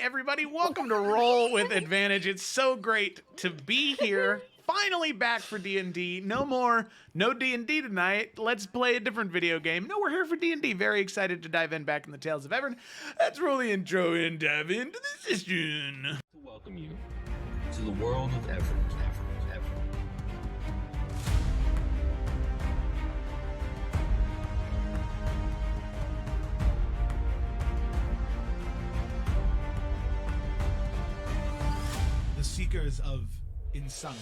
everybody. Welcome to Roll with Advantage. It's so great to be here. Finally back for D&D. No D&D tonight. Let's play a different video game. No, we're here for D&D. Very excited to dive in back in the Tales of Evrand. Let's roll the intro and dive into the session. To welcome you to the world of Evrand. The Seekers of Insomnia.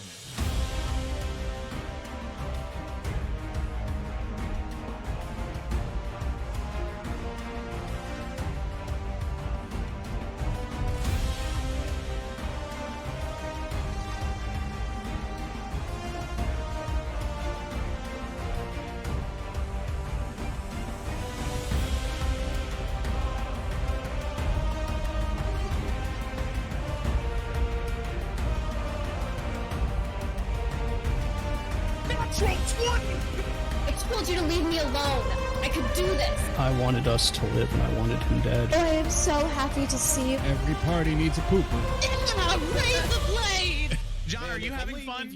I told you to leave me alone. I could do this. I wanted us to live and I wanted him dead. I am so happy to see you. Every party needs a pooper. Yeah, raise the blade. John, are you having fun?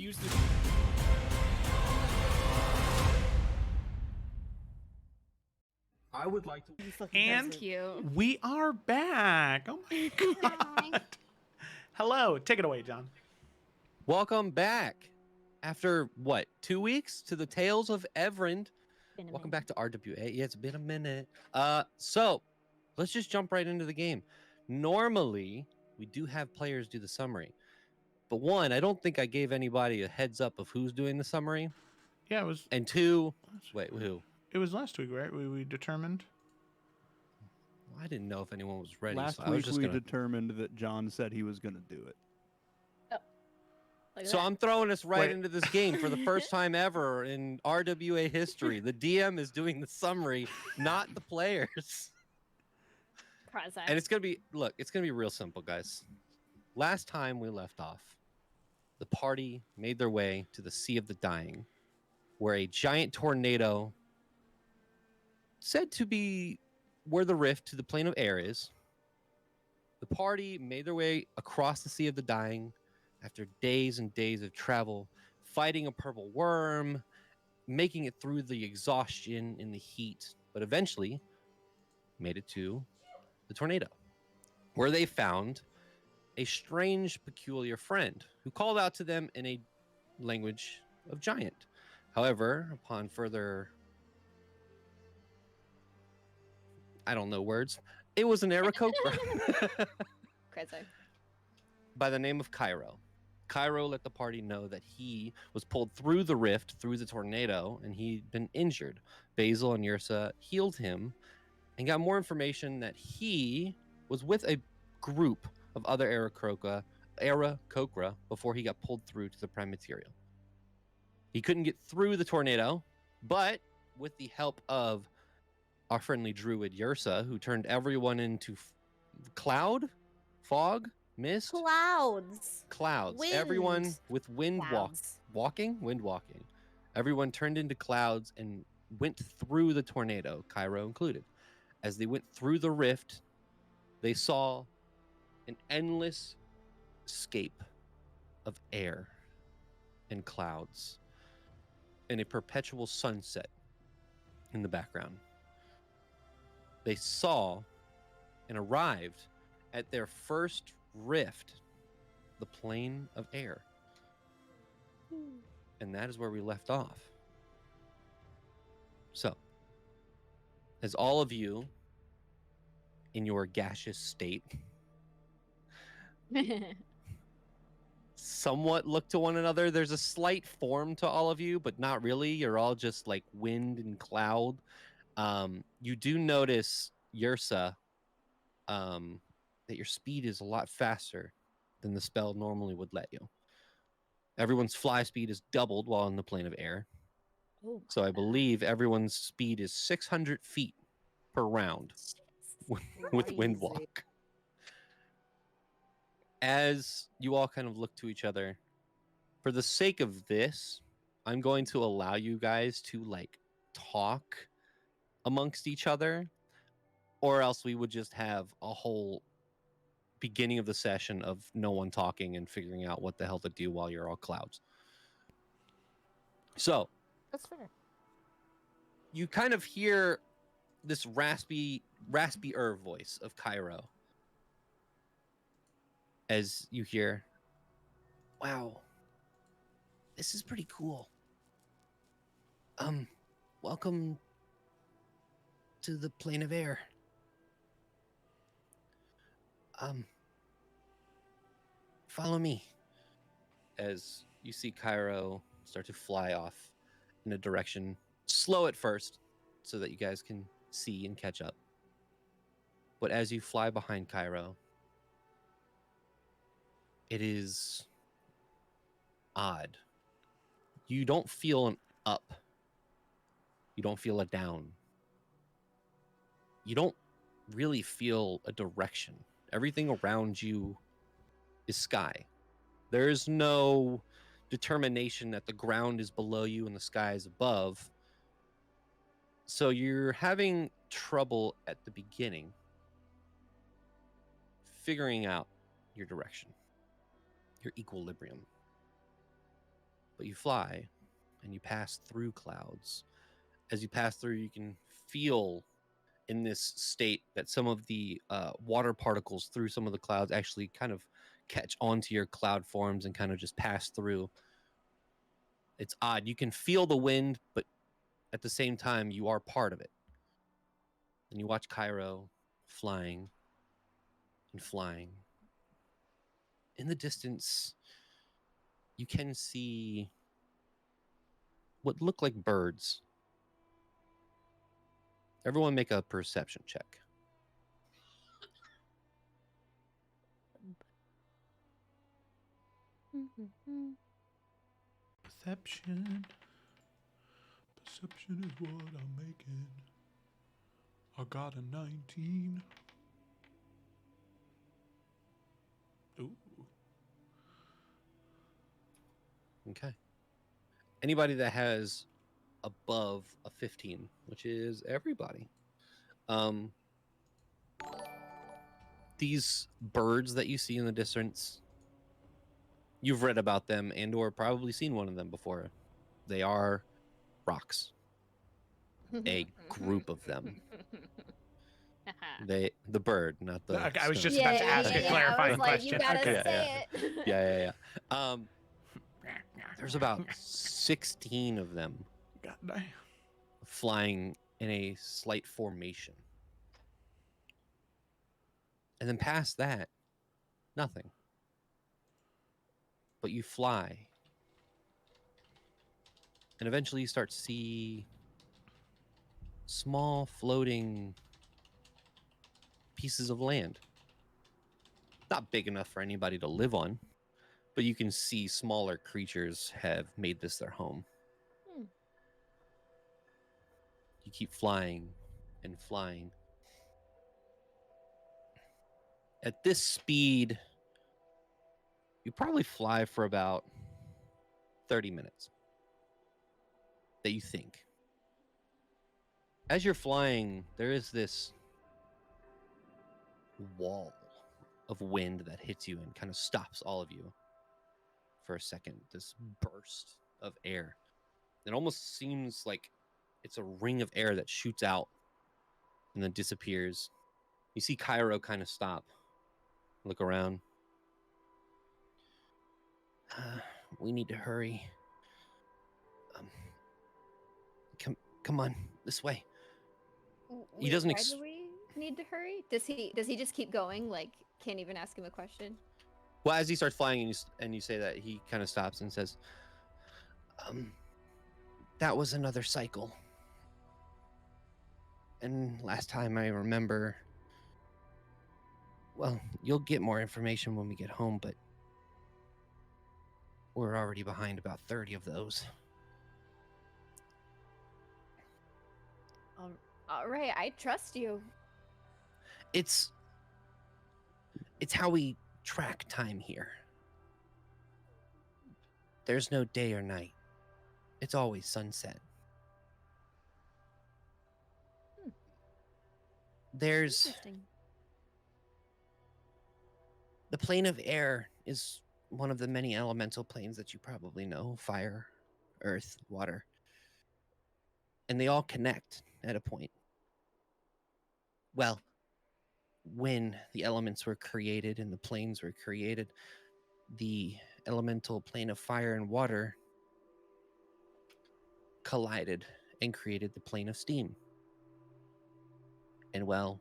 I would like to. And Cute. we are back. Oh my god. Hello. Take it away, John. Welcome back after what, 2 weeks to the Tales of Evrand. Welcome back to RWA. Yeah, it's been a minute. So let's just jump right into the game. Normally, we do have players do the summary, but one, I don't think I gave anybody a heads up of who's doing the summary. Yeah, it was. And two, wait, who? It was last week, right? We determined. I didn't know if anyone was ready. Last so I was week just we gonna... determined that John said he was going to do it. So I'm throwing us right into this game for the first time ever in RWA history. The DM is doing the summary, not the players. And it's going to be, look, it's going to be real simple, guys. Last time we left off, the party made their way to the Sea of the Dying, where a giant tornado, said to be where the rift to the plane of air is. The party made their way across the Sea of the Dying after days and days of travel, fighting a purple worm, making it through the exhaustion in the heat, but eventually made it to the tornado, where they found a strange, peculiar friend who called out to them in a language of giant. However, upon further, I don't know words, it was an Aarakocra Crazy. by the name of Cairo. Cairo let the party know that he was pulled through the rift, through the tornado, and he'd been injured. Basil and Yrsa healed him and got more information that he was with a group of other Aarakocra before he got pulled through to the Prime Material. He couldn't get through the tornado, but with the help of our friendly druid Yrsa, who turned everyone into fog, mist, clouds. Wind. Everyone with wind Clouds. walking. Everyone turned into clouds and went through the tornado, Cairo included. As they went through the rift, they saw an endless scape of air and clouds and a perpetual sunset in the background. They saw and arrived at their first rift, the plane of air. And that is where we left off. So, as all of you in your gaseous state somewhat look to one another, there's a slight form to all of you, but not really. You're all just like wind and cloud. You do notice, Yrsa, that your speed is a lot faster than the spell normally would let you. Everyone's fly speed is doubled while in the plane of air. Oh, So I believe everyone's speed is 600 feet per round with Windwalk. As you all kind of look to each other, for the sake of this, I'm going to allow you guys to like talk amongst each other, or else we would just have a whole beginning of the session of no one talking and figuring out what the hell to do while you're all clouds. So That's fair. you kind of hear this raspier voice of Cairo as you hear, wow, this is pretty cool. Welcome to the plane of air. Follow me. As you see Cairo start to fly off in a direction, slow at first, so that you guys can see and catch up. But as you fly behind Cairo, it is odd. You don't feel an up. You don't feel a down. You don't really feel a direction. Everything around you is sky. There's no determination that the ground is below you and the sky is above. So you're having trouble at the beginning figuring out your direction, your equilibrium. But you fly and you pass through clouds. As you pass through, you can feel in this state that some of the water particles through some of the clouds actually kind of catch onto your cloud forms and kind of just pass through. It's odd. You can feel the wind, but at the same time, you are part of it. And you watch Cairo flying and flying. In the distance, you can see what look like birds. Everyone make a perception check. Perception. Perception is what I'm making. I got a 19. Ooh. Okay. Anybody that has above a 15, which is everybody. These birds that you see in the distance, you've read about them and or probably seen one of them before. They are rocks. A group of them. The bird, not the I was stone. just about to ask a clarifying I was like, question. you gotta Okay. say it. Yeah. There's about 16 of them God damn. flying in a slight formation. And then past that, nothing. But you fly. And eventually you start to see small floating pieces of land. Not big enough for anybody to live on, but you can see smaller creatures have made this their home. You keep flying and flying. At this speed, you probably fly for about 30 minutes. That you think. As you're flying, there is this wall of wind that hits you and kind of stops all of you for a second. This burst of air. It almost seems like it's a ring of air that shoots out and then disappears. You see Cairo kind of stop, look around. We need to hurry. Come on, this way. He doesn't. Why do we need to hurry? Does he just keep going? Like, can't even ask him a question. Well, as he starts flying and you say that, he kind of stops and says, that was another cycle. And last time I remember, well, you'll get more information when we get home, but we're already behind about 30 of those. All right, I trust you. It's how we track time here. There's no day or night. It's always sunset. There's Interesting. The plane of air is one of the many elemental planes that you probably know: fire, earth, water. And they all connect at a point. Well, when the elements were created and the planes were created, the elemental plane of fire and water collided and created the plane of steam. And well,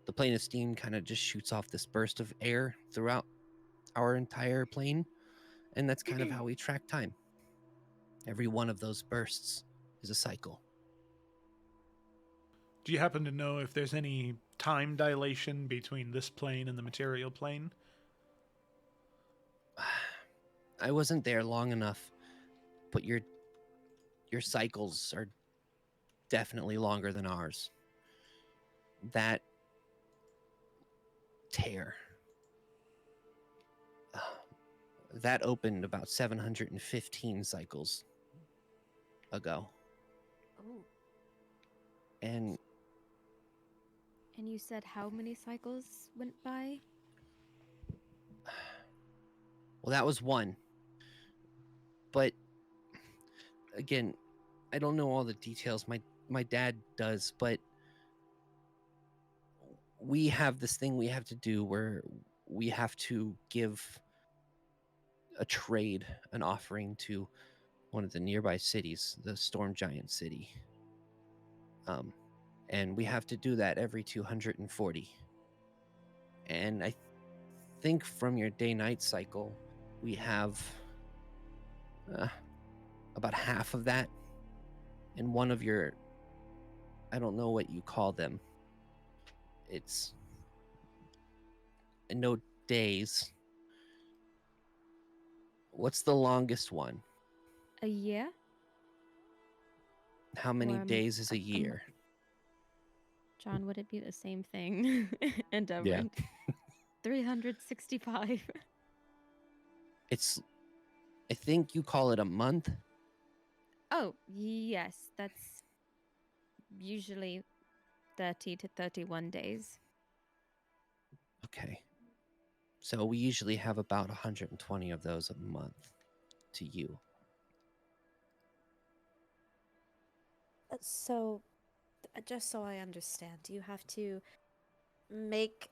the plane of steam kind of just shoots off this burst of air throughout our entire plane, and that's kind of how we track time. Every one of those bursts is a cycle. Do you happen to know if there's any time dilation between this plane and the material plane? I wasn't there long enough, but your cycles are definitely longer than ours. That tear, that opened about 715 cycles ago. Oh. And you said how many cycles went by? well, that was one. But again, I don't know all the details. My dad does, but we have this thing we have to do where we have to give a trade, an offering to one of the nearby cities, the Storm Giant City. And we have to do that every 240. And I think from your day-night cycle, we have about half of that. And one of your, I don't know what you call them. It's no days. What's the longest one? A year? How many days is a year? John, would it be the same thing? And Evrand? Yeah. 365. I think you call it a month. Oh, yes. That's usually 30 to 31 days. Okay. So we usually have about 120 of those a month to you. So, just so I understand, do you have to make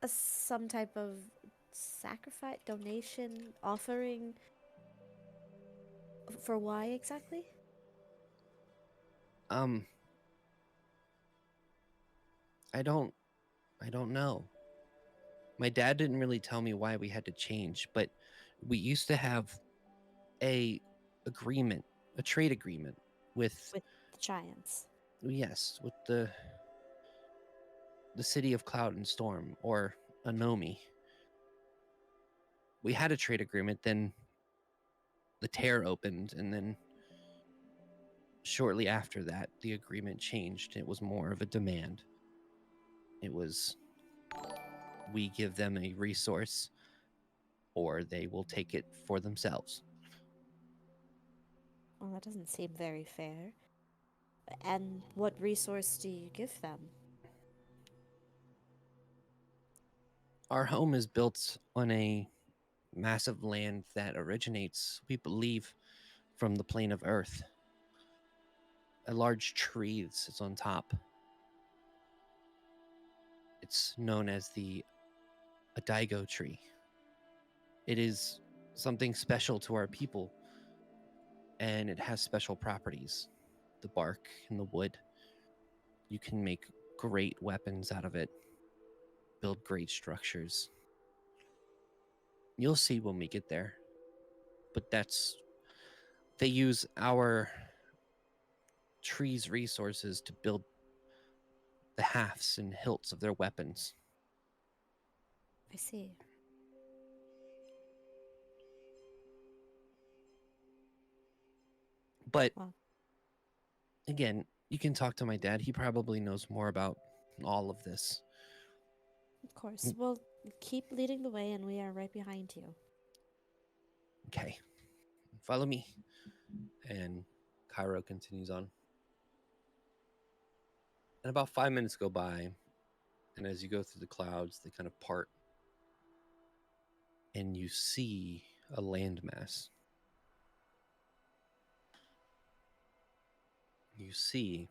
some type of sacrifice, donation, offering? For why exactly? I don't know. My dad didn't really tell me why we had to change, but we used to have a trade agreement with The giants. yes, with the city of Cloud and Storm, or Anomi. We had a trade agreement, then the tear opened, and then shortly after that, the agreement changed. It was more of a demand. It was, we give them a resource, or they will take it for themselves. Well, that doesn't seem very fair. And what resource do you give them? Our home is built on a massive land that originates, we believe, from the plane of Earth. A large tree sits on top. It's known as the Adaigo tree. It is something special to our people, and it has special properties. The bark and the wood. You can make great weapons out of it, build great structures. You'll see when we get there. But they use our tree's resources to build the hafts and hilts of their weapons. I see. But Well, again, you can talk to my dad. He probably knows more about all of this. of course. Well, keep leading the way, and we are right behind you. Okay. Follow me. And Cairo continues on. And about 5 minutes go by, and as you go through the clouds, they kind of part. and you see a landmass. You see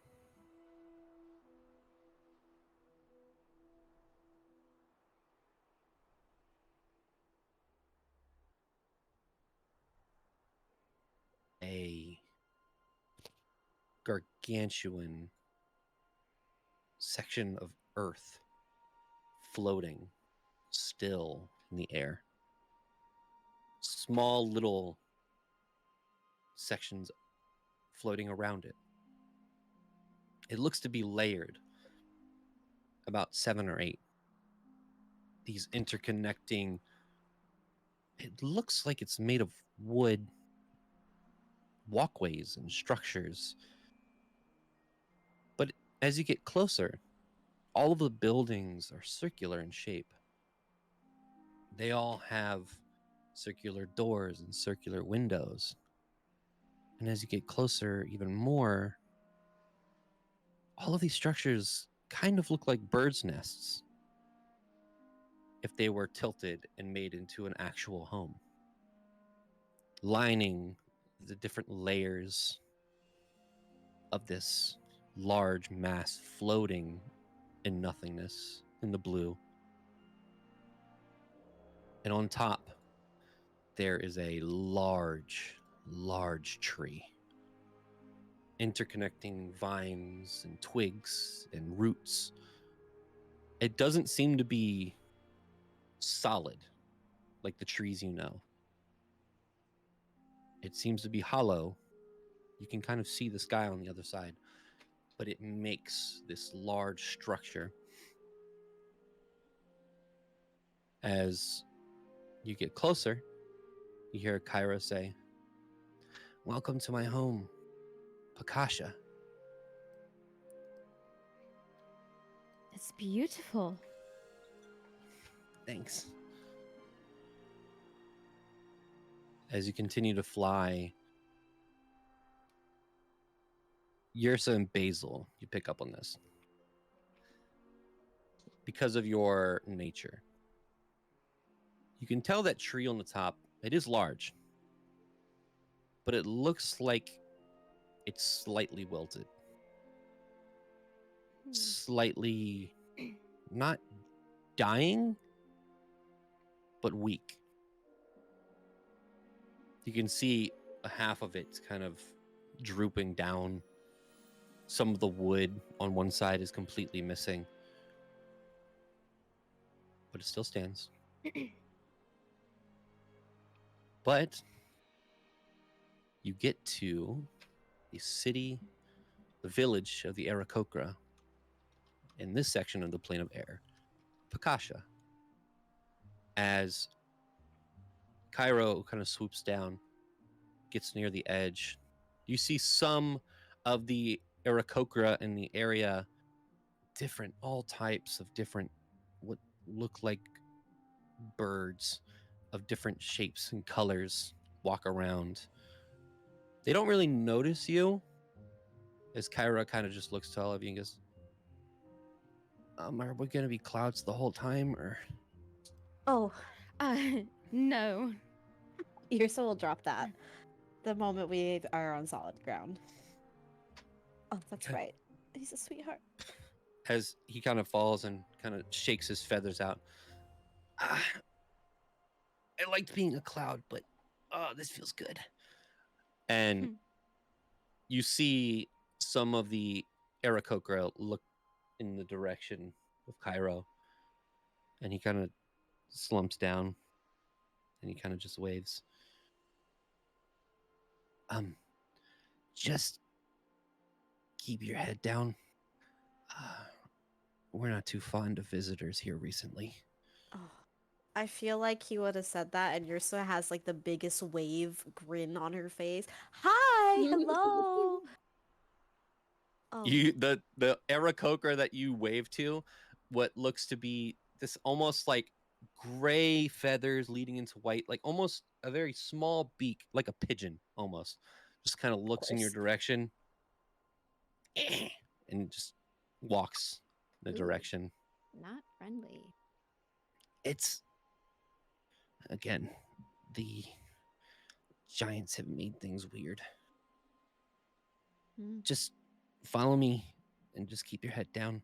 a gargantuan section of earth floating still in the air. Small little sections floating around it. It looks to be layered, about 7 or 8. These interconnecting, it looks like it's made of wood walkways and structures. But as you get closer, all of the buildings are circular in shape. They all have circular doors and circular windows. And as you get closer even more, all of these structures kind of look like birds' nests if they were tilted and made into an actual home. Lining the different layers of this large mass floating in nothingness in the blue. And on top, there is a large, large tree. Interconnecting vines and twigs and roots. It doesn't seem to be solid like the trees you know. It seems to be hollow. You can kind of see the sky on the other side, but it makes this large structure. As you get closer, you hear Kyra say, "Welcome to my home, Pakasha." It's beautiful. Thanks. As you continue to fly, Yrsa and Basil, you pick up on this. Because of your nature, you can tell that tree on the top, it is large, but it looks like it's slightly wilted. Slightly not dying, but weak. You can see a half of it kind of drooping down. Some of the wood on one side is completely missing, but it still stands. But you get to the city, the village of the Aarakocra, in this section of the Plane of Air, Pakasha. As Cairo kind of swoops down, gets near the edge, you see some of the Aarakocra in the area, all types of different, what look like birds of different shapes and colors walk around. They don't really notice you, as Kyra kind of just looks to all of you and goes, are we going to be clouds the whole time, or? Oh, No. Yrsa will drop that the moment we are on solid ground. Oh, that's Okay. right. He's a sweetheart. As he kind of falls and kind of shakes his feathers out. I liked being a cloud, but this feels good. And you see some of the Aarakocra look in the direction of Cairo, and he kind of slumps down and he kind of just waves. Just keep your head down. We're not too fond of visitors here recently. Oh, I feel like he would have said that, and Yrsa has like the biggest wave grin on her face. Hi, hello. Oh. The Aarakocra that you wave to, what looks to be this almost like gray feathers leading into white, like almost a very small beak, like a pigeon almost, just kind of looks in your direction and just walks in the Ooh. direction. Not friendly. It's again, the giants have made things weird. Just follow me and just keep your head down.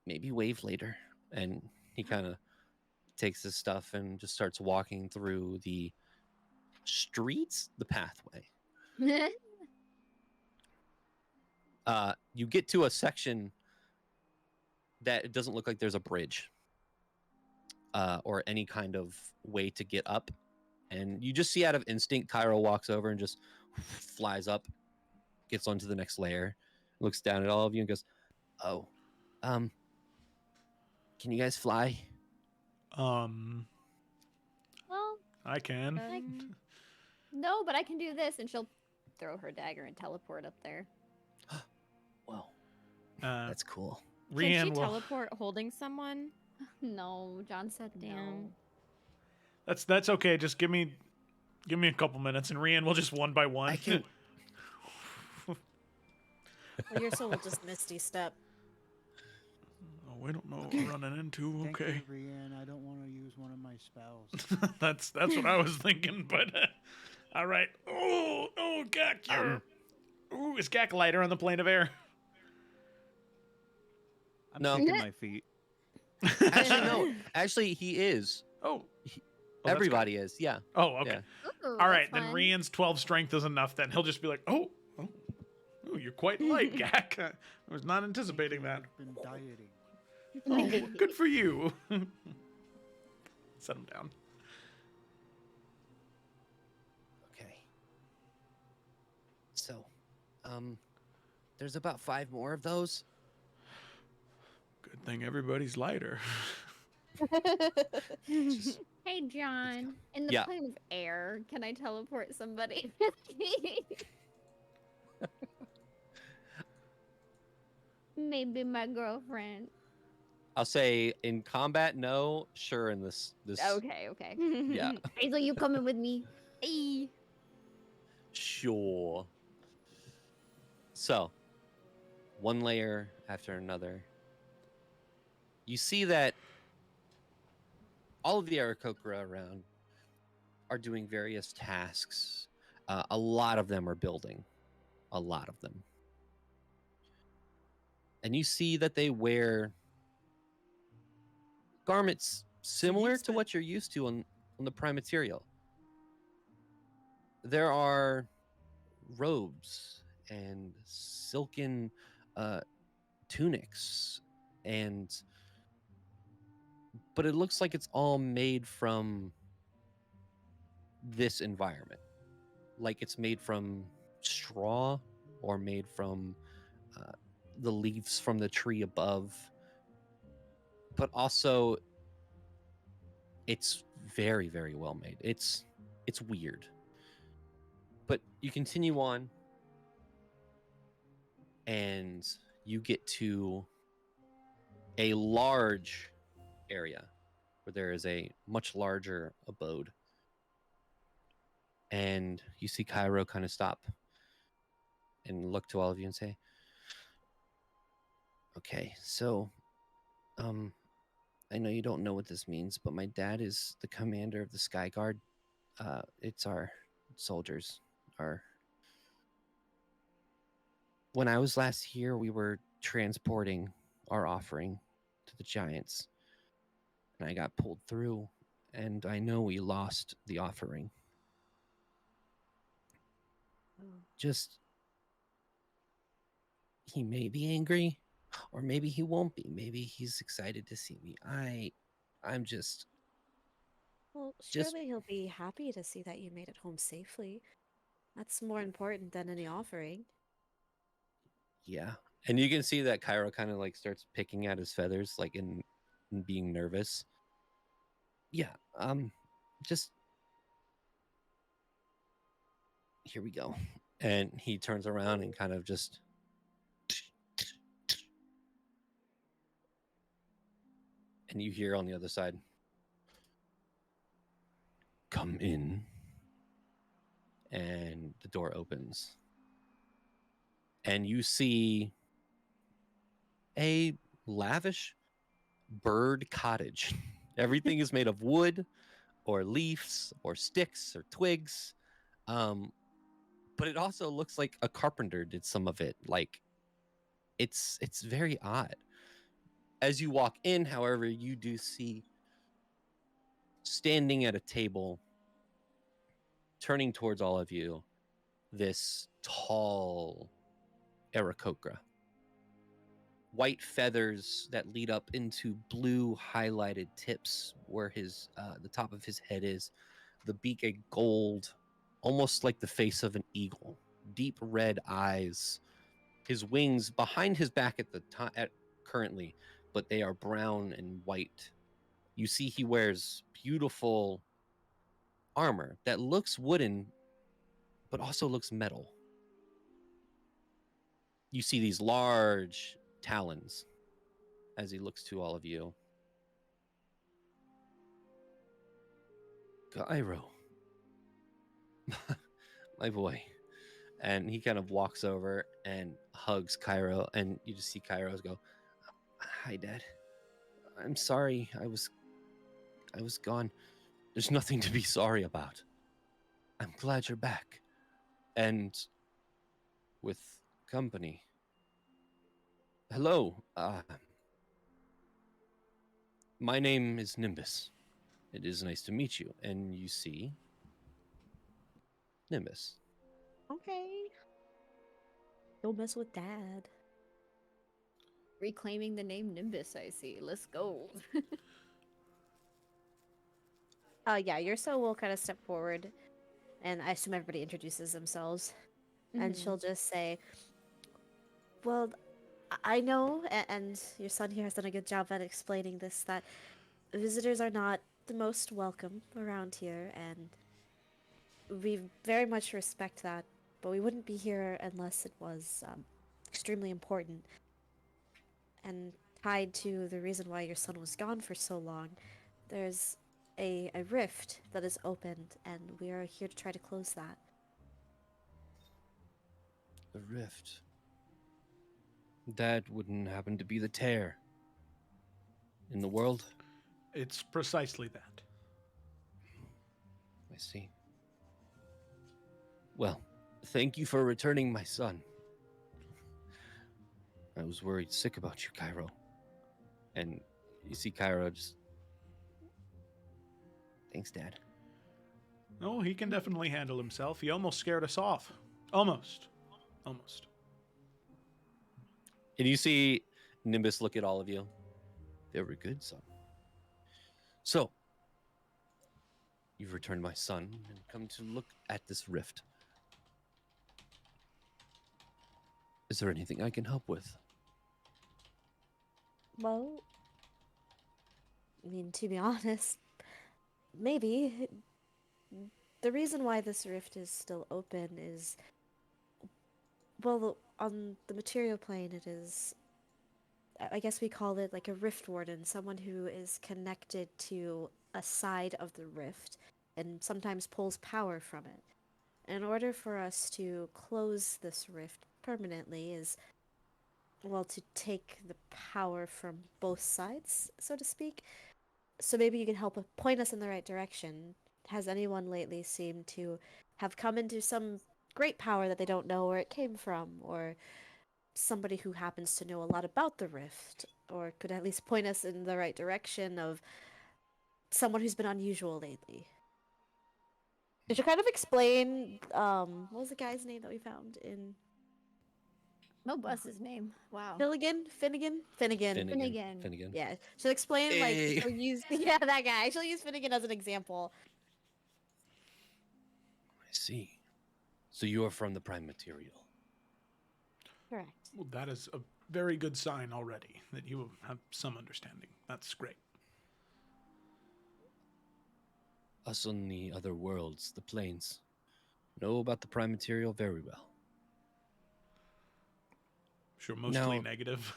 Maybe wave later. And he kind of takes his stuff and just starts walking through the streets, the pathway. You get to a section that it doesn't look like there's a bridge or any kind of way to get up. And you just see out of instinct, Cairo walks over and just flies up, gets onto the next layer, looks down at all of you and goes, "Oh, can you guys fly?" Well, I can. no, but I can do this, and she'll throw her dagger and teleport up there. Well, That's that's cool. Can Rian she will. teleport holding someone? No, John said Damn. no. That's okay. Just give me a couple minutes, and Rian will just one by one. I can. Well, your soul will just misty step. Oh, we don't know what we're running into. Thank Okay, you, Rian. I don't want to use one of my spells. that's what I was thinking. But all right. Oh, Gak, you're. Ooh, is Gak lighter on the plane of air? I'm No. kicking my feet. Actually, no. Actually, he is. Oh, that's Everybody is. Yeah. good. Oh, okay. Yeah. Ooh, All right, that's then fun. Rian's 12 strength is enough. Then he'll just be like, oh, you're quite light, Gak. I was not anticipating that. I've been dieting. Oh, good for you. Set him down. Okay. So, there's about 5 more of those. Good thing everybody's lighter. Hey, John. In the Yeah. plane of air, can I teleport somebody? Maybe my girlfriend. I'll say in combat, no. Sure, in this. Okay. Yeah. Hazel, you coming with me? Hey. Sure. So, one layer after another. You see that all of the Aarakocra around are doing various tasks. A lot of them are building. A lot of them. And you see that they wear garments similar to what you're used to on the Prime material. There are robes and silken tunics, but it looks like it's all made from this environment. Like it's made from straw or made from the leaves from the tree above. But also, it's very, very well made. It's weird. But you continue on, and you get to a large area where there is a much larger abode. And you see Cairo kind of stop and look to all of you and say, "Okay, so, I know you don't know what this means, but my dad is the commander of the Sky Guard. It's our soldiers. When I was last here, we were transporting our offering to the giants, and I got pulled through, and I know we lost the offering. Just, he may be angry, or maybe he won't be. Maybe he's excited to see me. I'm just, Well, Just- surely he'll be happy to see that you made it home safely. That's more important than any offering. yeah." And you can see that Cairo kind of like starts picking at his feathers, like in being nervous. Yeah, just here we go. And he turns around and kind of just and you hear on the other side, "Come in." And the door opens. And you see a lavish bird cottage. Everything is made of wood. or leaves or sticks or twigs. But it also looks like a carpenter did some of it. Like it's very odd. As you walk in, however, you do see standing at a table, turning towards all of you, this tall Aarakocra. White feathers that lead up into blue highlighted tips where his the top of his head is. The beak a gold, almost like the face of an eagle. Deep red eyes. His wings behind his back at the time currently, but they are brown and white. You see he wears beautiful armor that looks wooden, but also looks metal. You see these large talons as he looks to all of you. Cairo. My boy. And he kind of walks over and hugs Cairo, and you just see Cairo go, "Hi, Dad. I'm sorry. I was gone. There's nothing to be sorry about. I'm glad you're back. And with company. Hello. My name is Nimbus. It is nice to meet you." And you see Nimbus. Okay. Don't mess with Dad. Reclaiming the name Nimbus, I see. Let's go. Yeah, Yurso will kind of step forward, and I assume everybody introduces themselves, and she'll just say, "Well, I know, and your son here has done a good job at explaining this, that visitors are not the most welcome around here, and we very much respect that, but we wouldn't be here unless it was extremely important. And tied to the reason why your son was gone for so long, there's a rift that is opened, and we are here to try to close that." The rift. That wouldn't happen to be the tear in the world? It's precisely that. I see. Well, thank you for returning my son. I was worried sick about you, Cairo. And you see Cairo just... Thanks, Dad. No, he can definitely handle himself. He almost scared us off. Almost. Almost. And you see Nimbus look at all of you. Very good, son. So, you've returned my son and come to look at this rift. Is there anything I can help with? Well, I mean, to be honest, maybe. The reason why this rift is still open is, well, on the material plane, it is, I guess we call it like a rift warden, someone who is connected to a side of the rift and sometimes pulls power from it. In order for us to close this rift permanently is, well, to take the power from both sides, so to speak. So maybe you can help point us in the right direction. Has anyone lately seemed to have come into some great power that they don't know where it came from, or somebody who happens to know a lot about the rift, or could at least point us in the right direction of someone who's been unusual lately? Did you kind of explain, what was the guy's name that we found in... No, what's his name? Wow. Finnegan? Finnegan. Yeah, she'll explain, Hey. like, she'll use... Yeah, that guy. She'll use Finnegan as an example. I see. So you are from the Prime Material. Correct. Well, that is a very good sign already, that you have some understanding. That's great. Us on the other worlds, the planes, know about the Prime Material very well. Sure, mostly Now- negative.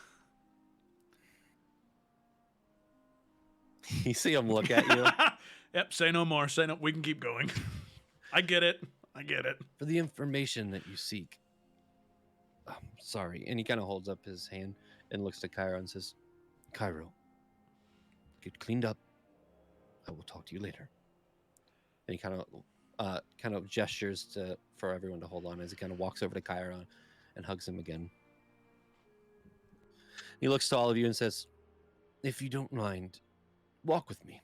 You see him look at you. Yep, say no more. Say no. We can keep going. I get it. I get it. For the information that you seek. Sorry. And he kind of holds up his hand and looks to Cairo and says, Cairo, get cleaned up. I will talk to you later. And he kind of gestures for everyone to hold on as he kind of walks over to Chiron and hugs him again. He looks to all of you and says, "If you don't mind, walk with me.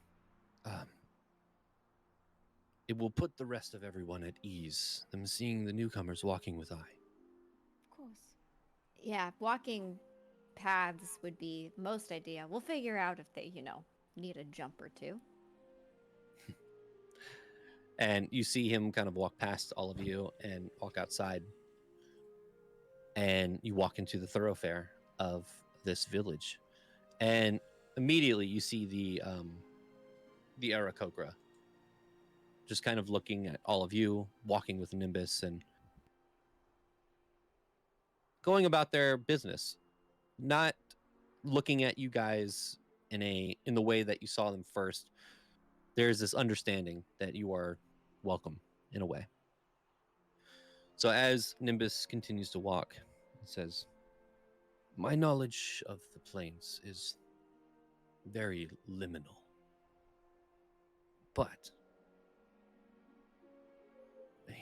It will put the rest of everyone at ease, them seeing the newcomers walking with I." Of course. Yeah, walking paths would be most ideal. We'll figure out if they, need a jump or two. And you see him kind of walk past all of you and walk outside. And you walk into the thoroughfare of this village. And immediately you see the Aarakocra just kind of looking at all of you, walking with Nimbus and going about their business, not looking at you guys in the way that you saw them first. There's this understanding that you are welcome in a way. So as Nimbus continues to walk, it says, "My knowledge of the plains is very liminal. But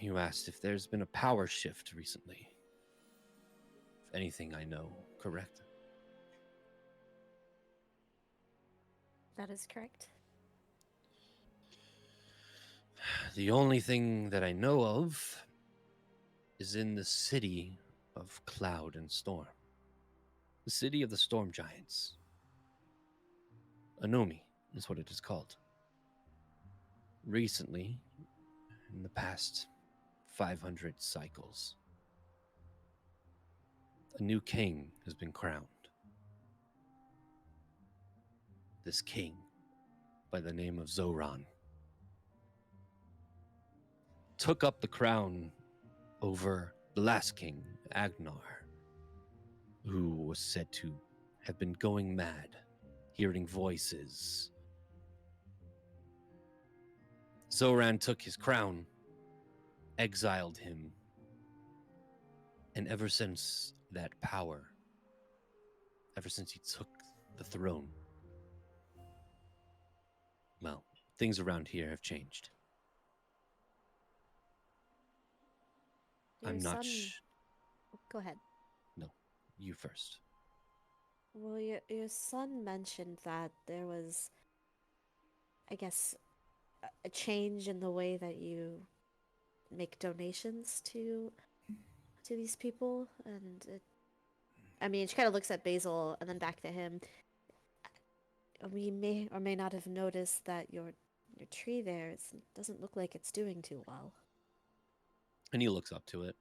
you asked if there's been a power shift recently. If anything I know, correct?" That is correct. "The only thing that I know of is in the city of Cloud and Storm. The city of the Storm Giants. Anomi is what it is called. Recently, in the past 500 cycles, a new king has been crowned. This king, by the name of Zoran, took up the crown over the last king, Agnar, who was said to have been going mad, hearing voices. Zoran took his crown, exiled him, and ever since that power, ever since he took the throne, well, things around here have changed. Your I'm not son- Go ahead. No, you first. Well, your son mentioned that there was, I guess, a change in the way that you make donations to these people, and she kind of looks at Basil and then back to him. We may or may not have noticed that your tree there doesn't look like it's doing too well. And he looks up to it.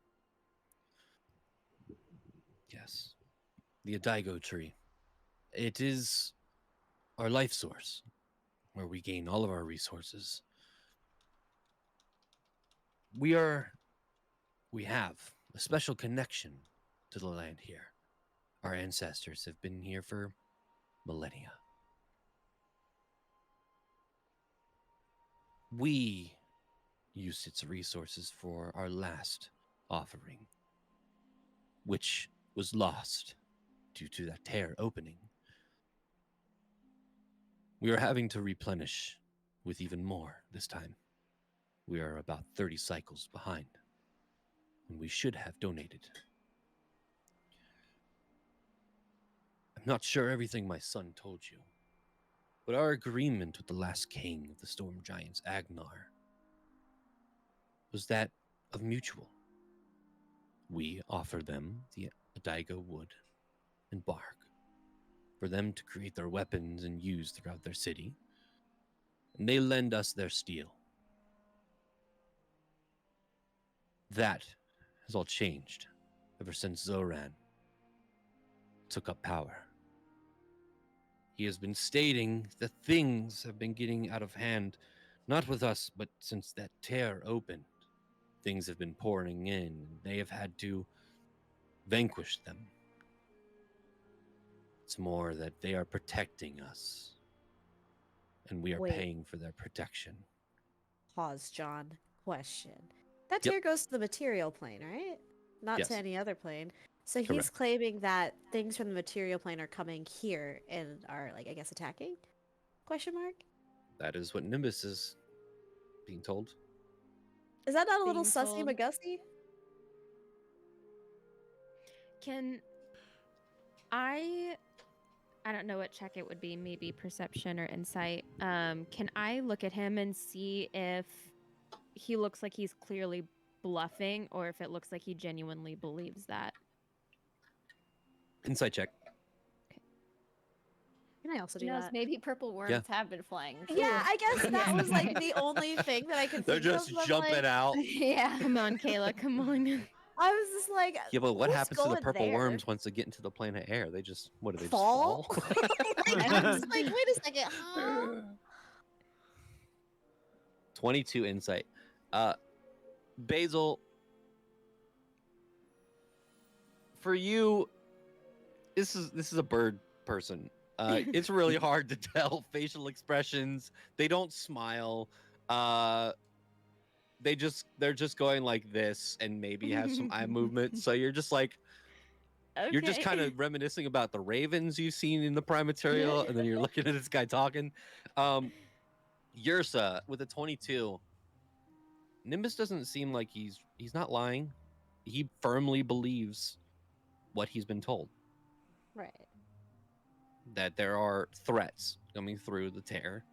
Yes, the Adaigo tree. It is our life source, where we gain all of our resources. We have a special connection to the land here. Our ancestors have been here for millennia. We used its resources for our last offering, which was lost due to that tear opening. We are having to replenish with even more this time. We are about 30 cycles behind, and we should have donated. I'm not sure everything my son told you, but our agreement with the last king of the Storm Giants, Agnar, was that of mutual. We offer them the Adaigo wood and bark for them to create their weapons and use throughout their city, and they lend us their steel. That has all changed ever since Zoran took up power. He has been stating that things have been getting out of hand, not with us, but since that tear opened. Things have been pouring in, and they have had to vanquish them. It's more that they are protecting us, and we are Wait. paying for their protection. Pause, John. Question. That Yep. tear goes to the material plane, right? Not Yes. to any other plane. So he's Correct. claiming that things from the material plane are coming here and are, I guess, attacking? Question mark? That is what Nimbus is being told. Is that not a little Being sussy told. McGussy? Can I don't know what check it would be, maybe perception or insight. Can I look at him and see if he looks like he's clearly bluffing or if it looks like he genuinely believes that? Insight check. Can I also Who do knows? that? Maybe purple worms have been flying. Yeah, too. I guess that was like the only thing that I could They're think just of. I'm jumping like, out. Yeah. Come on, Kayla, come on. I was just like, Yeah, but what who's happens to the going purple there? worms once they get into the planet air? They just what do they Fall? just fall? Like, I'm just like, wait a second. Huh? 22 insight. Basil, for you, this is a bird person. It's really hard to tell facial expressions. They don't smile. They're just going like this and maybe have some eye movement. So you're just like you're just kind of reminiscing about the ravens you've seen in the prime material, and then you're looking at this guy talking. Yursa with a 22. Nimbus doesn't seem like he's not lying. He firmly believes what he's been told. Right. That there are threats coming through the tear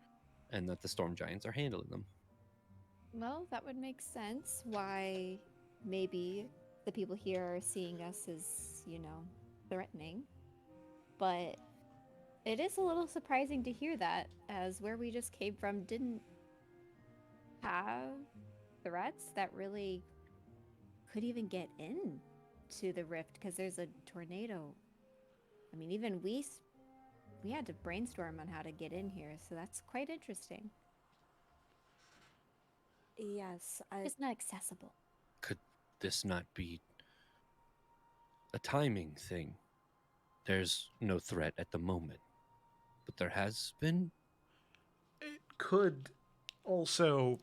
and that the storm giants are handling them. Well, that would make sense why maybe the people here are seeing us as, threatening. But it is a little surprising to hear that, as where we just came from didn't have threats that really could even get in to the rift because there's a tornado. I mean, even we had to brainstorm on how to get in here, so that's quite interesting. Yes, It's not accessible. Could this not be a timing thing? There's no threat at the moment, but there has been. It could also,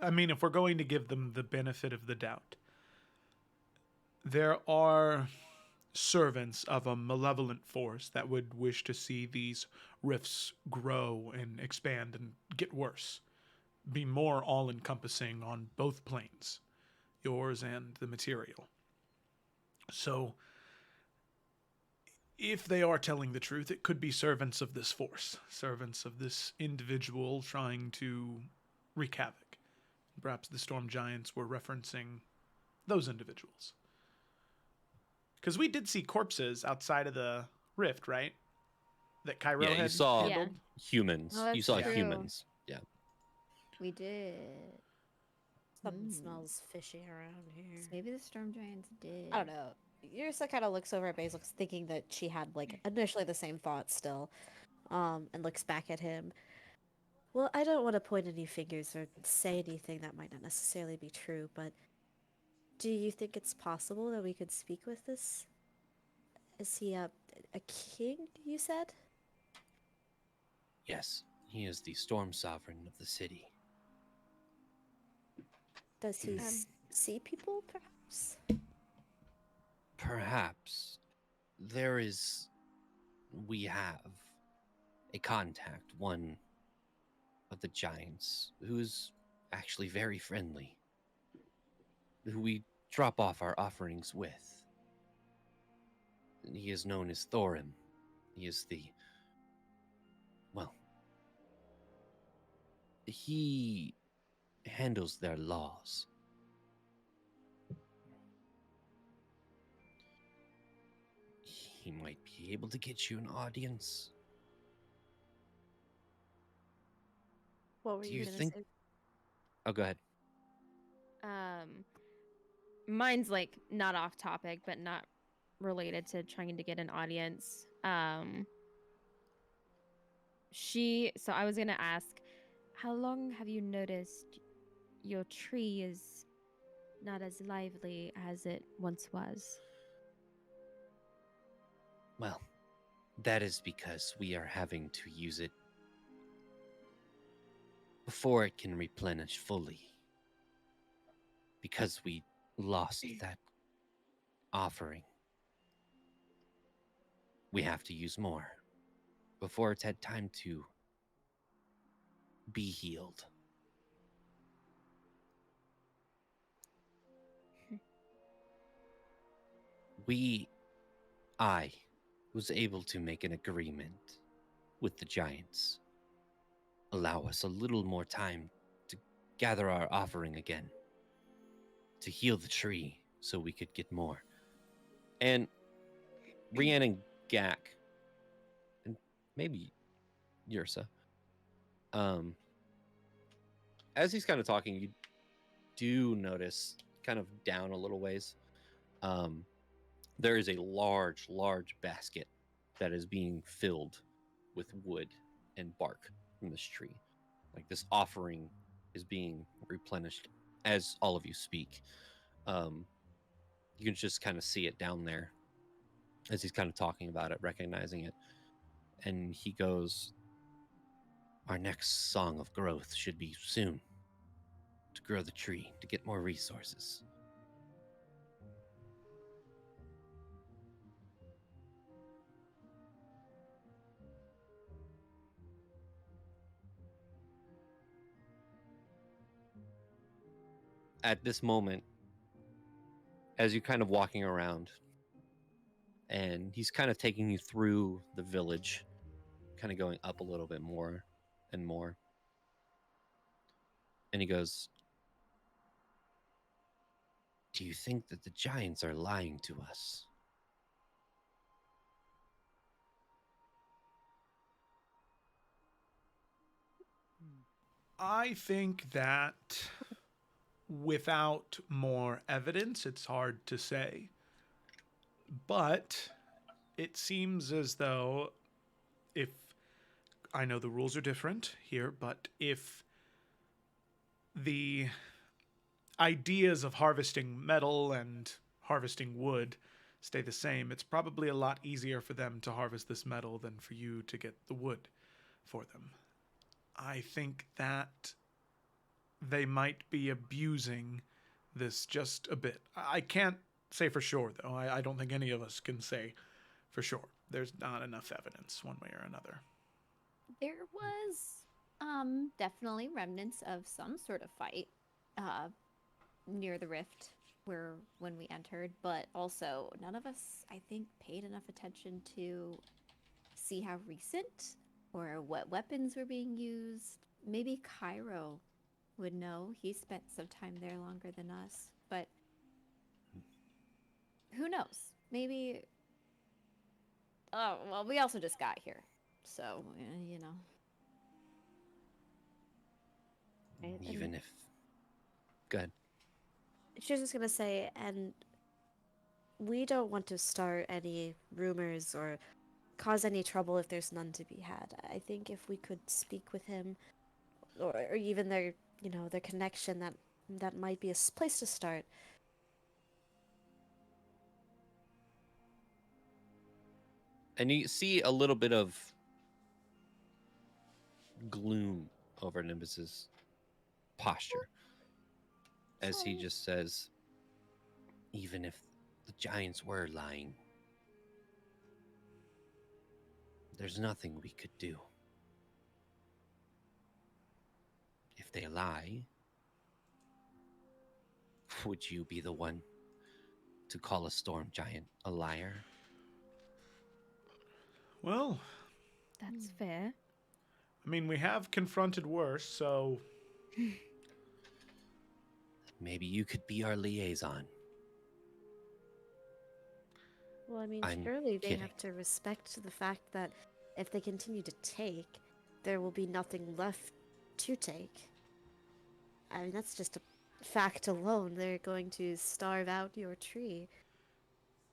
I mean, if we're going to give them the benefit of the doubt, there are servants of a malevolent force that would wish to see these rifts grow and expand and get worse, be more all-encompassing on both planes, yours and the material. So, if they are telling the truth, it could be servants of this force, servants of this individual trying to wreak havoc. Perhaps the storm giants were referencing those individuals. Because we did see corpses outside of the rift, right? That Cairo Yeah, had you saw Yeah. humans. Oh, You that's saw true. humans. Yeah. We did. something Hmm. smells fishy around here. So maybe the storm giants did. I don't know. Yursa kind of looks over at Basil, thinking that she had like initially the same thought still, and looks back at him. Well, I don't want to point any fingers or say anything that might not necessarily be true, but do you think it's possible that we could speak with this? Is he a king, you said? Yes, he is the storm sovereign of the city. Does he see people, perhaps? Perhaps we have a contact, one of the giants, who's actually very friendly, who we drop off our offerings with. He is known as Thorim. He is he handles their laws. He might be able to get you an audience. What were Do you you gonna think- say? Oh, go ahead. Mine's like not off topic, but not related to trying to get an audience. So I was gonna ask, how long have you noticed your tree is not as lively as it once was? Well, that is because we are having to use it before it can replenish fully. Because we lost that offering, we have to use more before it's had time to be healed. I was able to make an agreement with the giants. Allow us a little more time to gather our offering again, to heal the tree so we could get more. And Rian and Gak, and maybe Yursa, as he's kind of talking, you do notice kind of down a little ways, there is a large basket that is being filled with wood and bark from this tree. Like this offering is being replenished as all of you speak. You can just kind of see it down there as he's kind of talking about it, recognizing it. And he goes, our next song of growth should be soon, to grow the tree, to get more resources. At this moment, as you're kind of walking around, and he's kind of taking you through the village, kind of going up a little bit more and more. And he goes, do you think that the giants are lying to us? I think that without more evidence, it's hard to say. But it seems as though if, I know the rules are different here, but if the ideas of harvesting metal and harvesting wood stay the same, it's probably a lot easier for them to harvest this metal than for you to get the wood for them. I think that they might be abusing this just a bit. I can't say for sure, though. I don't think any of us can say for sure. There's not enough evidence one way or another. There was definitely remnants of some sort of fight near the rift when we entered, but also none of us, I think, paid enough attention to see how recent or what weapons were being used. Maybe Cairo would know. He spent some time there longer than us, but who knows? Maybe. Oh, well, we also just got here, so you know. Even if. Go ahead. She was just gonna say, and we don't want to start any rumors or cause any trouble if there's none to be had. I think if we could speak with him, or even their, their connection, that might be a place to start. And you see a little bit of gloom over Nimbus's posture as he just says, even if the giants were lying, there's nothing we could do. If they lie, would you be the one to call a storm giant a liar? Well, That's fair. I mean, we have confronted worse, so Maybe you could be our liaison. Well, I mean, I'm surely they kidding. have to respect the fact that if they continue to take, there will be nothing left to take. I mean, that's just a fact alone. They're going to starve out your tree.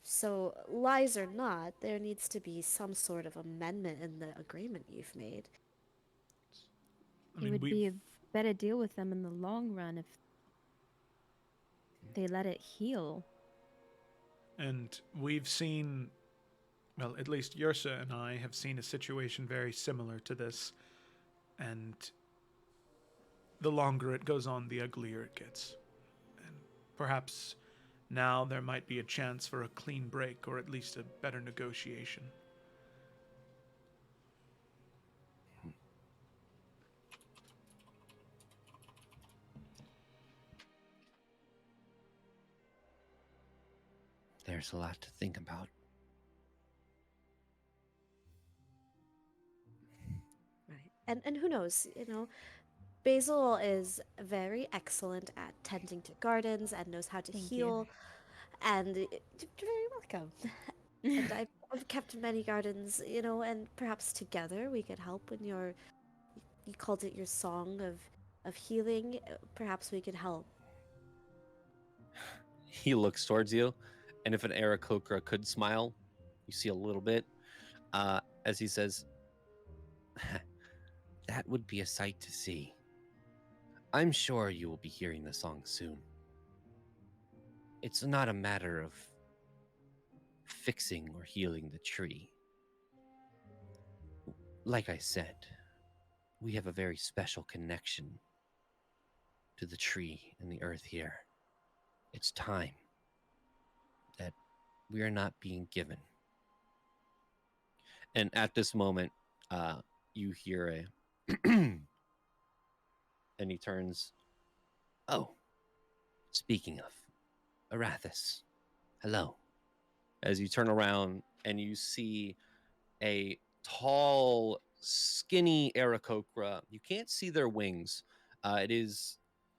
So, lies or not, there needs to be some sort of amendment in the agreement you've made. I It mean, would be a better deal with them in the long run if they let it heal. And we've seen, well, at least Yursa and I have seen a situation very similar to this. And the longer it goes on, the uglier it gets. And perhaps now there might be a chance for a clean break, or at least a better negotiation. there's a lot to think about. Right. And who knows, Basil is very excellent at tending to gardens and knows how to Thank heal. And you're very welcome. And I've kept many gardens, and perhaps together we could help when you called it your song of healing. Perhaps we could help. He looks towards you, and if an Aarakocra could smile, you see a little bit, as he says, "That would be a sight to see. I'm sure you will be hearing the song soon. It's not a matter of fixing or healing the tree. Like I said, we have a very special connection to the tree and the earth here. It's time that we are not being given." And at this moment, you hear a and he turns. "Oh, speaking of, Arathis, hello." As you turn around and you see a tall, skinny Aarakocra. You can't see their wings.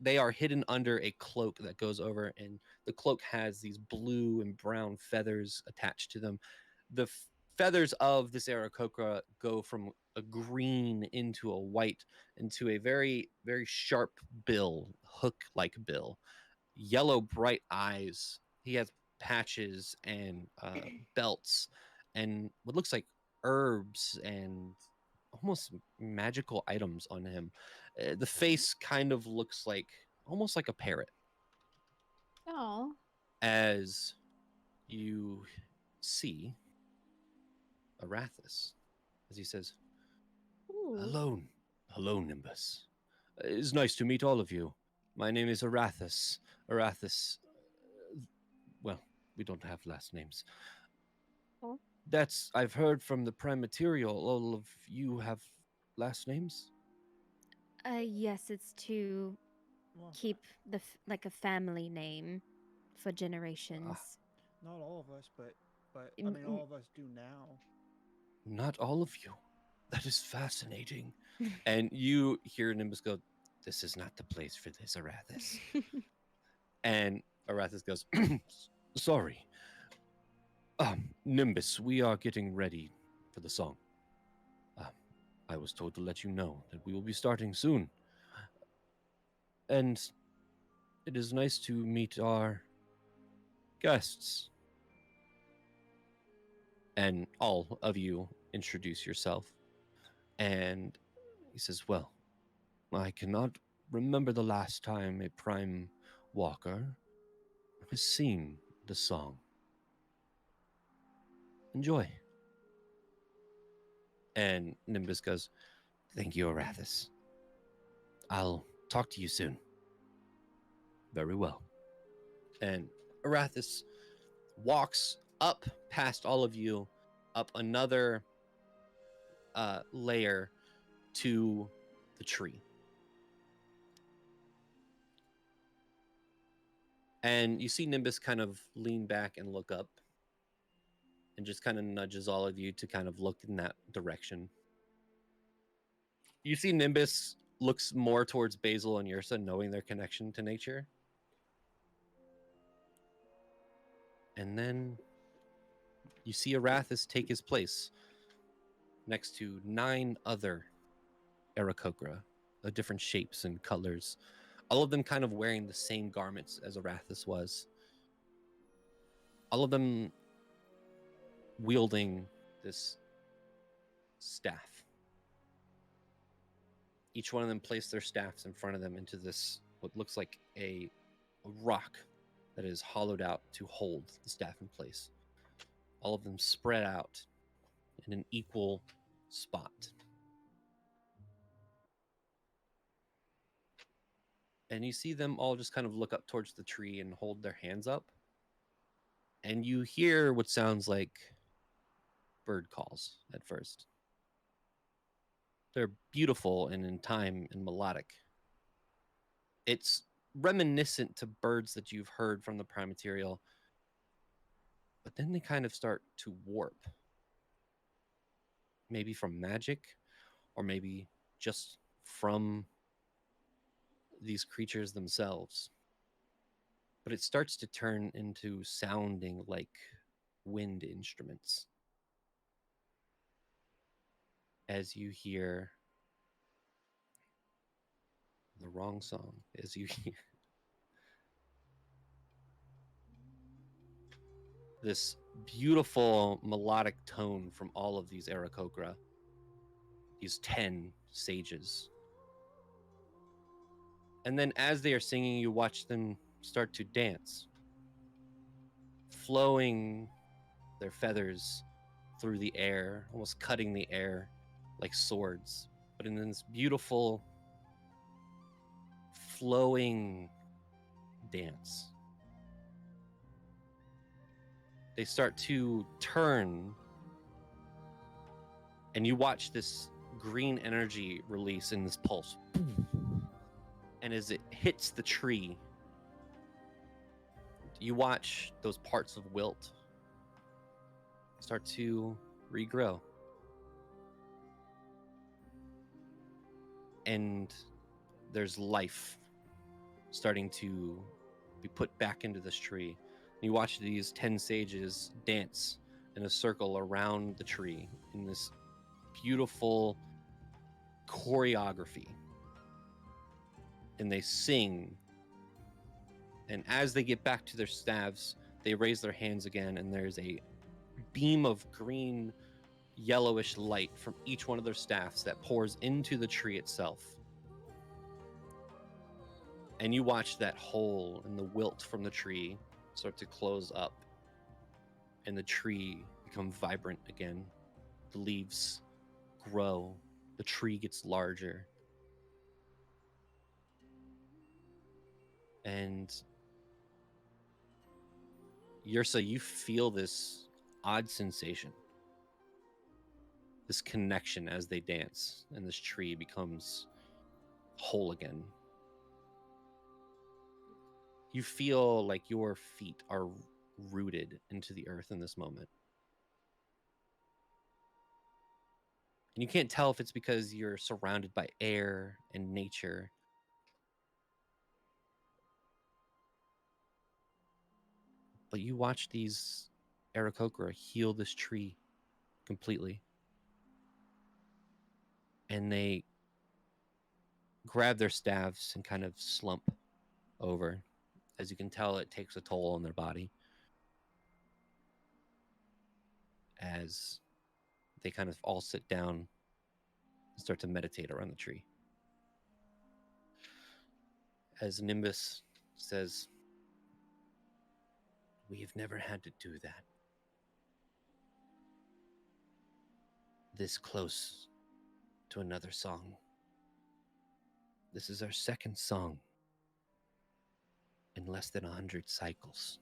They are hidden under a cloak that goes over, and the cloak has these blue and brown feathers attached to them. The feathers of this Aarakocra go from a green into a white, into a very, very sharp bill, hook-like bill, yellow, bright eyes. He has patches and belts and what looks like herbs and almost magical items on him. The face kind of looks like almost like a parrot. Oh. As you see Arathis, as he says, Ooh. hello, Nimbus. It's nice to meet all of you. My name is Arathis. Arathis, well, we don't have last names. Oh. I've heard from the Prime Material, all of you have last names? Yes, it's to Well, keep like a family name for generations. not all of us, but I Mm, mean, mm. all of us do now. Not all of you. That is fascinating. And you hear Nimbus go, "This is not the place for this, Arathis." And Arathis goes, "Sorry. Nimbus, we are getting ready for the song. I was told to let you know that we will be starting soon. And it is nice to meet our guests." And all of you introduce yourself. And he says, "Well, I cannot remember the last time a Prime Walker has seen the song. Enjoy." And Nimbus goes, "Thank you, Arathis. I'll talk to you soon." "Very well." And Arathis walks up past all of you, up another layer to the tree. And you see Nimbus kind of lean back and look up and just kind of nudges all of you to kind of look in that direction. You see Nimbus looks more towards Basil and Ursa, knowing their connection to nature. And then you see Arathis take his place next to 9 other Aarakocra of different shapes and colors, all of them kind of wearing the same garments as Arathis was. All of them wielding this staff. Each one of them placed their staffs in front of them into this, what looks like a rock that is hollowed out to hold the staff in place. All of them spread out in an equal spot. And you see them all just kind of look up towards the tree and hold their hands up. And you hear what sounds like bird calls at first. They're beautiful and in time and melodic. It's reminiscent to birds that you've heard from the Prime Material. but then they kind of start to warp. Maybe from magic, or maybe just from these creatures themselves. But it starts to turn into sounding like wind instruments. As you hear the wrong song, as you hear this beautiful melodic tone from all of these Aarakocra, these 10 sages. And then as they are singing, you watch them start to dance, flowing their feathers through the air, almost cutting the air like swords, but in this beautiful flowing dance. They start to turn, and you watch this green energy release in this pulse. And as it hits the tree, you watch those parts of wilt start to regrow. And there's life starting to be put back into this tree. And you watch these 10 sages dance in a circle around the tree in this beautiful choreography. And they sing. And as they get back to their staves, they raise their hands again, and there's a beam of green, yellowish light from each one of their staffs that pours into the tree itself. And you watch that hole in the wilt from the tree start to close up, and the tree become vibrant again. The leaves grow, the tree gets larger. And Yrsa, you feel this odd sensation, this connection as they dance, and this tree becomes whole again. You feel like your feet are rooted into the earth in this moment. And you can't tell if it's because you're surrounded by air and nature. But you watch these Aarakocra heal this tree completely. And they grab their staves and kind of slump over. As you can tell, it takes a toll on their body as they kind of all sit down and start to meditate around the tree. As Nimbus says, "We have never had to do that. This close to another song. This is our second song in less than 100 cycles."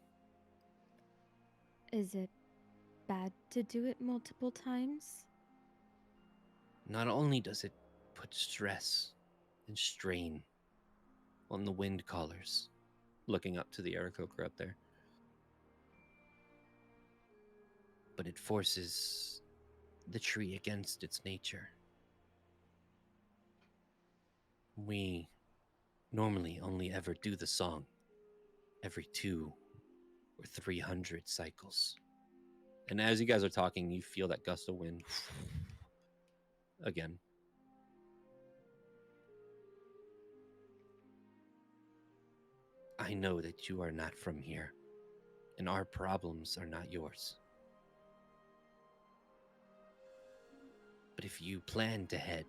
Is it bad to do it multiple times? Not only does it put stress and strain on the wind callers, looking up to the Aarakocra up there, but it forces the tree against its nature. We normally only ever do the song every 200 or 300 cycles. And as you guys are talking, you feel that gust of wind again. I know that you are not from here, and our problems are not yours. But if you plan to head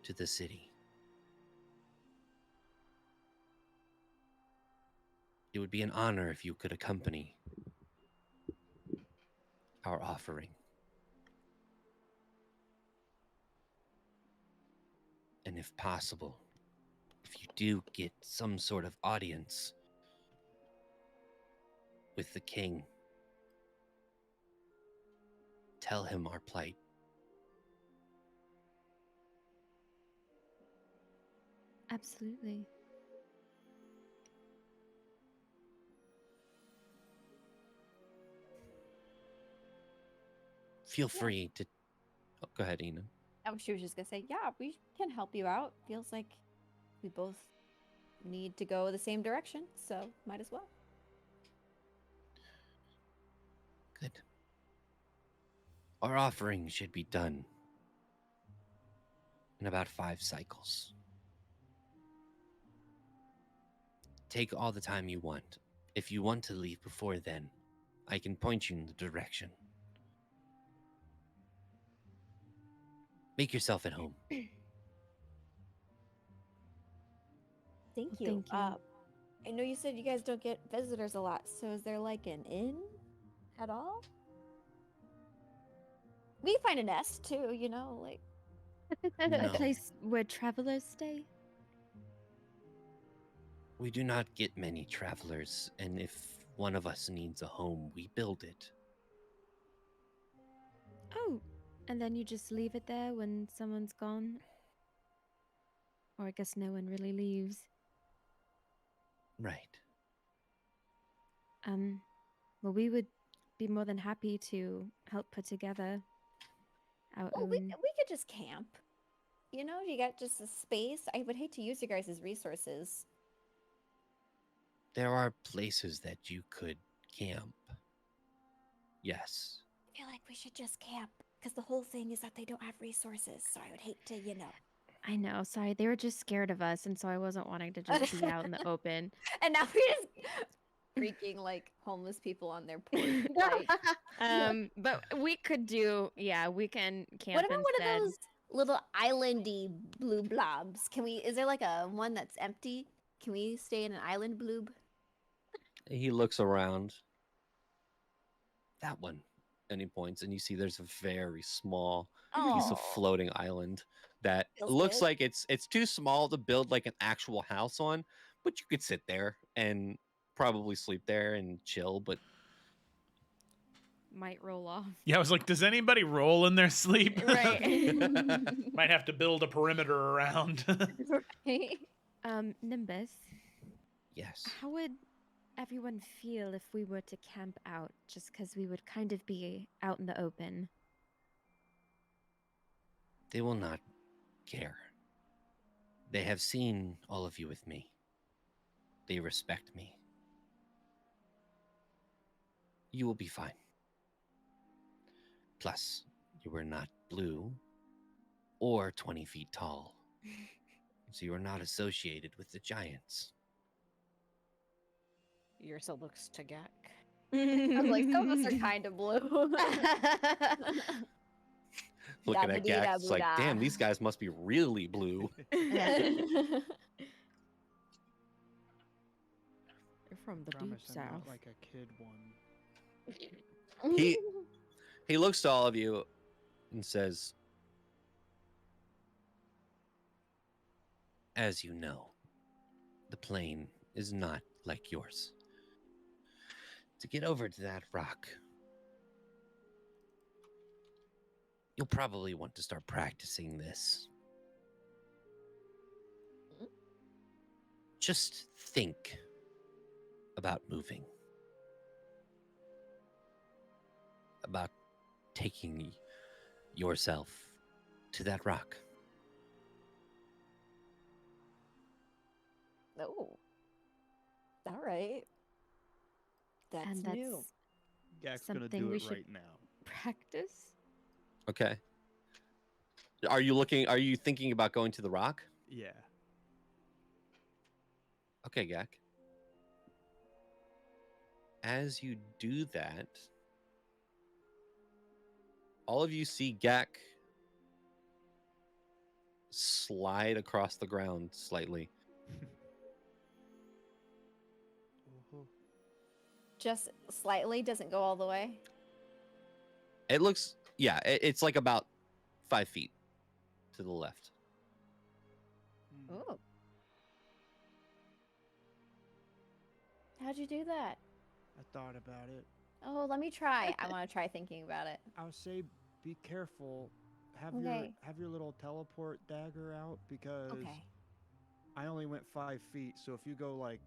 to the city, it would be an honor if you could accompany our offering. And if possible, if you do get some sort of audience with the king, tell him our plight. Absolutely. feel Yeah. free to. Oh, go ahead, Ina. Oh, she was just gonna say, yeah, we can help you out. Feels like we both need to go the same direction, so might as well. Good. Our offering should be done in about 5 cycles. Take all the time you want. If you want to leave before then, I can point you in the direction. Make yourself at home. Thank you. Thank you. I know you said you guys don't get visitors a lot, so is there like an inn at all? We can find a nest too, you know, like No. A place where travelers stay. We do not get many travelers, and if one of us needs a home, we build it. Oh, and then you just leave it there when someone's gone? Or I guess no one really leaves. Right. Well, we would be more than happy to help put together our well, own. we could just camp. You know, you got just a space. I would hate to use your guys' resources. There are places that you could camp. Yes. I feel like we should just camp because the whole thing is that they don't have resources. So I would hate to, you know. I know, sorry, they were just scared of us, and so I wasn't wanting to just be out in the open. And now we're just freaking like homeless people on their porch. Like, But we could do, yeah, we can camp what about instead. one of those little islandy blue blobs? Can we? Is there like a one that's empty? Can we stay in an island bloob? He looks around. That one. And he points, and you see there's a very small piece of Oh. floating island that Feels looks good. like it's too small to build like an actual house on, but you could sit there and probably sleep there and chill, but Might roll off. Yeah, I was like, does anybody roll in their sleep? Right. Might have to build a perimeter around. Right? Nimbus, yes. how would everyone feel if we were to camp out, just because we would kind of be out in the open? They will not care. They have seen all of you with me. They respect me. You will be fine. Plus, you are not blue or 20 feet tall, so you are not associated with the giants. Ursa looks to Gak. I'm like, some of us are kind of blue. Looking at Da-ba-dee-da-boo-da. Gax, it's like, damn, these guys must be really blue. They're from the deep Promise I'm south. not like a kid one. He looks to all of you and says, as you know, the plane is not like yours. To get over to that rock, you'll probably want to start practicing this. Just think about moving, about taking yourself to that rock. Oh. All right. That's And that's new. Gak's gonna something do we it should- right now. practice. Okay. Are you thinking about going to the rock? Yeah. Okay, Gak. As you do that, all of you see Gak slide across the ground slightly. Ooh. Just slightly, doesn't go all the way. It looks, yeah, it's like about 5 feet to the left. Hmm. Oh. How'd you do that? I thought about it. Oh, let me try. I want to try thinking about it. I would say be careful. Have Okay. your little teleport dagger out because Okay. I only went 5 feet. So if you go like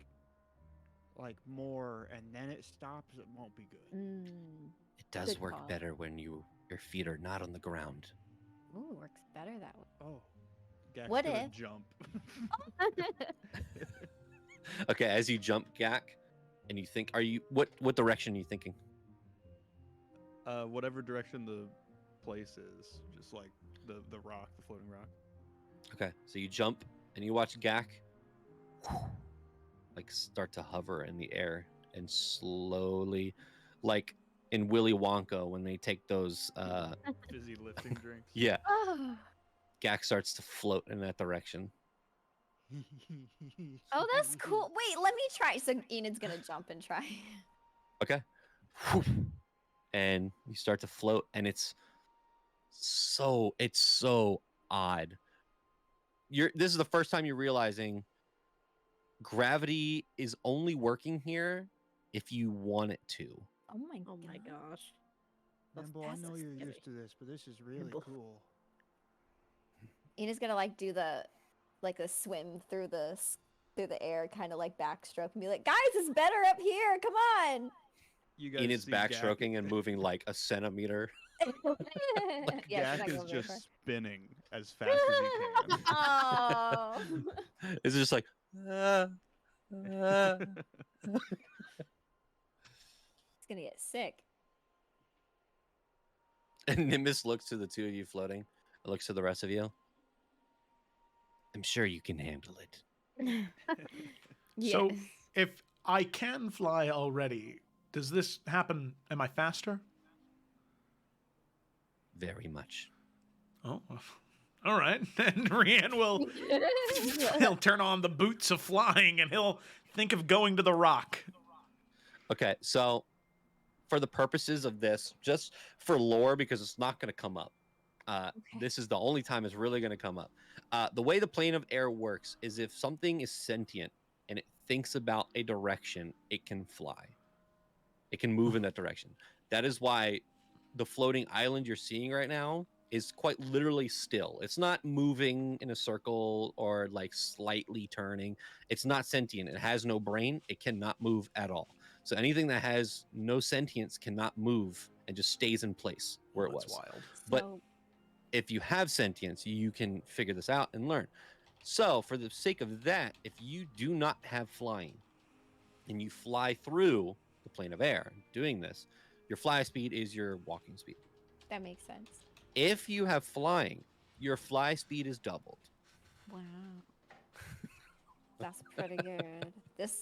more and then it stops, it won't be good. Mm. It does Good work call. better when you Your feet are not on the ground. Ooh, works better that way. Oh. Gak's What gonna if- jump. Okay, as you jump, Gak, and you think, what direction are you thinking? Whatever direction the place is, just like the rock, the floating rock. Okay, so you jump and you watch Gak like start to hover in the air and slowly, like in Willy Wonka when they take those Fizzy lifting drinks. yeah, Oh, Gak starts to float in that direction. oh, that's cool. Wait, let me try. So Enid's gonna jump and try. Okay. And you start to float and it's so odd. This is the first time you're realizing gravity is only working here if you want it to. Oh my Oh my god. gosh. Nimble, I That's know so you're scary. used to this, but this is really Nimble. cool. Enid's gonna like do a swim through the air, kind of like backstroke, and be like, "Guys, it's better up here. Come on." You guys Enid's see Gak- backstroking and moving like a centimeter. Yeah, she's Gak not is going very just spinning as fast as he can. far. Oh. It's just like It's gonna get sick. And Nimbus looks to the two of you floating, and looks to the rest of you. I'm sure you can handle it. So, Yes. if I can fly already, does this happen? Am I faster? Very much. Oh, all right. Then Rian will he'll turn on the boots of flying and he'll think of going to the rock. Okay, so for the purposes of this, just for lore, because it's not going to come up. This is the only time it's really going to come up. The way the plane of air works is if something is sentient and it thinks about a direction, it can fly. It can move in that direction. That is why the floating island you're seeing right now is quite literally still. It's not moving in a circle or like slightly turning. It's not sentient. It has no brain. It cannot move at all. So anything that has no sentience cannot move and just stays in place where it was. That's wild. But So, if you have sentience, you can figure this out and learn. So, for the sake of that, if you do not have flying and you fly through the plane of air doing this, your fly speed is your walking speed. that makes sense. If you have flying, your fly speed is doubled. Wow. That's pretty good. This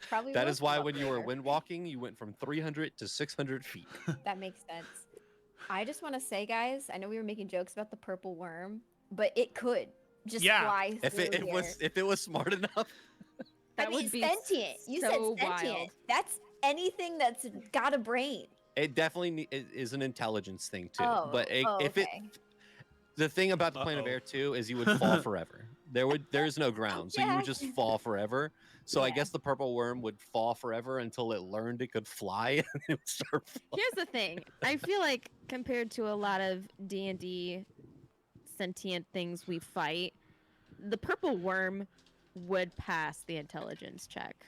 probably That will is why come up when you were later. wind walking, you went from 300 to 600 feet. That makes sense. I just want to say, guys, I know we were making jokes about the purple worm, but it could just Yeah. fly If through it here. was if it was smart enough, I That mean, would be sentient. You so said sentient. wild. That's anything that's got a brain. it definitely is an intelligence thing too. Oh, But if it okay. the thing about the plane of Uh-oh. air too is you would fall forever. There's no ground, so you would just Yeah. fall forever. So I Yeah. guess the purple worm would fall forever until it learned it could fly and it would start flying. Here's the thing. I feel like compared to a lot of D&D sentient things we fight, the purple worm would pass the intelligence check.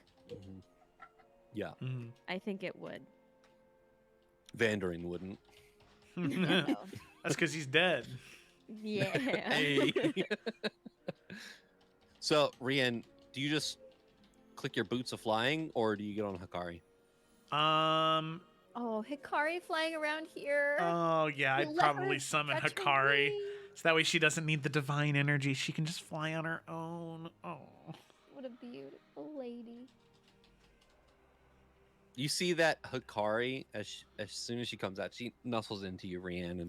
Yeah, Mhm. I think it would. Vandarin wouldn't. No. That's because he's dead. Yeah. Hey. So Rian, do you just click your boots of flying, or do you get on Hikari? Oh, Hikari flying around here. Oh yeah, You I'd let her probably summon stretch her Hikari. wings. So that way she doesn't need the divine energy. She can just fly on her own. Oh. What a beautiful lady. You see that Hikari as soon as she comes out, she nuzzles into you, Rian,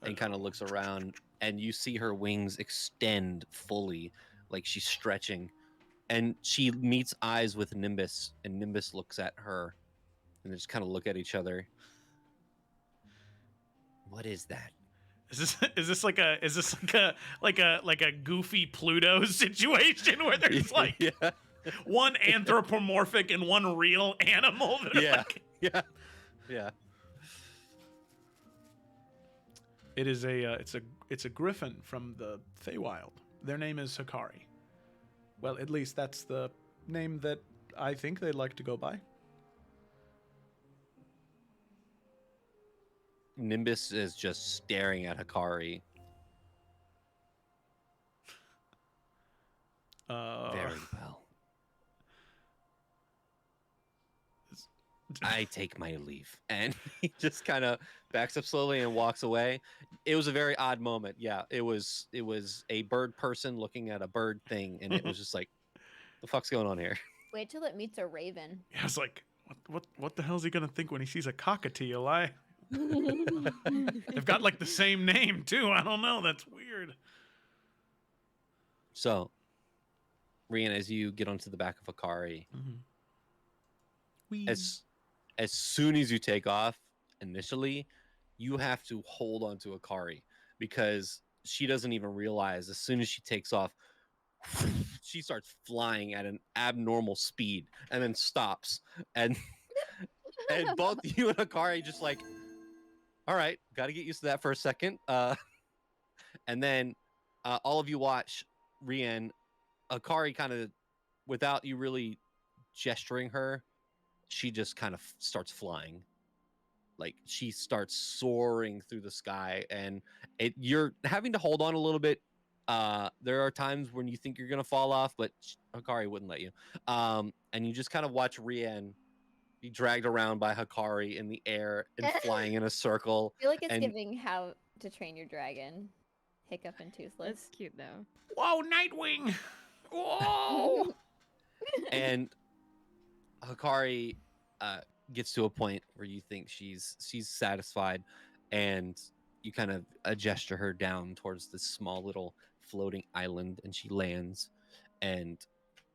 and kind of looks around, and you see her wings extend fully, like she's stretching, and she meets eyes with Nimbus, and Nimbus looks at her, and they just kind of look at each other. What is that? Is this like a goofy Pluto situation where there's like yeah, one anthropomorphic and one real animal that are yeah, like... yeah. It is it's a griffin from the Feywild. Their name is Hikari. Well, at least that's the name that I think they'd like to go by. Nimbus is just staring at Hikari. Very well. I take my leave. And he just kind of backs up slowly and walks away. It was a very odd moment. Yeah, it was a bird person looking at a bird thing, and it was just like, the fuck's going on here? Wait till it meets a raven. Yeah, I was like, what the hell is he gonna think when he sees a cockatiel? They've got like the same name too. I don't know. That's weird. So, Rian, as you get onto the back of Hikari, as soon as you take off, initially, you have to hold onto Hikari because she doesn't even realize as soon as she takes off, she starts flying at an abnormal speed and then stops. And both you and Hikari just like, all right, got to get used to that for a second. And then all of you watch Rian, Hikari kind of, without you really gesturing her, she just kind of starts flying. Like she starts soaring through the sky, and you're having to hold on a little bit. There are times when you think you're gonna fall off, but Hikari wouldn't let you. And you just kind of watch Rian be dragged around by Hikari in the air and flying in a circle. I feel like it's giving How to Train Your Dragon. Hiccup and Toothless. That's cute though. Whoa, Nightwing! Whoa! And Hikari gets to a point where you think she's satisfied, and you kind of gesture her down towards this small little floating island, and she lands. And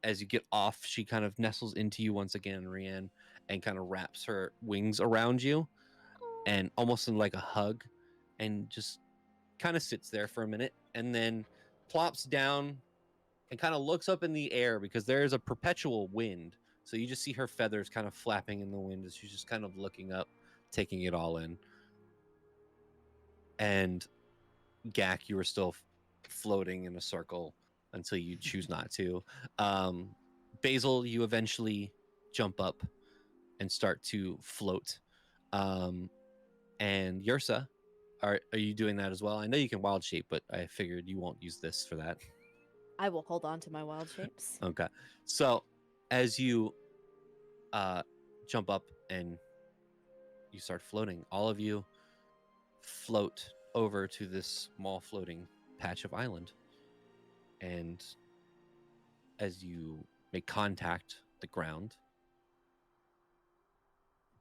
as you get off, she kind of nestles into you once again, Rian, and kind of wraps her wings around you, and almost in like a hug, and just kind of sits there for a minute, and then plops down and kind of looks up in the air because there is a perpetual wind. So you just see her feathers kind of flapping in the wind as she's just kind of looking up, taking it all in. And Gak, you were still floating in a circle until you choose not to. Basil, you eventually jump up and start to float. And Yursa, are you doing that as well? I know you can wild shape, but I figured you won't use this for that. I will hold on to my wild shapes. Okay. So as you jump up and you start floating, all of you float over to this small floating patch of island. And as you make contact with the ground,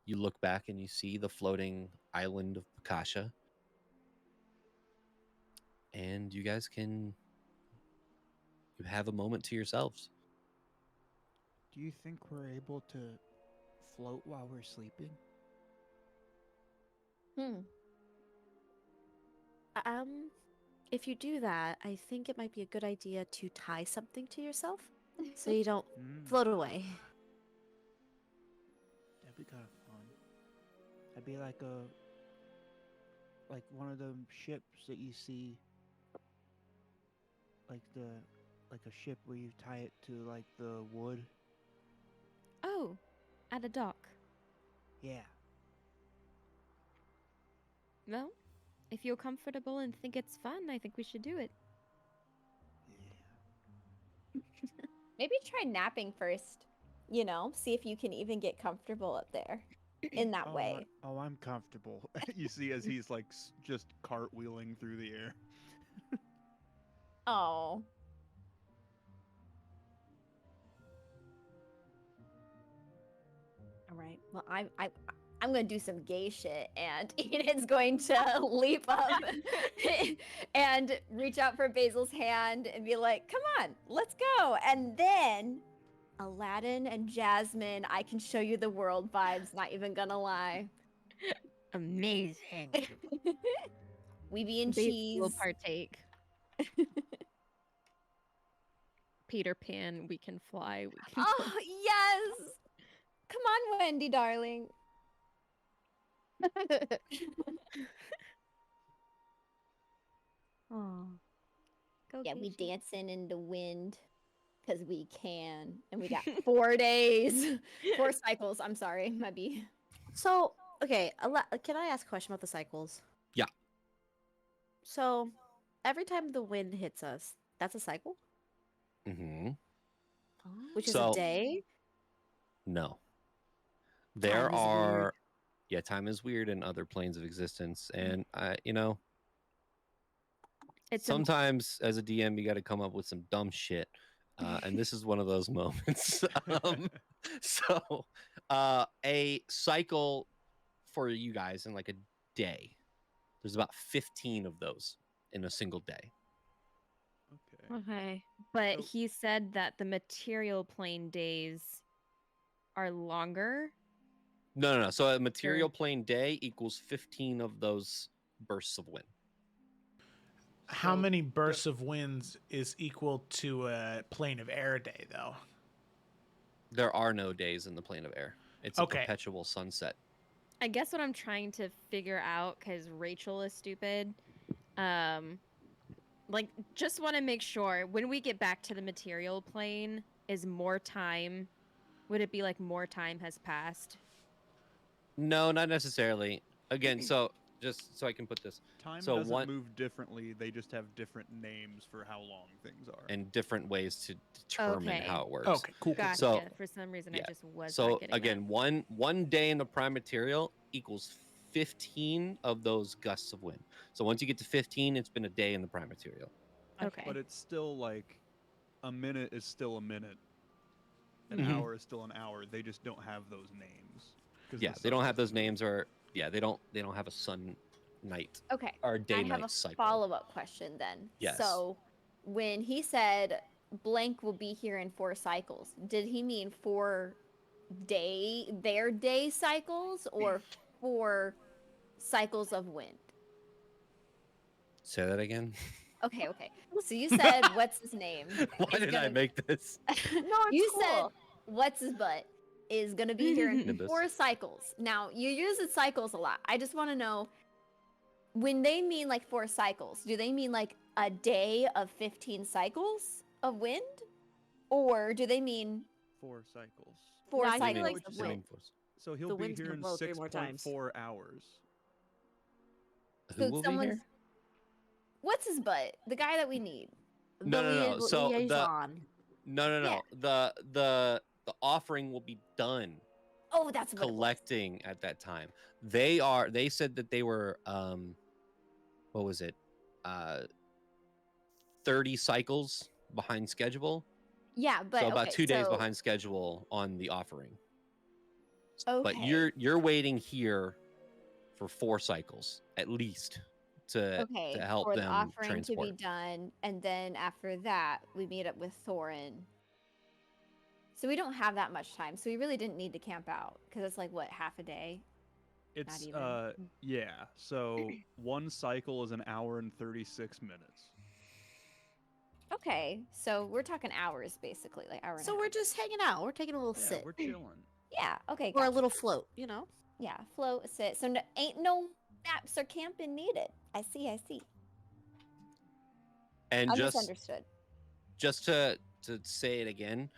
you look back and you see the floating island of Pakasha. And you guys you have a moment to yourselves. Do you think we're able to float while we're sleeping? If you do that, I think it might be a good idea to tie something to yourself so you don't float away. That'd be kind of fun. That'd be like one of them ships that you see, like a ship where you tie it to like the wood. Oh, at a dock. Yeah. Well, if you're comfortable and think it's fun, I think we should do it. Maybe try napping first. You know, see if you can even get comfortable up there in that way. I'm comfortable. You see as he's like just cartwheeling through the air. Oh. All right. Well, I'm gonna do some gay shit, and Enid's going to leap up and reach out for Basil's hand and be like, "Come on, let's go!" And then Aladdin and Jasmine, I can show you the world vibes. Not even gonna lie. Amazing. We be in Basil cheese. will partake. Peter Pan, we can fly. We can Oh yes! Come on, Wendy, darling. Aw. Go Yeah, we Geisha. dancing in the wind because we can, and we got 4 days, 4 cycles. I'm sorry, my bee. So, okay, can I ask a question about the cycles? Yeah. So, every time the wind hits us, that's a cycle, Mm-hmm. which is a So- day. No. Time is weird. Yeah, time is weird in other planes of existence, and It's sometimes as a DM you got to come up with some dumb shit, and this is one of those moments. So, a cycle for you guys in like a day. There's about 15 of those in a single day. Okay. okay. But So- he said that the material plane days are longer. No. So a material plane day equals 15 of those bursts of wind. How So, many bursts of winds is equal to a plane of air day, though? There are no days in the plane of air. It's a Okay. perpetual sunset. I guess what I'm trying to figure out, because Rachel is stupid, like, just want to make sure when we get back to the material plane, is more time? Would it be like more time has passed? No, not necessarily. Again, so just so I can put this, Time so doesn't one move differently. They just have different names for how long things are. and different ways to determine Okay. how it works. Okay, cool. Gotcha. So- For some reason, yeah. I just was So not getting again, one day in the prime material equals 15 of those gusts of wind. So once you get to 15, it's been a day in the prime material. that. Okay. But it's still like a minute is still a minute. An Mhm. hour is still an hour. They just don't have those names. 'Cause Yeah, the they sun don't have those doesn't move. names, or they don't have a sun night Okay. or day I have night a cycle. follow-up question then. Yes. So, when he said blank will be here in 4 cycles, did he mean 4 their day cycles or 4 cycles of wind? Say that again. Okay. So you said what's his name? Why is did I gonna- make this? You said what's his butt is gonna be here in Nimbus. 4 cycles. Now you use the cycles a lot. I just want to know when they mean like 4 cycles. Do they mean like a day of 15 cycles of wind, or do they mean 4 cycles. 4 No, I feel cycles like of the wind? So he'll The be wind's here gonna in blow 3 more times. 6.4 hours. Who So will be someone's here? what's his butt? The guy that we need. No. So the liaison. no. Yeah. The offering will be done Oh, that's what it was. collecting at that time. They said that they were what was it? 30 cycles behind schedule. Yeah, but So about okay, 2 days so- behind schedule on the offering. But Okay. you're waiting here for 4 cycles at least to Okay, help for them the offering transport. to be done, and then after that, we meet up with Thorin. So we don't have that much time. So we really didn't need to camp out because it's like what, half a day? It's even. yeah. So one cycle is an hour and 36 minutes. Okay, so we're talking hours basically, like hour and a So half. we're just hanging out. We're taking a little Yeah, sit. we're chilling. Yeah, okay. Or a gotcha. little float, you know? Yeah, float, sit. So no, ain't no naps or camping needed. I see. And I just misunderstood. to say it again,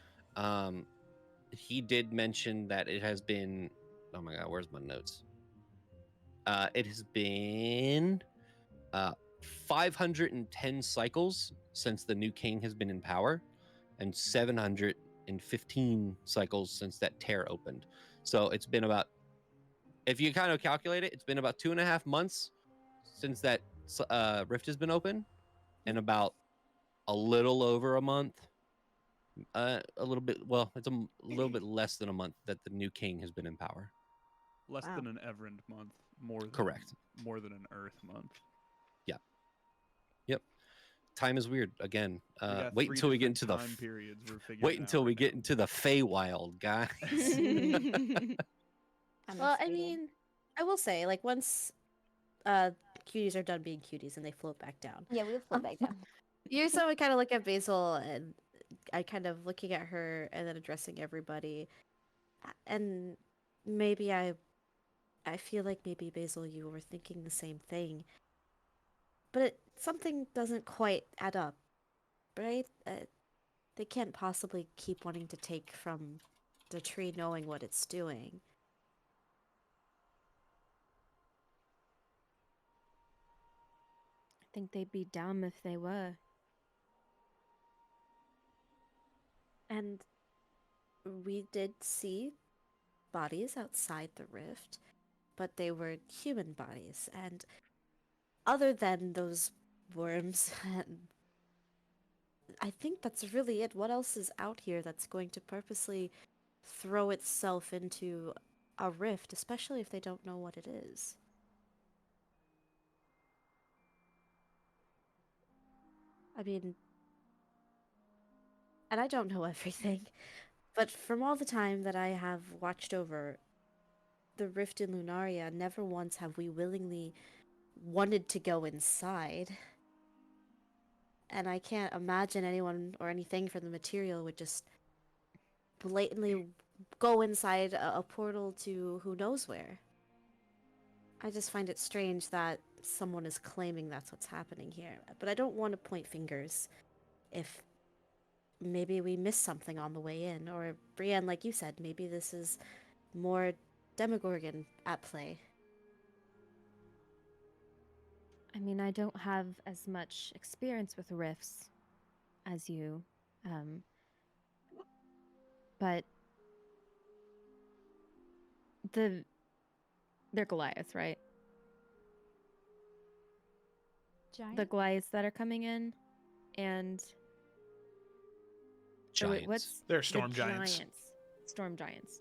he did mention that it has been, oh my god, where's my notes? It has been 510 cycles since the new king has been in power, and 715 cycles since that tear opened. So it's been about, if you kind of calculate it, it's been about 2.5 months since that rift has been open, and about a little over a month, a little bit, well, it's a little bit less than a month that the new king has been in power. Less Wow. than an Evrand month. Correct. More than an Earth month. Yep. Time is weird again. We got Wait 3 until we get different into the time periods we're figuring wait out until we right get now. into the Feywild, guys. I'm Well, I excited. mean, I will say, like, once cuties are done being cuties and they float back down. Yeah, we'll float back down. You saw me kind of look at Basil, and I kind of looking at her and then addressing everybody. And maybe I feel like maybe Basil, you were thinking the same thing. But something doesn't quite add up, right? They can't possibly keep wanting to take from the tree knowing what it's doing. think they'd be dumb if they were. And we did see bodies outside the rift, but they were human bodies. And other than those worms, I think that's really it. What else is out here that's going to purposely throw itself into a rift, especially if they don't know what it is? I mean, and I don't know everything, but from all the time that I have watched over the rift in Lunaria, never once have we willingly wanted to go inside. And I can't imagine anyone or anything from the material would just blatantly go inside a portal to who knows where. I just find it strange that someone is claiming that's what's happening here. But I don't want to point fingers if maybe we missed something on the way in. Or, Brienne, like you said, maybe this is more Demogorgon at play. I mean, I don't have as much experience with rifts as you, but they're Goliath, right? Giant? The Goliaths that are coming in, and or wait, Giants. what's They're the storm giants. Storm giants.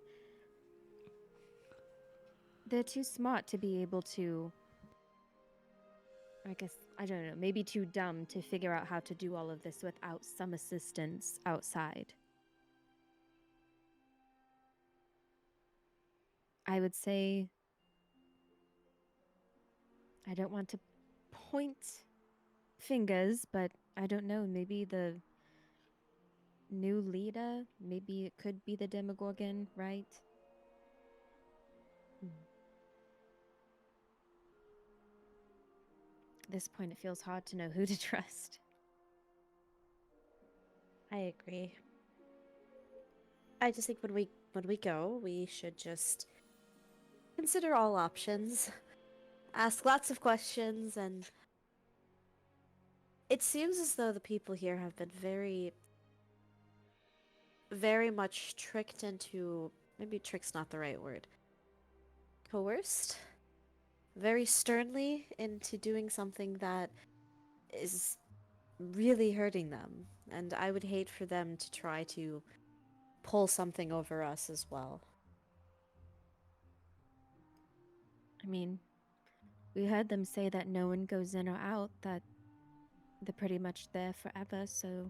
They're too smart to be able to. I guess I don't know. Maybe too dumb to figure out how to do all of this without some assistance outside. I would say I don't want to point fingers, but I don't know. Maybe the new leader, maybe it could be the Demogorgon, right? At this point, it feels hard to know who to trust. I agree. I just think when we go, we should just consider all options, ask lots of questions, and it seems as though the people here have been very much tricked into, maybe trick's not the right word, coerced very sternly into doing something that is really hurting them. And I would hate for them to try to pull something over us as well. I mean, we heard them say that no one goes in or out, that they're pretty much there forever, so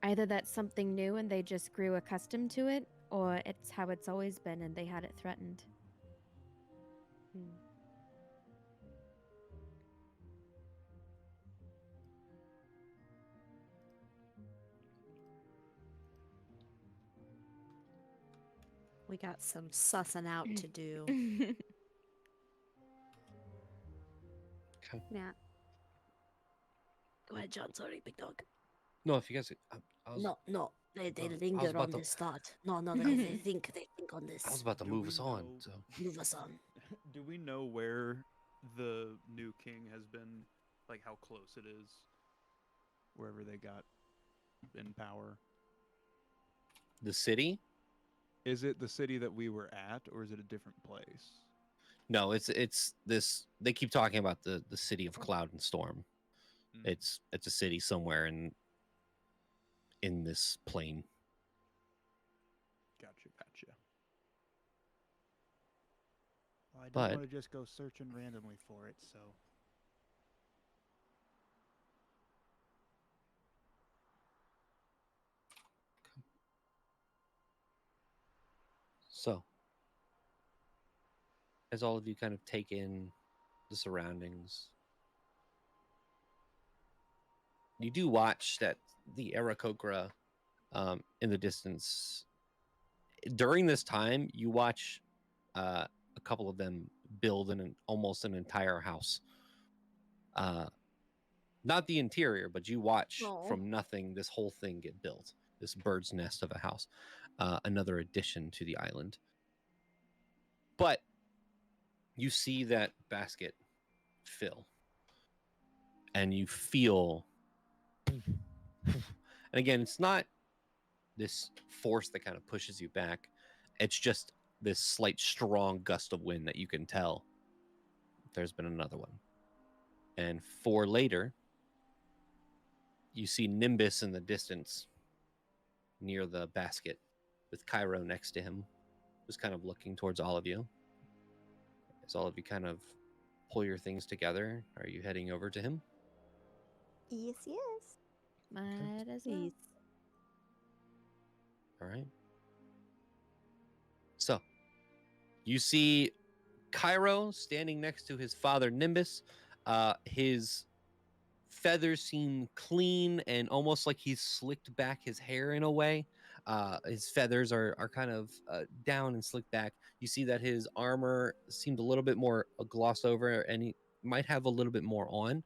either that's something new and they just grew accustomed to it, or it's how it's always been and they had it threatened. We got some sussing out to do. Okay. Yeah. Go ahead, John. Sorry, big dog. No, if you guys, I was, No. They I was linger about on to- this thought. No, they think on this. I was about to Do move we us on. know- So Move us on. Do we know where the new king has been? Like how close it is? Wherever they got in power. the city? Is it the city that we were at, or is it a different place? No, it's this. They keep talking about the city of Cloud and Storm. Mm. It's a city somewhere in this plane. Gotcha. Well, I don't But- want to just go searching randomly for it, so. So, as all of you kind of take in the surroundings, you do watch that the Aarakocra in the distance. During this time, you watch a couple of them build almost an entire house. Not the interior, but you watch Aw. from nothing this whole thing get built. This bird's nest of a house, another addition to the island. But you see that basket fill and you feel, and again, it's not this force that kind of pushes you back. It's just this slight strong gust of wind that you can tell there's been another one. And 4 later, you see Nimbus in the distance near the basket with Cairo next to him, who's kind of looking towards all of you. As all of you kind of pull your things together, are you heading over to him? Yes, yes. Might as well. Yes. All right. So, you see Cairo standing next to his father Nimbus. His feathers seem clean and almost like he's slicked back his hair in a way. His feathers are kind of down and slicked back. You see that his armor seemed a little bit more glossed over, and he might have a little bit more on.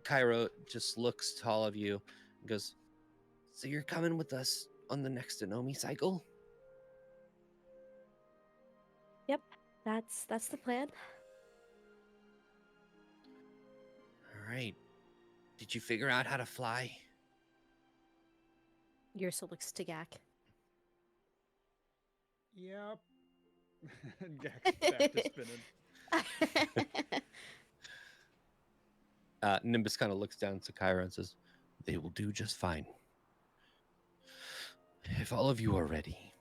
Cairo just looks to all of you and goes, "So you're coming with us on the next Anomi cycle?" Yep, that's the plan. All right. Did you figure out how to fly? Ursa looks to Gak. Yep. Gak's back to spinning. Nimbus kind of looks down to Cairo and says, "They will do just fine. If all of you are ready,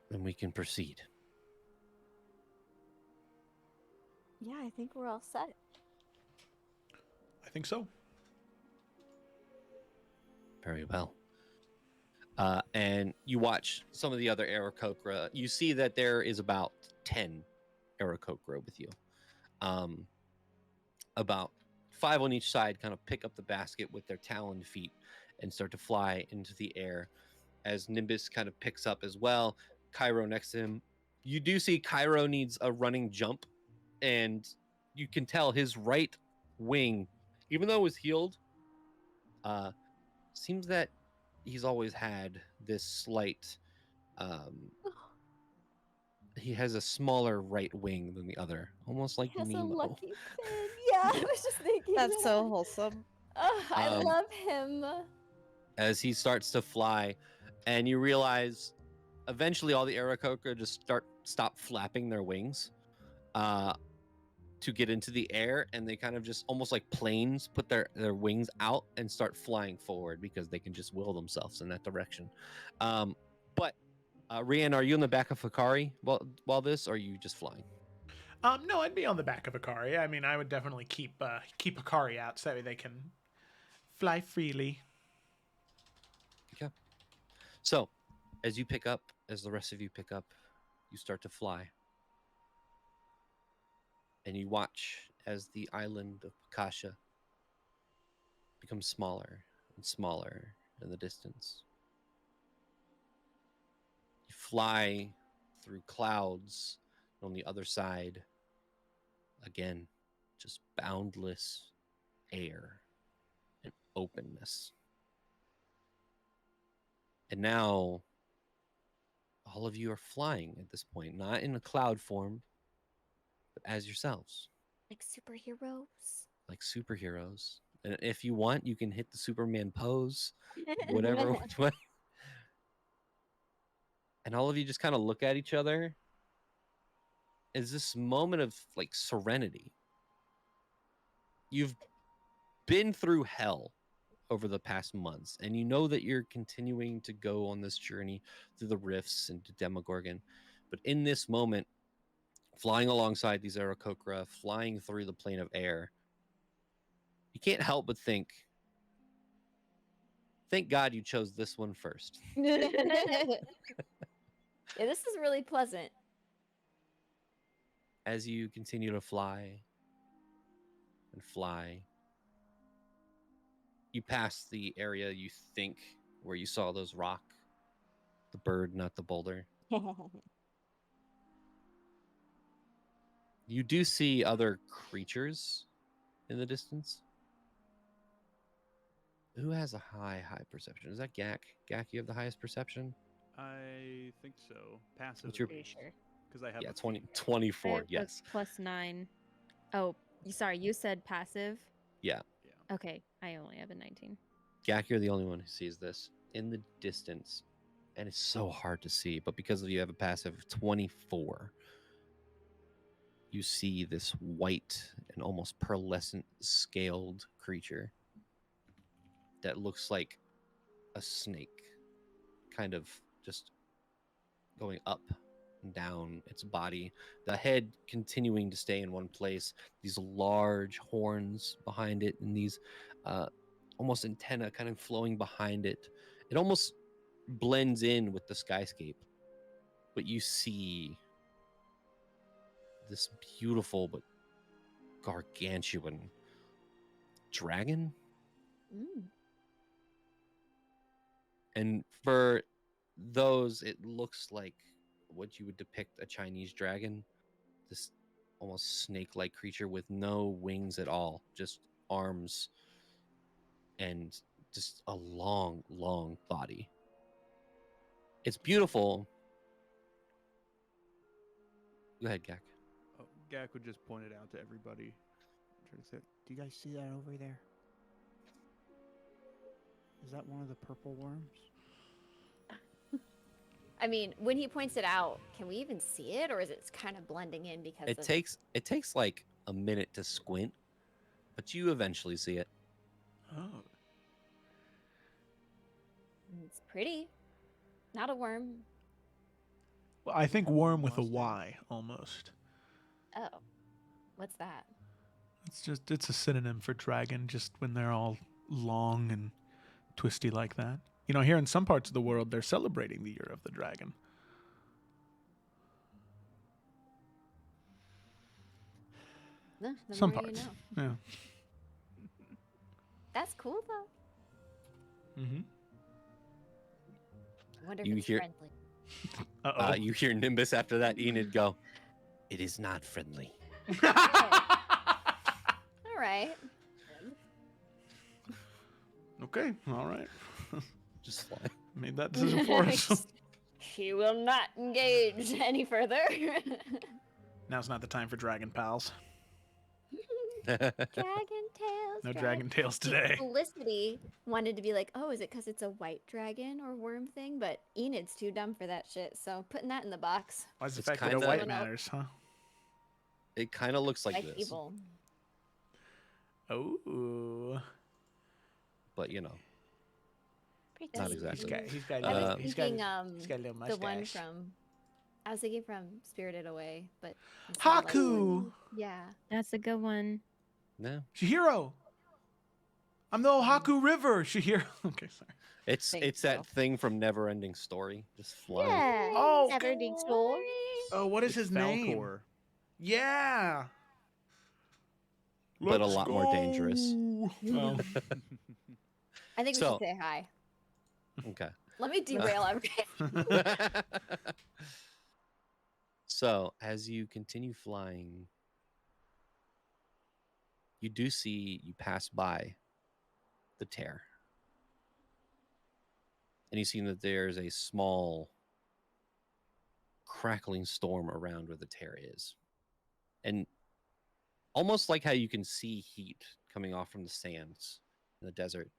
then we can proceed." Yeah, I think we're all set. I think so. Very well. And you watch some of the other Aarakocra. You see that there is about 10 Aarakocra with you. About 5 on each side kind of pick up the basket with their taloned feet and start to fly into the air. As Nimbus kind of picks up as well, Cairo next to him. You do see Cairo needs a running jump, and you can tell his right wing, even though it was healed, seems that he's always had this slight he has a smaller right wing than the other, almost like He has a Nemo. lucky pin. Yeah, I was just thinking That's so that. wholesome. Oh, I love him. As he starts to fly, and you realize eventually all the Aarakocra just stop flapping their wings to get into the air, and they kind of just almost like planes put their wings out and start flying forward because they can just will themselves in that direction. But Rian, are you in the back of Hikari while this, or are you just flying? No, I'd be on the back of Akari. I mean, I would definitely keep Akari out so they can fly freely. Okay. So, as the rest of you pick up, you start to fly. And you watch as the island of Pakasha becomes smaller and smaller in the distance. You fly through clouds, and on the other side, again, just boundless air and openness. And now, all of you are flying at this point, not in a cloud form, but as yourselves. Like superheroes. Like superheroes. And if you want, you can hit the Superman pose, whatever. And all of you just kind of look at each other. Is this moment of like serenity. You've been through hell over the past months, and you know that you're continuing to go on this journey through the rifts and to Demogorgon. But in this moment, flying alongside these Aarakocra, flying through the plane of air, you can't help but think, thank God you chose this one first. Yeah, this is really pleasant. As you continue to fly and fly, you pass the area you think where you saw those rock, the bird, not the boulder. You do see other creatures in the distance. Who has a high perception? Is that Gak? Gak, you have the highest perception? I think so. Passive. What's your... Pretty sure. Because I have Yeah, a 20, feat. 24, I have yes. +9. Oh, Sorry, you said passive. Yeah. Okay, I only have a 19. Gak, you're the only one who sees this in the distance, and it's so hard to see. But because you have a passive of 24, you see this white and almost pearlescent scaled creature that looks like a snake, kind of just going up and down its body, the head continuing to stay in one place, these large horns behind it, and these almost antenna kind of flowing behind it. It almost blends in with the skyscape, but you see this beautiful but gargantuan dragon. And for those, it looks like what you would depict a Chinese dragon, this almost snake-like creature with no wings at all, just arms and just a long, long body. It's beautiful. Go ahead, Gak. Oh, Gak would just point it out to everybody. Try to say, Do you guys see that over there? Is that one of the purple worms? I mean, when he points it out, can we even see it, or is it kind of blending in because It takes like a minute to squint, but you eventually see it. Oh. It's pretty. Not a worm. Well, I think worm with a Y almost. Oh, what's that? It's a synonym for dragon, just when they're all long and twisty like that. You know, here in some parts of the world, they're celebrating the Year of the Dragon. No, the Some more parts. you know. Yeah. That's cool though. Mm-hmm. I wonder if You it's hear- friendly. Uh-oh. You hear Nimbus after that, Enid go, "It is not friendly." All right. Okay, all right. Just fly. Made that decision for us. He will not engage any further. Now's not the time for dragon pals. Dragon tails. No dragon tails See, today. Felicity wanted to be like, oh, is it because it's a white dragon or worm thing? But Enid's too dumb for that shit. So putting that in the box. Why is the It's fact that a kinda- white matters, huh? It kind of looks like Like this, evil. Oh. but you know, Pretty not cute. exactly. He's got I was he's got thinking a little mustache. the one from. I was thinking from Spirited Away, but instead of, like, Haku! yeah. That's a good one. No, Shihiro! I'm the Ohaku River, Shihiro. Okay, sorry. it's Thanks, that Phil. thing from Neverending Story, just flying. Yeah. Oh, Never-ending story. Oh, what is it's his name? Falcor. Yeah. But a Let's lot more dangerous. go. Oh. I think we So- should say hi. Okay. Let me derail everything. So, as you continue flying, you do see you pass by the tear. And you see that there's a small crackling storm around where the tear is. And almost like how you can see heat coming off from the sands in the desert,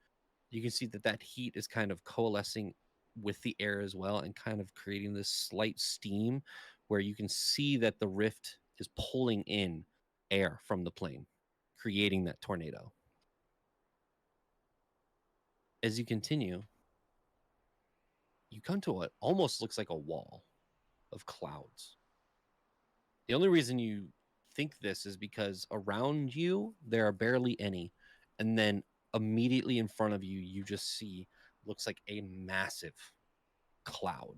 you can see that heat is kind of coalescing with the air as well and kind of creating this slight steam where you can see that the rift is pulling in air from the plane, creating that tornado. As you continue, you come to what almost looks like a wall of clouds. The only reason you think this is because around you there are barely any, and then immediately in front of you you just see looks like a massive cloud.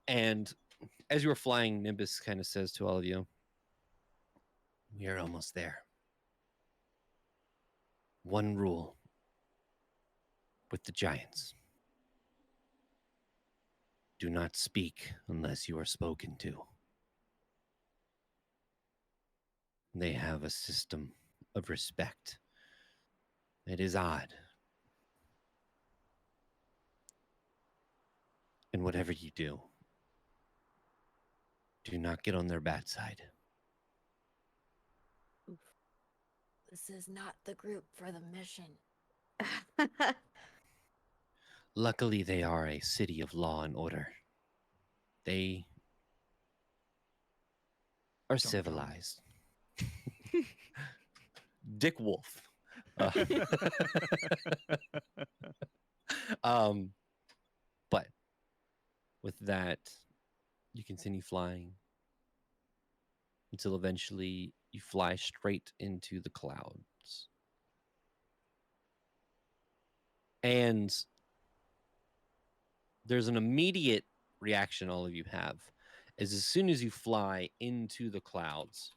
And as you were flying, Nimbus kind of says to all of you, "We are almost there. One rule with the giants: do not speak unless you are spoken to. They have a system of respect. It is odd. And whatever you do not get on their bad side. This is not the group for the mission. Luckily, they are a city of law and order. They are Dum-dum. civilized. Dick Wolf. But with that, you continue flying until eventually you fly straight into the clouds. And there's an immediate reaction all of you have is as soon as you fly into the clouds,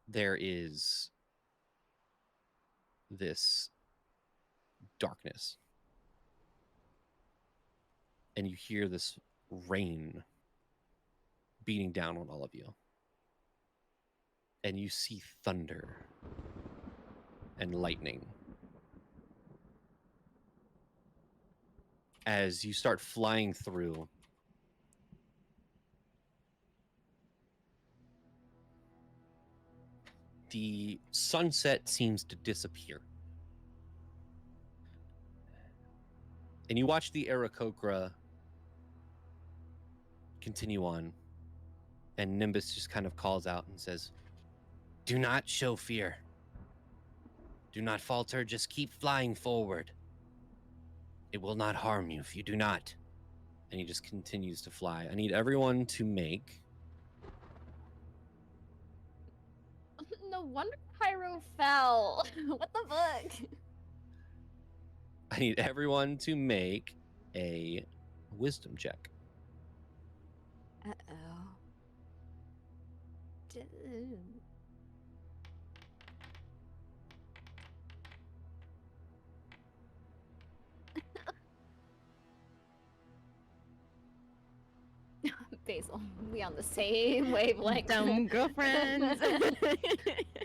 there is this darkness. And you hear this rain beating down on all of you. And you see thunder and lightning. As you start flying through, the sunset seems to disappear. And you watch the Aarakocra continue on. And Nimbus just kind of calls out and says, "Do not show fear. Do not falter. Just keep flying forward. It will not harm you if you do not." And he just continues to fly. I need everyone to make... No wonder Pyro fell. What the fuck? I need everyone to make a wisdom check. Uh-oh. Basil, we on the same wavelength. Dumb girlfriends.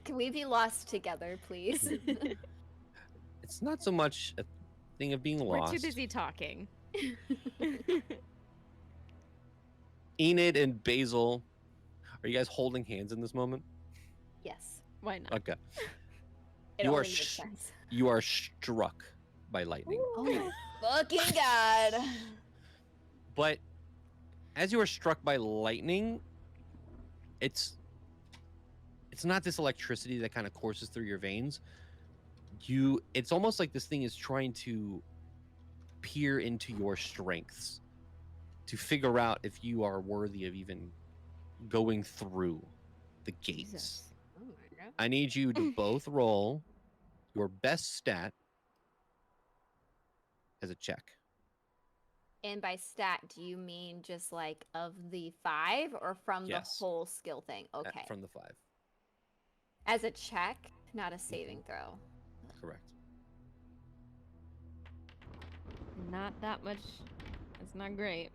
Can we be lost together, please? It's not so much a thing of being We're lost. too busy talking. Enid and Basil, are you guys holding hands in this moment? Yes. Why not? Okay. It You only are makes sense. You are struck by lightning. Oh my fucking god. But as you are struck by lightning, it's not this electricity that kind of courses through your veins. It's almost like this thing is trying to peer into your strengths to figure out if you are worthy of even going through the gates. Jesus. Oh my god. I need you to both roll your best stat as a check. And by stat, do you mean just like of the 5 or from Yes. the whole skill thing? Okay. From the 5. As a check, not a saving throw. Correct. Not that much. It's not great.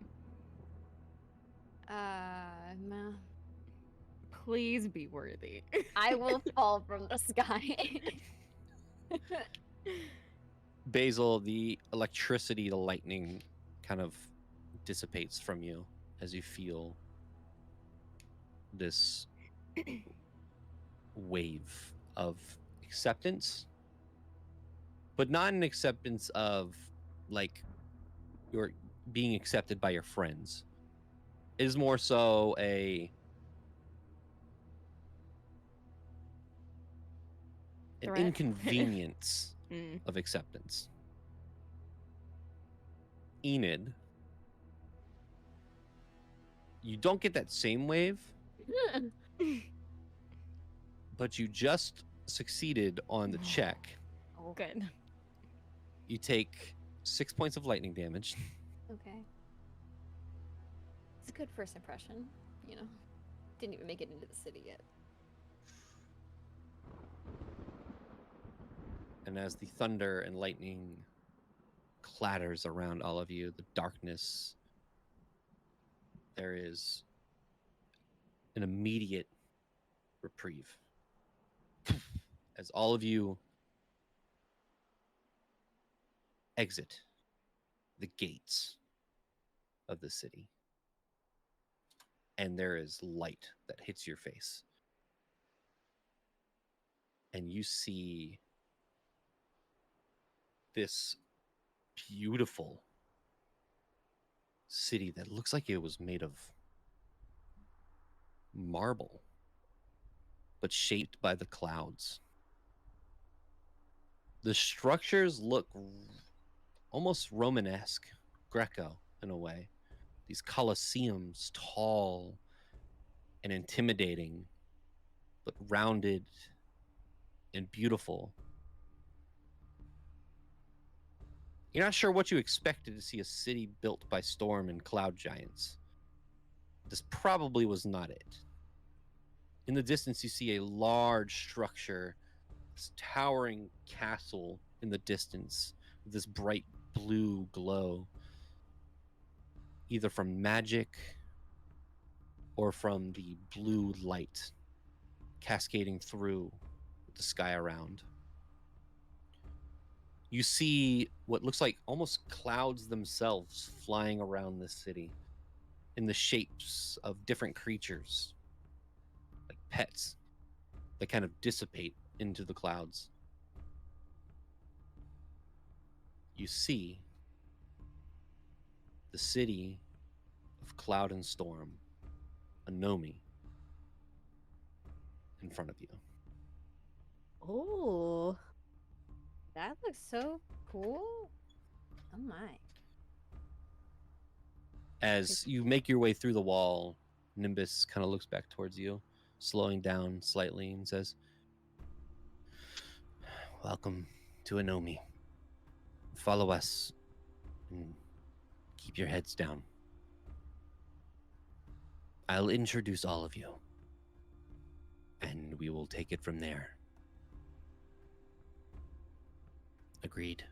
Please be worthy. I will fall from the sky. Basil, the electricity, the lightning kind of dissipates from you as you feel this wave of acceptance, but not an acceptance of like you're being accepted by your friends. It is more so an Threat? inconvenience of acceptance. Enid, you don't get that same wave, but you just succeeded on the check. Oh, good. You take 6 points of lightning damage. Okay. It's a good first impression, you know. Didn't even make it into the city yet. And as the thunder and lightning clatters around all of you, the darkness, there is an immediate reprieve. As all of you exit the gates of the city, and there is light that hits your face and you see this beautiful city that looks like it was made of marble, but shaped by the clouds. The structures look almost Romanesque, Greco in a way. These colosseums, tall and intimidating, but rounded and beautiful. You're not sure what you expected to see a city built by storm and cloud giants. This probably was not it. In the distance, you see a large structure, this towering castle in the distance, with this bright blue glow, either from magic or from the blue light cascading through the sky around. You see what looks like almost clouds themselves flying around this city in the shapes of different creatures, like pets that kind of dissipate into the clouds. You see the city of cloud and storm, Anomi, in front of you. Oh, that looks so cool. Oh my. As you make your way through the wall, Nimbus kind of looks back towards you, slowing down slightly, and says, "Welcome to Anomi. Follow us and keep your heads down. I'll introduce all of you, and we will take it from there." Agreed.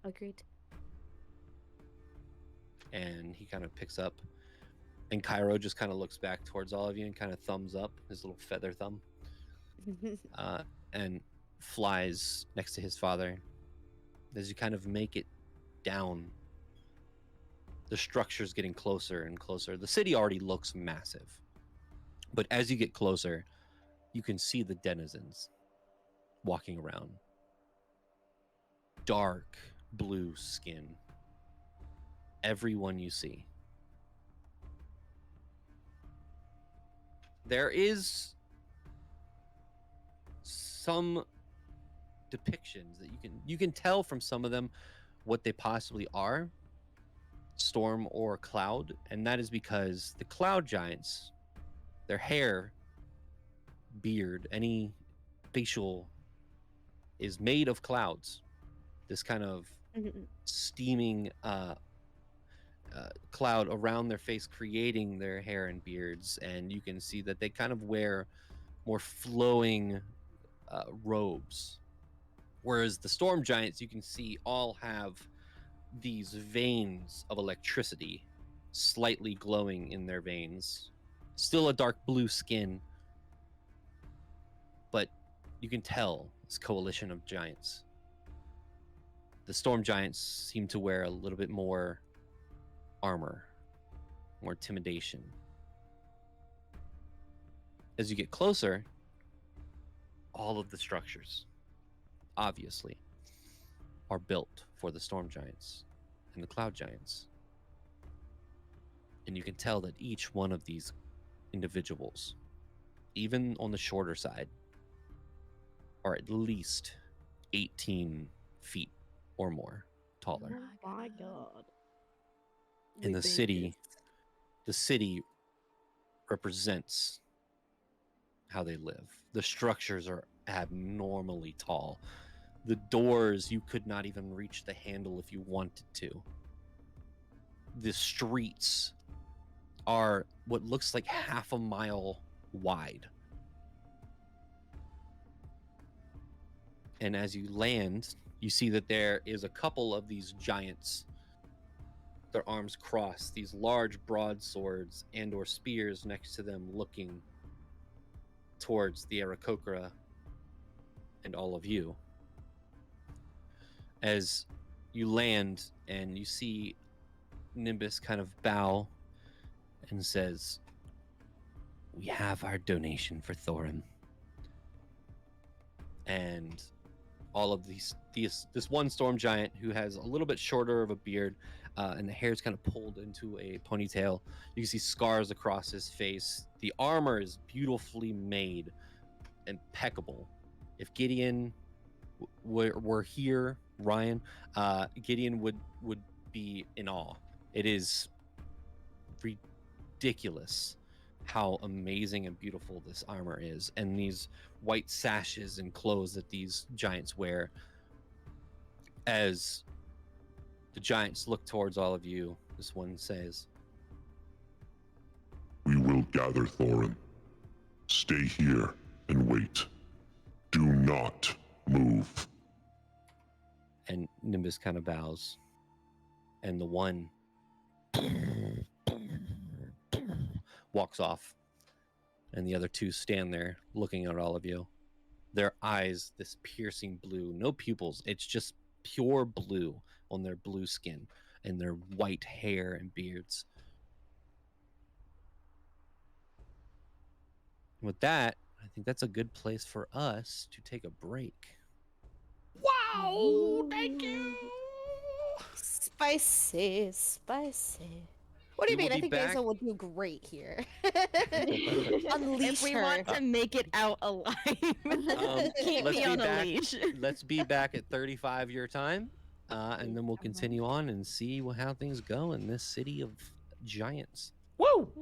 Agreed. And he kind of picks up, and Cairo just kind of looks back towards all of you and kind of thumbs up, his little feather thumb, and flies next to his father. As you kind of make it down, the structure's getting closer and closer. The city already looks massive, but as you get closer, you can see the denizens walking around. Dark blue skin. Everyone you see. There is some depictions that you can tell from some of them what they possibly are, storm or cloud, and that is because the cloud giants, their hair, beard, any facial is made of clouds. This kind of steaming cloud around their face, creating their hair and beards, and you can see that they kind of wear more flowing robes, whereas the storm giants, you can see, all have these veins of electricity slightly glowing in their veins, still a dark blue skin, but you can tell this coalition of giants. The storm giants seem to wear a little bit more armor, more intimidation. As you get closer, all of the structures, obviously, are built for the storm giants and the cloud giants. And you can tell that each one of these individuals, even on the shorter side, are at least 18 feet or more taller. Oh my god. In the city represents how they live. The structures are abnormally tall. The doors, you could not even reach the handle if you wanted to. The streets are what looks like half a mile wide. And as you land, you see that there is a couple of these giants, their arms crossed, these large broadswords and or spears next to them, looking towards the Aarakocra and all of you. As you land and you see Nimbus kind of bow and says, we have our donation for Thorin. And all of this one storm giant who has a little bit shorter of a beard, and the hair is kind of pulled into a ponytail. You can see scars across his face. The armor is beautifully made, impeccable. If Gideon were here, Ryan, Gideon would be in awe. It is ridiculous how amazing and beautiful this armor is, and these white sashes and clothes that these giants wear. As the giants look towards all of you, this one says, "We will gather Thorin. Stay here and wait. Do not move." And Nimbus kind of bows, and the one walks off, and the other two stand there looking at all of you. Their eyes, this piercing blue, no pupils, it's just pure blue on their blue skin and their white hair and beards. With that, I think that's a good place for us to take a break. Wow! Thank you. Spicy, spicy. What do you We will mean? I be think back. Basil would do great here. If Unleash we her. want to make it out alive, keep Let's me be on a back. leash. Let's be back at 35 your time, and then we'll continue on and see how things go in this city of giants. Woo!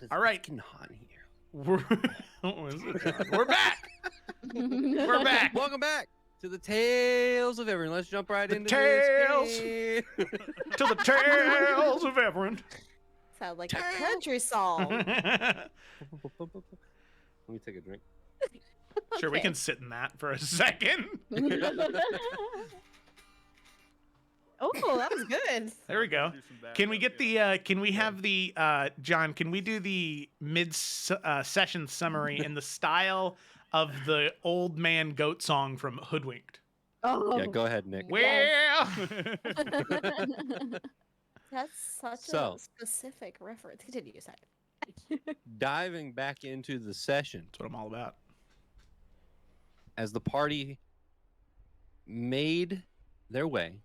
All right. It's getting hot in here. We're back. We're back. Welcome back to the Tales of Evrand. Let's jump right into Tales this game. to the Tales of Evrand. Sound like a country song. Let me take a drink. Sure, we can sit in that for a second. Oh, that was good. There we go. Can we get the? Can we have the? John, can we do the mid-session summary in the style of the old man goat song from Hoodwinked? Oh, Yeah, go ahead, Nick. Well. that's such So. a specific reference. Continue, sorry. Diving back into the session. That's what I'm all about. As the party made their way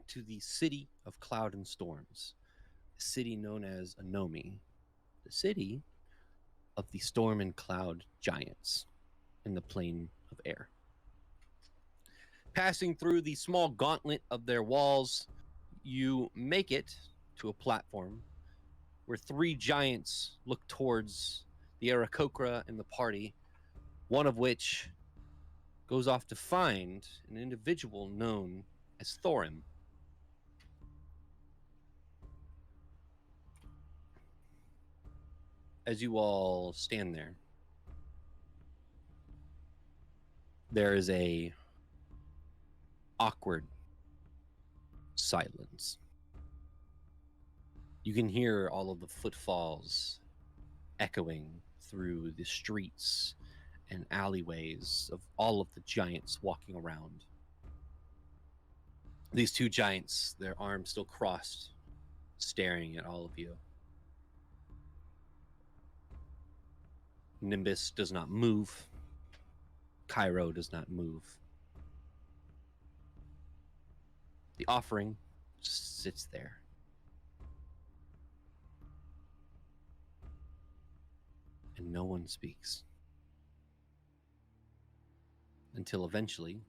to the city of Cloud and Storms, a city known as Anomi, the city of the storm and cloud giants in the plane of air. Passing through the small gauntlet of their walls, you make it to a platform where three giants look towards the Aarakocra and the party, one of which goes off to find an individual known as Thorin. As you all stand there, there is a awkward silence. You can hear all of the footfalls echoing through the streets and alleyways of all of the giants walking around. These two giants, their arms still crossed, staring at all of you. Nimbus does not move. Cairo does not move. The offering just sits there. And no one speaks. Until eventually,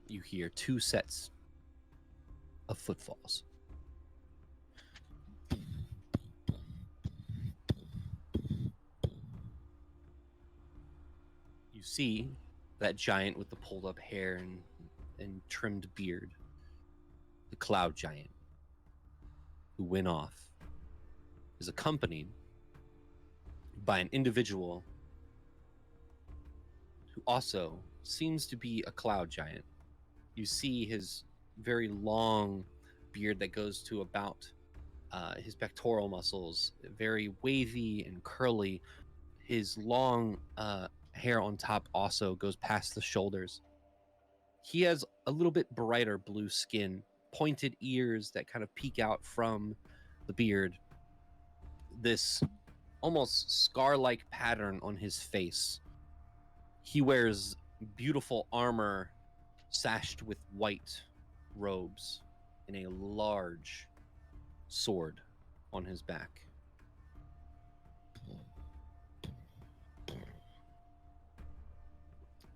you hear two sets of footfalls. You see that giant with the pulled up hair and trimmed beard, the cloud giant, who went off, is accompanied by an individual who also seems to be a cloud giant. You see his very long beard that goes to about his pectoral muscles, very wavy and curly. His long hair on top also goes past the shoulders. He has a little bit brighter blue skin, pointed ears that kind of peek out from the beard. This almost scar-like pattern on his face. He wears beautiful armor sashed with white robes and a large sword on his back.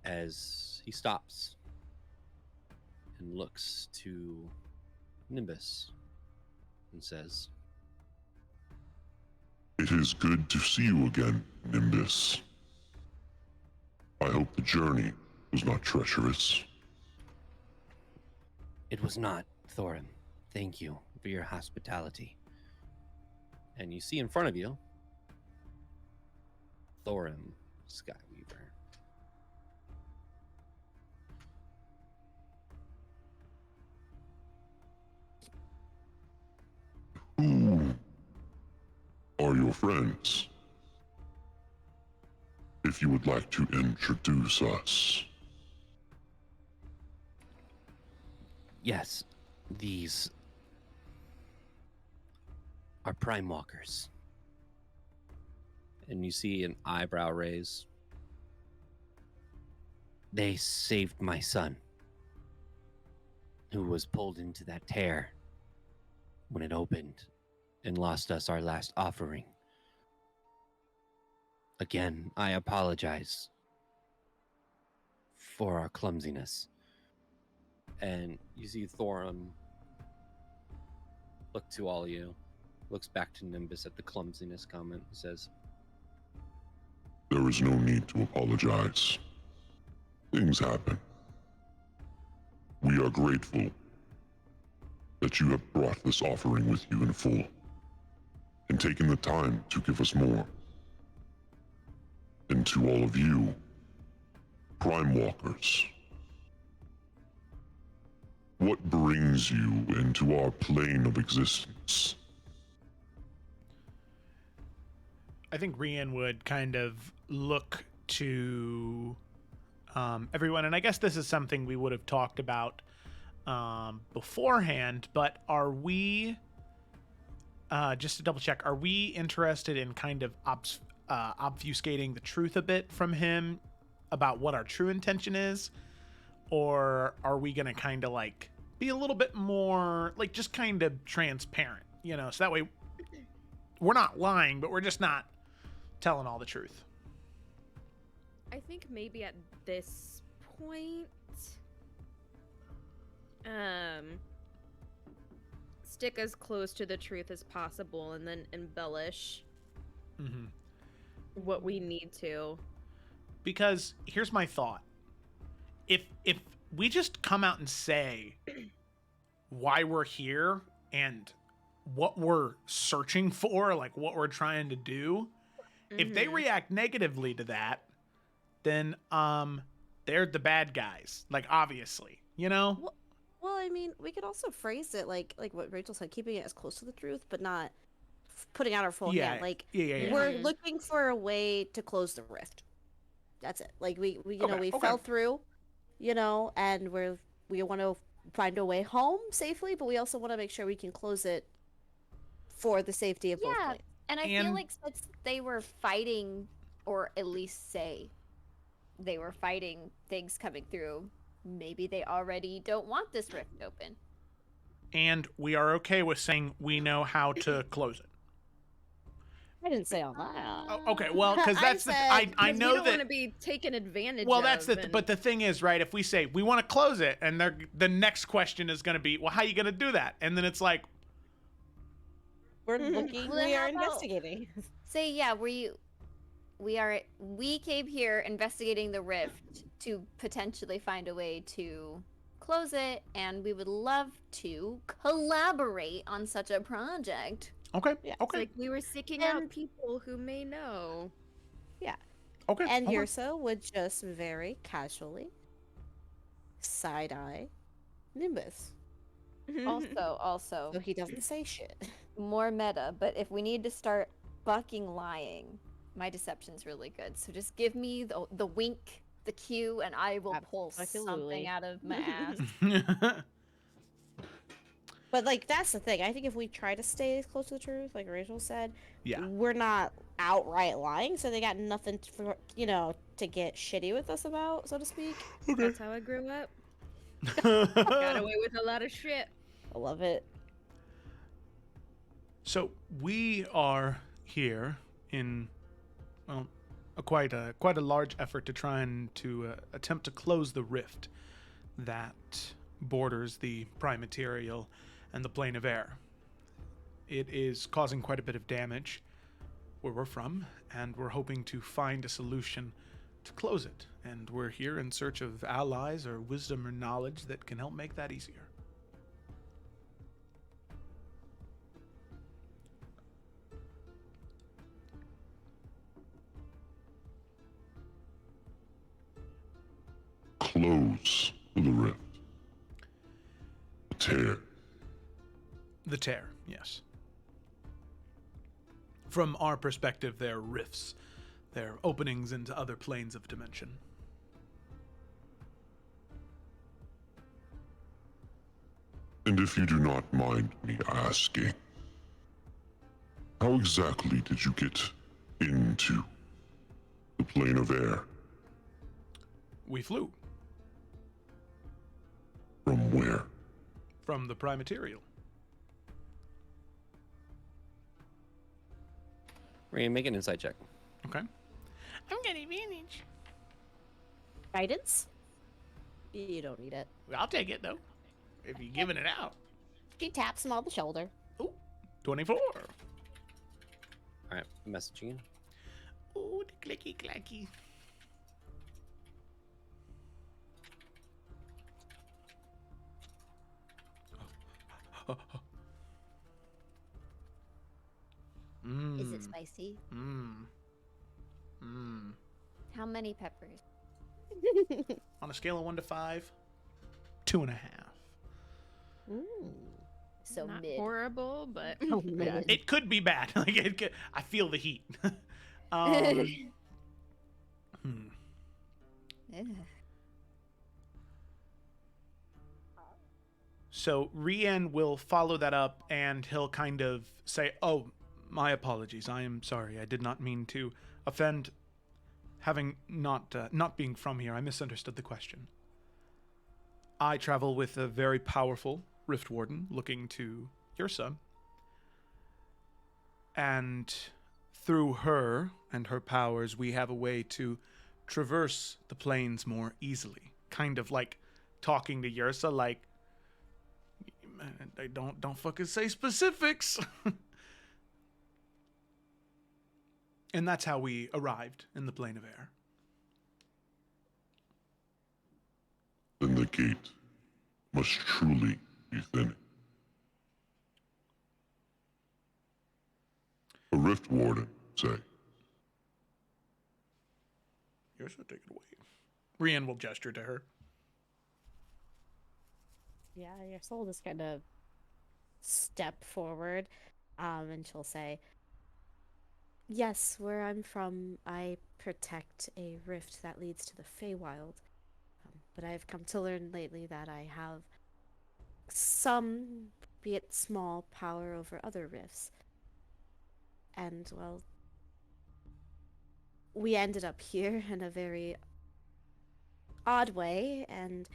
As he stops and looks to Nimbus and says, "It is good to see you again, Nimbus. I hope the journey was not treacherous." "It was not, Thorin. Thank you for your hospitality." And you see in front of you Thorin Skyweaver. Who are your friends? If you would like to introduce us. Yes, these are Prime Walkers. And you see an eyebrow raise. They saved my son, who was pulled into that tear when it opened and lost us our last offering. Again, I apologize for our clumsiness. And you see Thorin look to all of you, looks back to Nimbus at the clumsiness comment, and says, "There is no need to apologize. Things happen. We are grateful that you have brought this offering with you in full and taken the time to give us more. And to all of you, Prime Walkers, what brings you into our plane of existence?" I think Rian would kind of look to everyone, and I guess this is something we would have talked about beforehand, but are we just to double check, are we interested in kind of obfuscating the truth a bit from him about what our true intention is? Or are we going to kind of like be a little bit more like just kind of transparent, you know, so that way we're not lying, but we're just not telling all the truth. I think maybe at this point, stick as close to the truth as possible and then embellish what we need to. Because here's my thought. If we just come out and say why we're here and what we're searching for, like what we're trying to do, if they react negatively to that, then they're the bad guys. Like obviously, you know? Well, I mean, we could also phrase it like what Rachel said, keeping it as close to the truth, but not putting out our full hand. Like we're looking for a way to close the rift. That's it. Like we you know, we fell through, you know, and we want to find a way home safely, but we also want to make sure we can close it for the safety of both planes. And I feel like since they were fighting, or at least say they were fighting things coming through, maybe they already don't want this rift open. And we are okay with saying we know how to close it. I didn't say all that. Oh, okay, well, because that's I know you don't that want to be taken advantage. Well, that's but the thing is, right? If we say we want to close it, and the next question is going to be, well, how are you going to do that? And then it's like, we're looking. Well, we are how about- investigating. Say we came here investigating the rift to potentially find a way to close it, and we would love to collaborate on such a project. Okay. Yeah. Okay. It's like we were seeking out people who may know. Yeah. Okay. And Yrsa would just very casually side eye Nimbus. Also, So he doesn't say shit. more meta, but if we need to start fucking lying, my deception's really good. So just give me the wink, the cue, and I will pull something out of my ass. But like that's the thing. I think if we try to stay as close to the truth, like Rachel said, Yeah. we're not outright lying, so they got nothing for to get shitty with us about, so to speak. That's how I grew up. Got away with a lot of shit. I love it. So we are here in, well, quite a large effort to try and to attempt to close the rift that borders the prime material and the plane of air. It is causing quite a bit of damage where we're from, and we're hoping to find a solution to close it. And we're here in search of allies or wisdom or knowledge that can help make that easier. Close the rift. Tear. The tear, yes. From our perspective, they're rifts. They're openings into other planes of dimension. And if you do not mind me asking, how exactly did you get into the plane of air? We flew. From where? From the prime material. We're gonna make an insight check. Okay. I'm gonna advantage. Guidance? You don't need it. I'll take it though. If you're giving it out. She taps him on the shoulder. Ooh, 24. All right, messaging. Ooh, the clicky clacky. Is it spicy? How many peppers? On a scale of 1 to 5, 2.5. So Not mid. horrible, but Yeah, it could be bad. Like I feel the heat. So Rian will follow that up, and he'll kind of say, "Oh, my apologies. I am sorry. I did not mean to offend. Having not being from here, I misunderstood the question. I travel with a very powerful Rift Warden looking to Yrsa, and through her and her powers, we have a way to traverse the plains more easily. Kind of like talking to Yrsa, like, I don't fucking say specifics." And that's how we arrived in the plane of air. Then the gate must truly be thin. A Rift Warden, say. Yrsa, take it away. Rian will gesture to her. Yeah, your soul just kind of step forward, and she'll say, "Yes, where I'm from, I protect a rift that leads to the Feywild. But I've come to learn lately that I have some, be it small, power over other rifts. And, well, we ended up here in a very odd way, and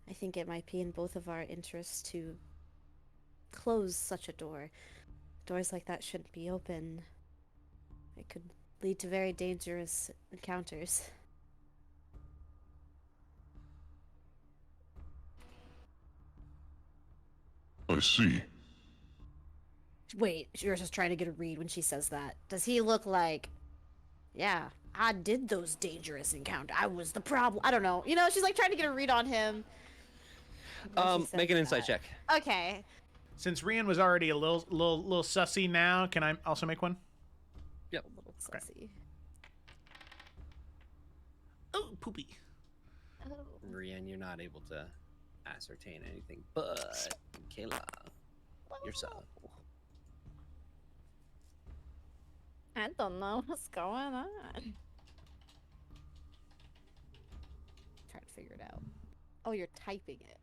I think it might be in both of our interests to close such a door. Doors like that shouldn't be open. It could lead to very dangerous encounters." I see. Wait, you're just trying to get a read when she says that. Does he look like, yeah, I did those dangerous encounters. I was the problem. I don't know. You know, she's like trying to get a read on him. Make an insight check. Okay. Since Rian was already a little sussy now, can I also make one? Yep. A little sussy. Oh, poopy. Oh. Rian, you're not able to ascertain anything, but Kayla, yourself. I don't know what's going on. Trying to figure it out. Oh, you're typing it.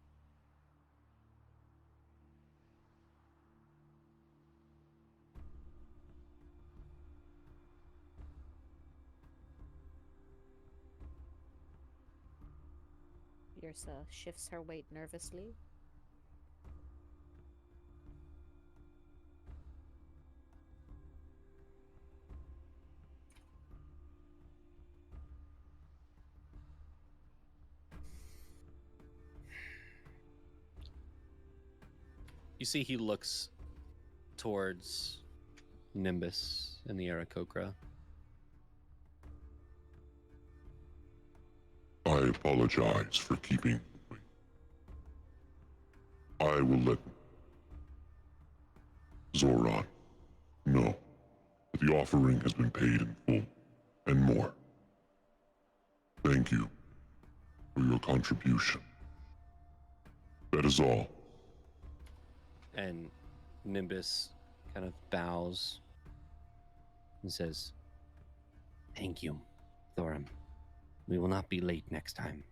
Yrsa shifts her weight nervously. You see he looks towards Nimbus and the Aarakocra. I apologize for keeping. I will let Zoran know that the offering has been paid in full, and more. Thank you for your contribution. That is all. And Nimbus kind of bows and says, "Thank you, Thorum. We will not be late next time."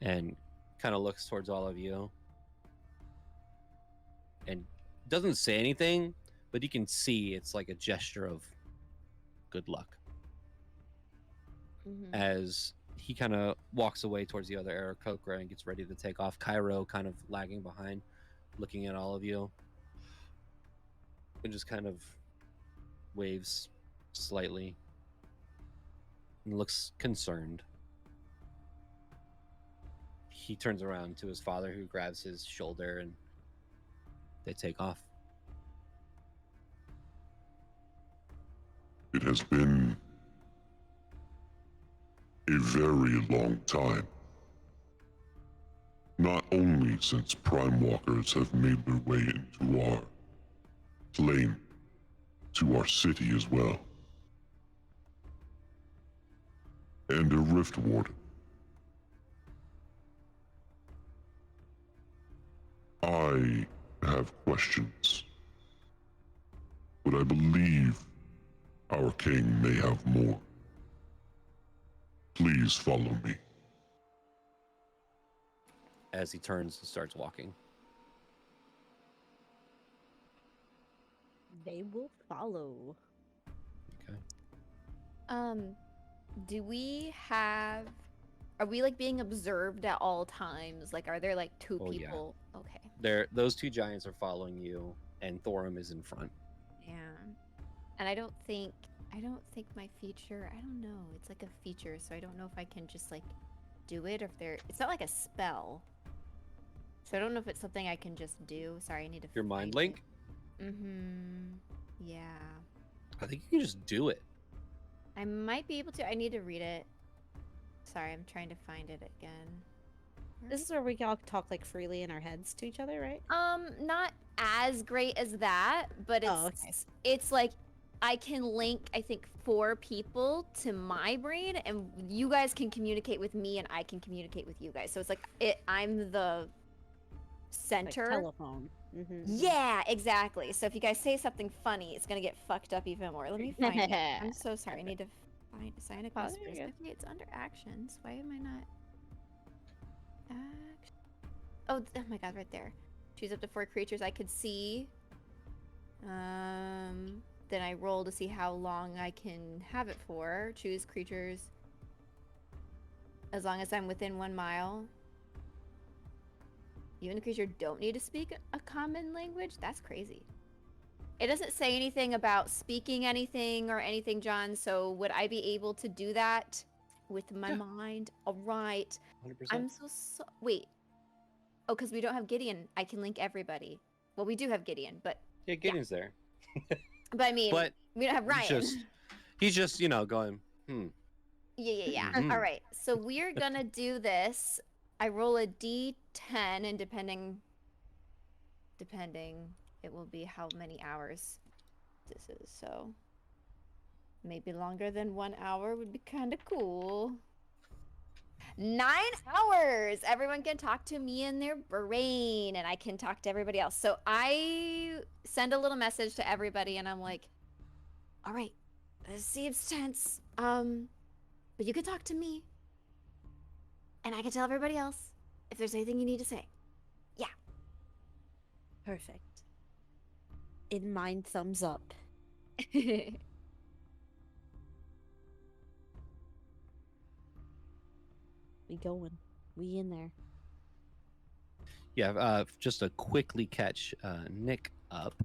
And kind of looks towards all of you and doesn't say anything, but you can see it's like a gesture of good luck. Mm-hmm. As he kind of walks away towards the other Aarakocra and gets ready to take off. Cairo kind of lagging behind, looking at all of you, and just kind of waves slightly and looks concerned. He turns around to his father, who grabs his shoulder, and they take off. It has been a very long time. Not only since Prime Walkers have made their way into our plane, to our city as well. And a Rift Warden. I have questions, but I believe our king may have more. Please follow me. as he turns and starts walking. They will follow. Okay. Do we have? Are we like being observed at all times? Like, are there like two Oh, yeah. people? Okay. Those two giants are following you, and Thorum is in front. Yeah. And I don't think my feature. I don't know. It's like a feature, so I don't know if I can just like do it or if there. It's not like a spell. So I don't know if it's something I can just do. Sorry, I need to. Your mind link? Mm-hmm. Yeah. I think you can just do it. I might be able to. I need to read it. Sorry, I'm trying to find it again. This is where we all talk like freely in our heads to each other, right? Not as great as that, but it's like I can link I think 4 people to my brain, and you guys can communicate with me, and I can communicate with you guys. So it's like I'm the center. Like telephone. Mm-hmm. Yeah, exactly. So if you guys say something funny, it's gonna get fucked up even more. Let me find it. I'm so sorry. I need to sign a quest first. Okay, it's under actions. Why am I not? Action. Oh my god, right there. Choose up to 4 creatures I could see. Then I roll to see how long I can have it for. Choose creatures as long as I'm within 1 mile. You and the creature don't need to speak a common language? That's crazy. It doesn't say anything about speaking anything or anything, John, so would I be able to do that with my mind? All right. 100%. I'm so... Wait. Oh, because we don't have Gideon. I can link everybody. Well, we do have Gideon, but... Yeah, Gideon's there. But I mean, we don't have Ryan. He's just, going, Yeah. All right. So we're going to do this. I roll a d10, and depending, it will be how many hours this is. So maybe longer than 1 hour would be kind of cool. 9 hours! Everyone can talk to me in their brain, and I can talk to everybody else. So I send a little message to everybody, and I'm like, all right, this seems tense. But you can talk to me. And I can tell everybody else if there's anything you need to say. Yeah. Perfect. In mind, thumbs up. We going. We in there. Yeah, just to quickly catch Nick up.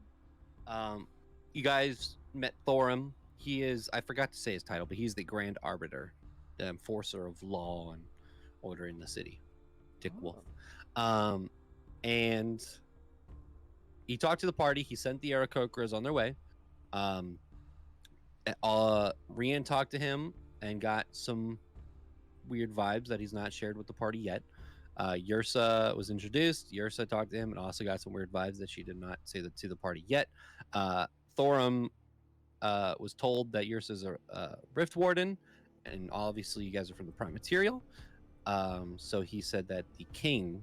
You guys met Thorum. He is, I forgot to say his title, but he's the Grand Arbiter, the enforcer of law and order in the city. Dick Wolf. And he talked to the party. He sent the Aarakocras on their way. Rian talked to him and got some weird vibes that he's not shared with the party yet. Yursa was introduced. Yursa talked to him and also got some weird vibes that she did not say that to the party yet. Thorum was told that Yursa's a Rift Warden, and obviously you guys are from the Prime Material. So he said that the king,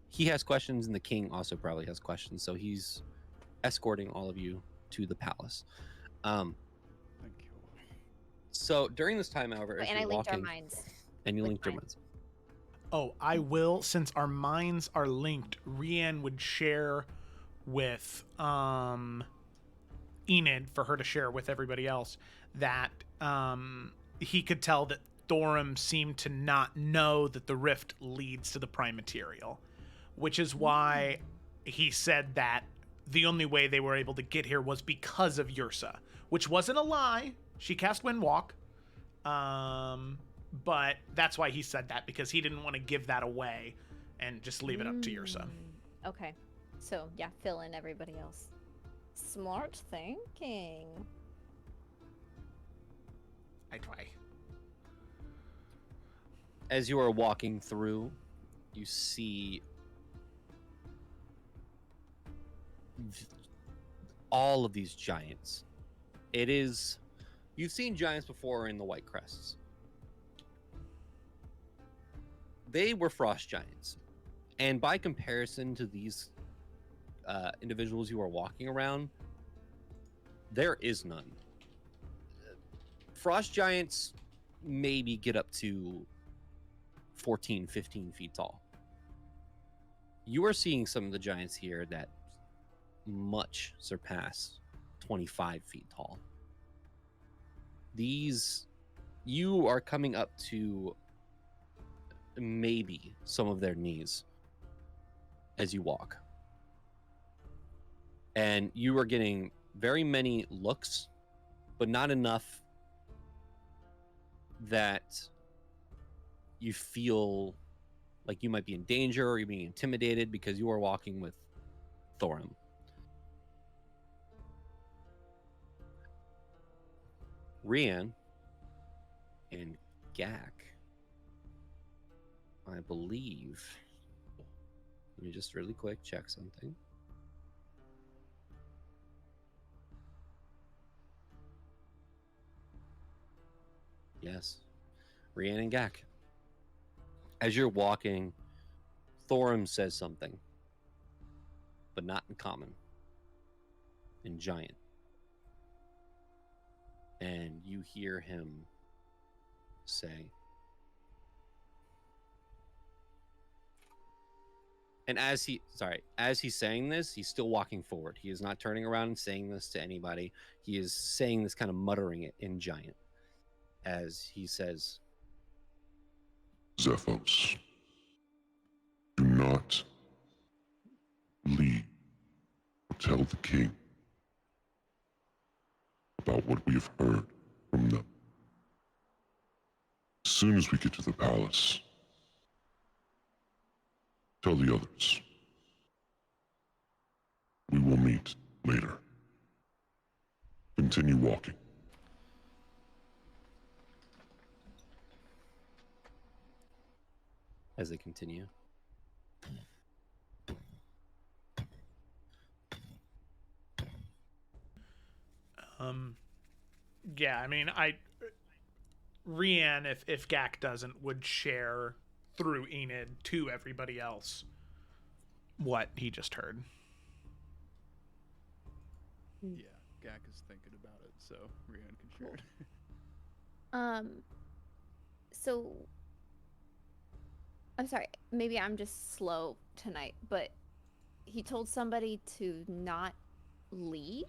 he has questions, and the king also probably has questions. So he's escorting all of you to the palace. Thank you. So during this time, however, as and you're I linked our walking, minds. and you with linked your mine. minds. Oh, I will, since our minds are linked, Rian would share with Enid, for her to share with everybody else, that he could tell that Thorum seemed to not know that the rift leads to the Prime Material, which is why he said that the only way they were able to get here was because of Yursa, which wasn't a lie. She cast Windwalk. But that's why he said that, because he didn't want to give that away and just leave it up to Yursa. Okay. So, yeah, fill in everybody else. Smart thinking. I try. As you are walking through, you see all of these giants. You've seen giants before in the White Crests. They were frost giants, and by comparison to these individuals you are walking around, there is none. Frost giants maybe get up to 14, 15 feet tall. you are seeing some of the giants here that much surpass 25 feet tall. These, you are coming up to maybe some of their knees as you walk. And you are getting very many looks, but not enough that you feel like you might be in danger or you're being intimidated, because you are walking with Thorum. Rian and Gak, I believe. Let me just really quick check something. Yes. Rian and Gak. As you're walking, Thorum says something, but not in common, in giant. And you hear him say, and as he's saying this, he's still walking forward. He is not turning around and saying this to anybody. He is saying this, kind of muttering it in giant, as he says, Zephos, do not leave or tell the king about what we have heard from them. As soon as we get to the palace, tell the others. We will meet later. Continue walking. as they continue. Yeah, I mean, Rian, if Gak doesn't, would share through Enid to everybody else what he just heard. Yeah, Gak is thinking about it, so Rian can share it. So I'm sorry, maybe I'm just slow tonight, but he told somebody to not leave?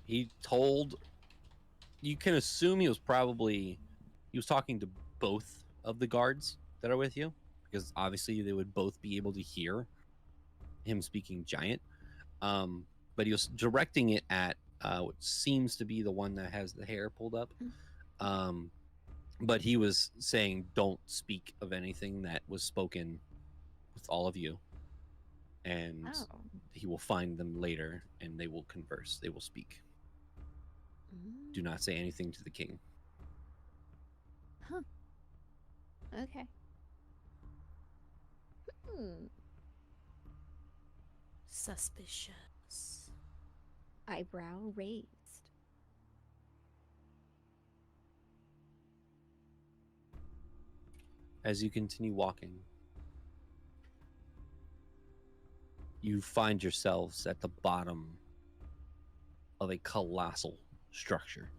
He told, you can assume he was talking to both of the guards that are with you, because obviously they would both be able to hear him speaking giant. But he was directing it at what seems to be the one that has the hair pulled up. But he was saying, don't speak of anything that was spoken with all of you. And he will find them later and they will converse. They will speak. Do not say anything to the king. Huh. Okay. Suspicious. Eyebrow raised. As you continue walking, you find yourselves at the bottom of a colossal structure.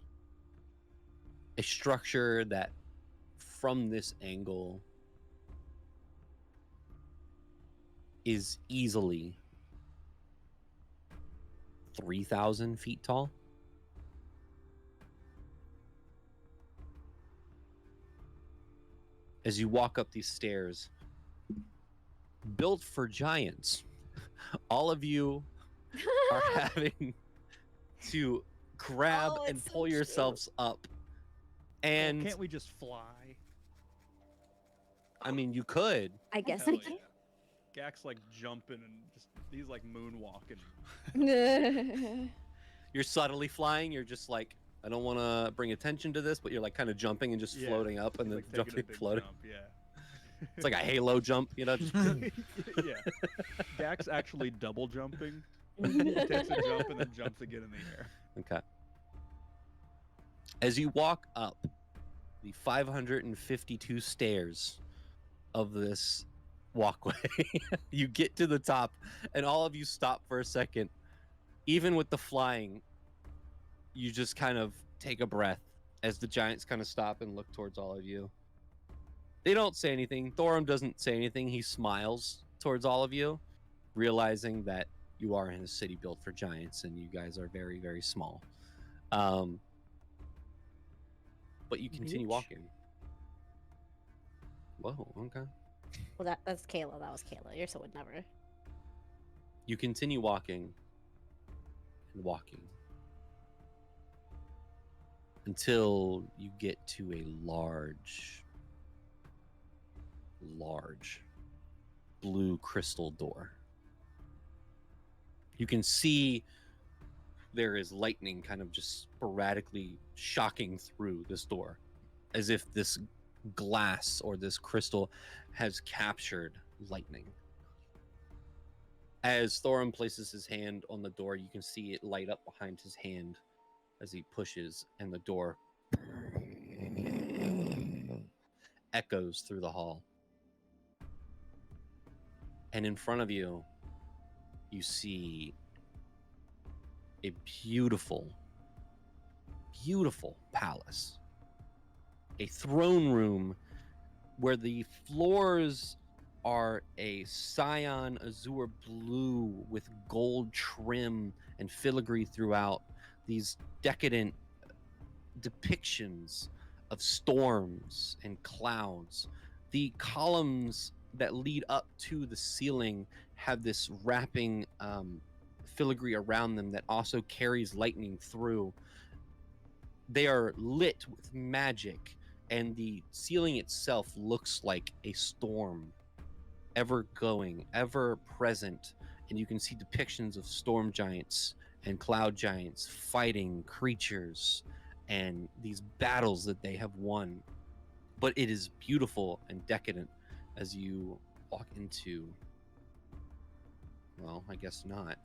A structure that, from this angle, is easily 3,000 feet tall. As you walk up these stairs, built for giants, all of you are having to grab and pull yourselves up. And well, can't we just fly? I mean, you could. I guess Hell we can. Yeah. Gak's like jumping and just he's like moonwalking. You're subtly flying. You're just like, I don't want to bring attention to this, but you're like kind of jumping and just floating up and then like jumping, floating. Jump, yeah. It's like a halo jump, you know? Just yeah. Gak's actually double jumping. He takes a jump and then jumps again in the air. Okay. As you walk up the 552 stairs of this walkway, you get to the top and all of you stop for a second. Even with the flying, you just kind of take a breath as the giants kind of stop and look towards all of you. They don't say anything. Thorum doesn't say anything. He smiles towards all of you, realizing that you are in a city built for giants and you guys are very, very small. But you continue walking. Whoa, okay. Well, that's Kayla. That was Kayla. Your would never. You continue walking and walking until you get to a large blue crystal door. You can see there is lightning kind of just sporadically shocking through this door, as if this glass or this crystal has captured lightning. As Thorum places his hand on the door, you can see it light up behind his hand as he pushes, and the door echoes through the hall. And in front of you, you see a beautiful, beautiful palace. A throne room where the floors are a cyan azure blue with gold trim and filigree throughout. These decadent depictions of storms and clouds. The columns that lead up to the ceiling have this wrapping filigree around them that also carries lightning through. They are lit with magic, and the ceiling itself looks like a storm, ever going, ever present. And you can see depictions of storm giants and cloud giants fighting creatures and these battles that they have won. But it is beautiful and decadent as you walk into, well, I guess not.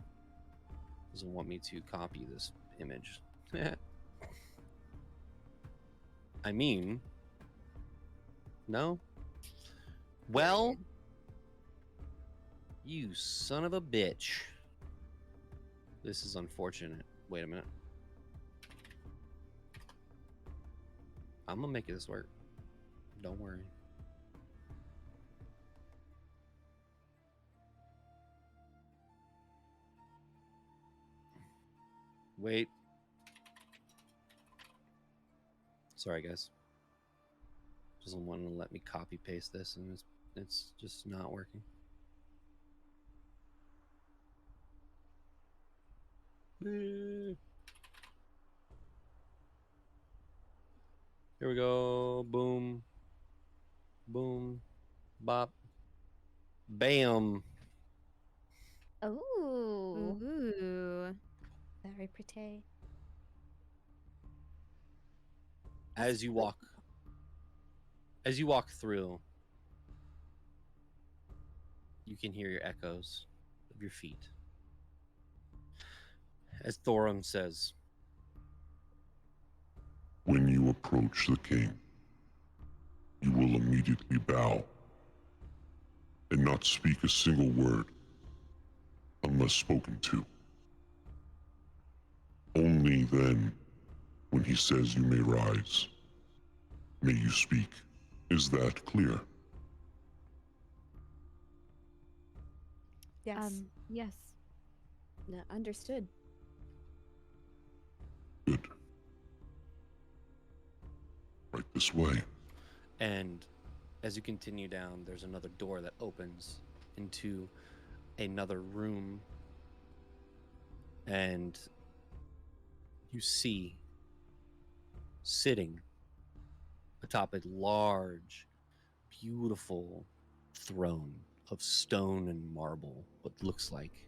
Doesn't want me to copy this image. I mean, no? Well, you son of a bitch. This is unfortunate. Wait a minute. I'm gonna make this work. Don't worry. Wait. Sorry, guys. Doesn't want to let me copy paste this, and it's just not working. Here we go. Boom. Boom. Bop. Bam. Oh, Ooh. Very pretty. As you walk through, you can hear your echoes of your feet. As Thorum says, When you approach the king, you will immediately bow and not speak a single word unless spoken to. Only then, when he says you may rise, may you speak. Is that clear? Yes. Yes. no, understood. Good. Right this way. and as you continue down, there's another door that opens into another room, and you see sitting atop a large, beautiful throne of stone and marble, what looks like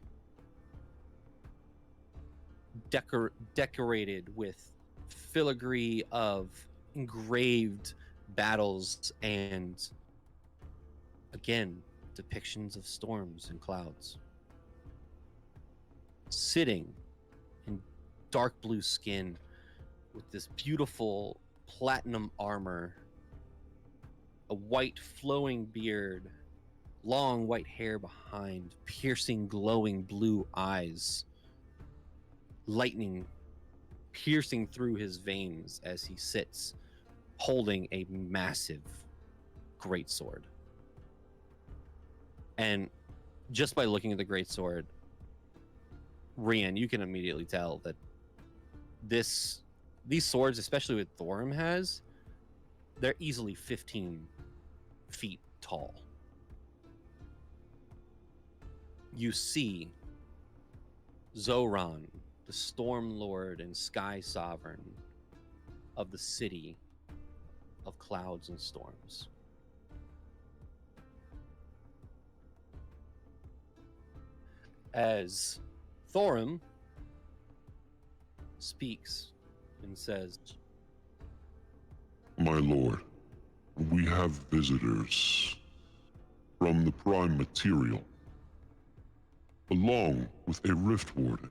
decorated with filigree of engraved battles and, again, depictions of storms and clouds. Sitting in dark blue skin with this beautiful platinum armor, a white flowing beard, long white hair behind, piercing glowing blue eyes, lightning piercing through his veins as he sits holding a massive greatsword. And just by looking at the greatsword, Rian, you can immediately tell that these swords, especially what Thorum has, they're easily 15 feet tall. You see Zoran, the Storm Lord and Sky Sovereign of the city of clouds and storms. As Thorum speaks and says, My lord, we have visitors from the Prime Material, along with a Rift Warden.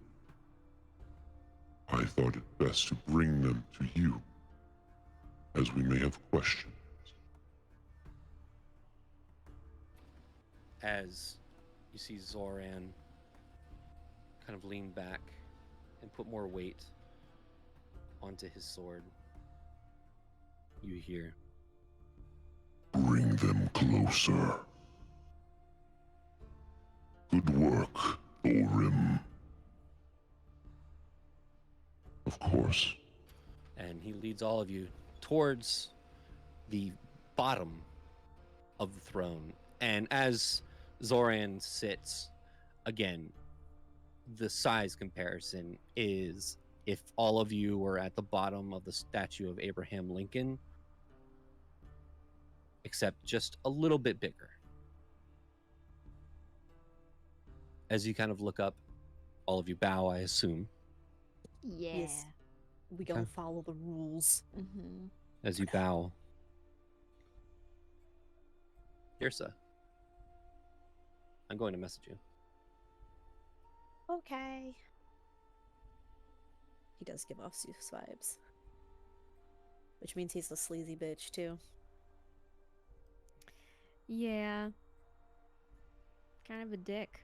I thought it best to bring them to you, as we may have questions. as you see Zoran kind of lean back and put more weight onto his sword, you hear, Bring them closer. Good work, Thorim. Of course. and he leads all of you towards the bottom of the throne. And as Zoran sits, again, the size comparison is if all of you were at the bottom of the statue of Abraham Lincoln, except just a little bit bigger. As you kind of look up, all of you bow, I assume. Yeah. Yes. We gonna follow the rules. Mm-hmm. As you bow, Yrsa, I'm going to message you. Okay. He does give off Zeus vibes. Which means he's the sleazy bitch, too. Yeah. Kind of a dick.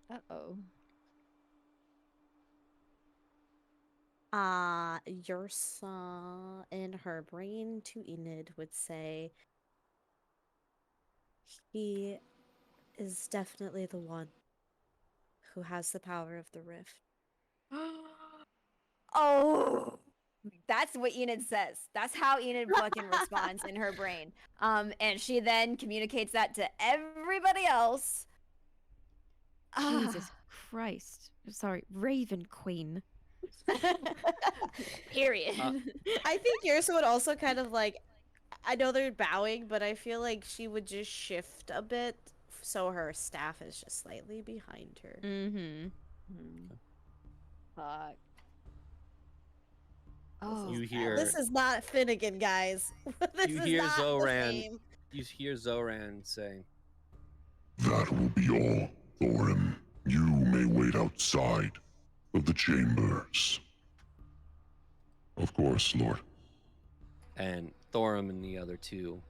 Uh-oh. Yrsa in her brain to Enid would say he is definitely the one who has the power of the rift. Oh, that's what Enid says. That's how Enid fucking responds in her brain. And she then communicates that to everybody else. Jesus Christ. Sorry, Raven Queen. Period. I think Yrsa would also kind of like, I know they're bowing, but I feel like she would just shift a bit so her staff is just slightly behind her. Mm-hmm. Fuck. Oh, You hear This is not Finnegan, guys. This you is hear not the Zoran same. you hear Zoran say, That will be all, Thorim. You may wait outside of the chambers. Of course, Lord. and Thorum and the other two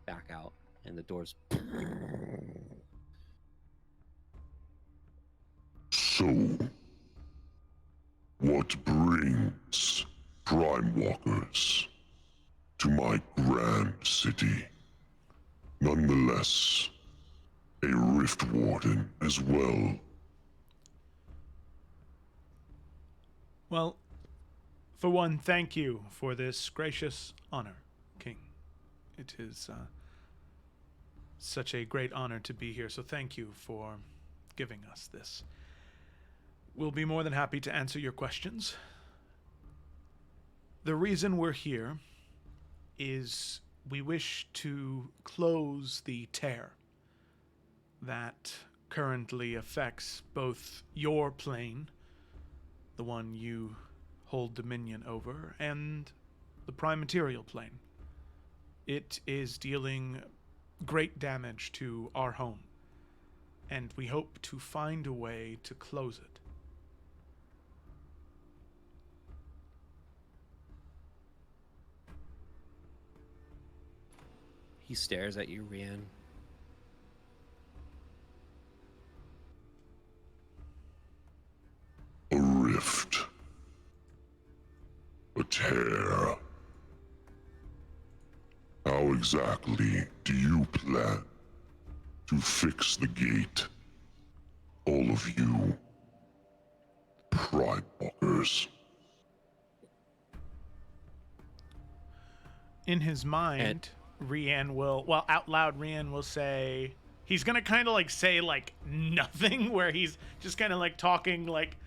back out, and the doors. So, what brings Prime Walkers to my grand city? Nonetheless, a Rift Warden as well. Well, for one, thank you for this gracious honor, King. It is such a great honor to be here, so thank you for giving us this. We'll be more than happy to answer your questions. The reason we're here is we wish to close the tear that currently affects both your plane, the one you hold dominion over, and the Prime Material plane. It is dealing great damage to our home, and we hope to find a way to close it. He stares at you, Rian. A rift. A tear. exactly do you plan to fix the gate? All of you, pride walkers. In his mind, Rian will, well, out loud, Rian will say, he's gonna kind of like say like nothing, where he's just kind of like talking like,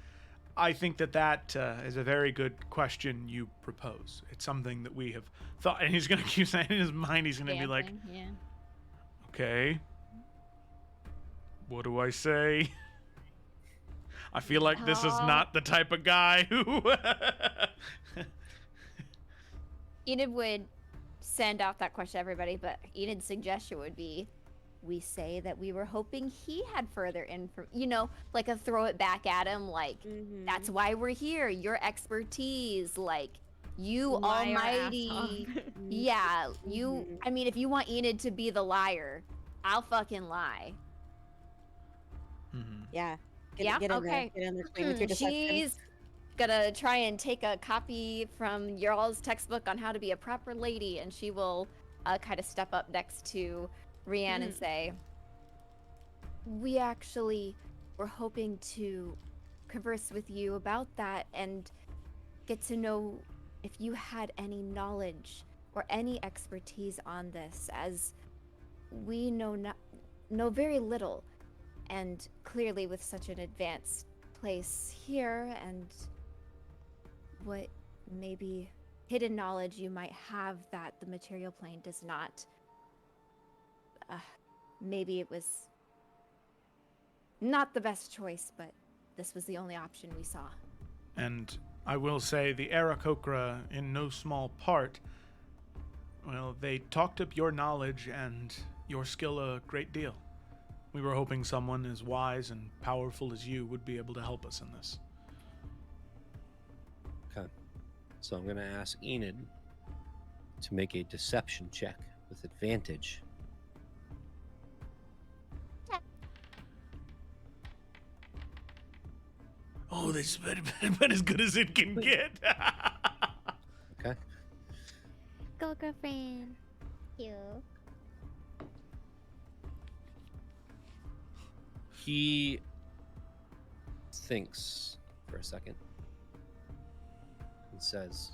I think that is a very good question you propose. It's something that we have thought, and he's gonna keep saying in his mind, he's gonna be like, yeah. okay, what do I say? I feel like this is not the type of guy who Enid would send out that question to everybody, but Enid's suggestion would be, we say that we were hoping he had further info, like a throw it back at him, like, that's why we're here, your expertise, like, you Lie our ass almighty. off. Yeah, I mean, if you want Enid to be the liar, I'll fucking lie. Yeah. Yeah, Get in okay. there. Get in there, Queen, with your deception. She's gonna try and take a copy from your all's textbook on how to be a proper lady, and she will kind of step up next to Rian and say, we actually were hoping to converse with you about that and get to know if you had any knowledge or any expertise on this, as we know very little, and clearly with such an advanced place here, and what maybe hidden knowledge you might have that the material plane does not. Maybe it was not the best choice, but this was the only option we saw. And I will say the Aarakocra, in no small part, well, they talked up your knowledge and your skill a great deal. We were hoping someone as wise and powerful as you would be able to help us in this. Okay. So I'm going to ask Enid to make a deception check with advantage. Oh, this is about as good as it can get. Okay. Go, girlfriend. You. He thinks for a second and says,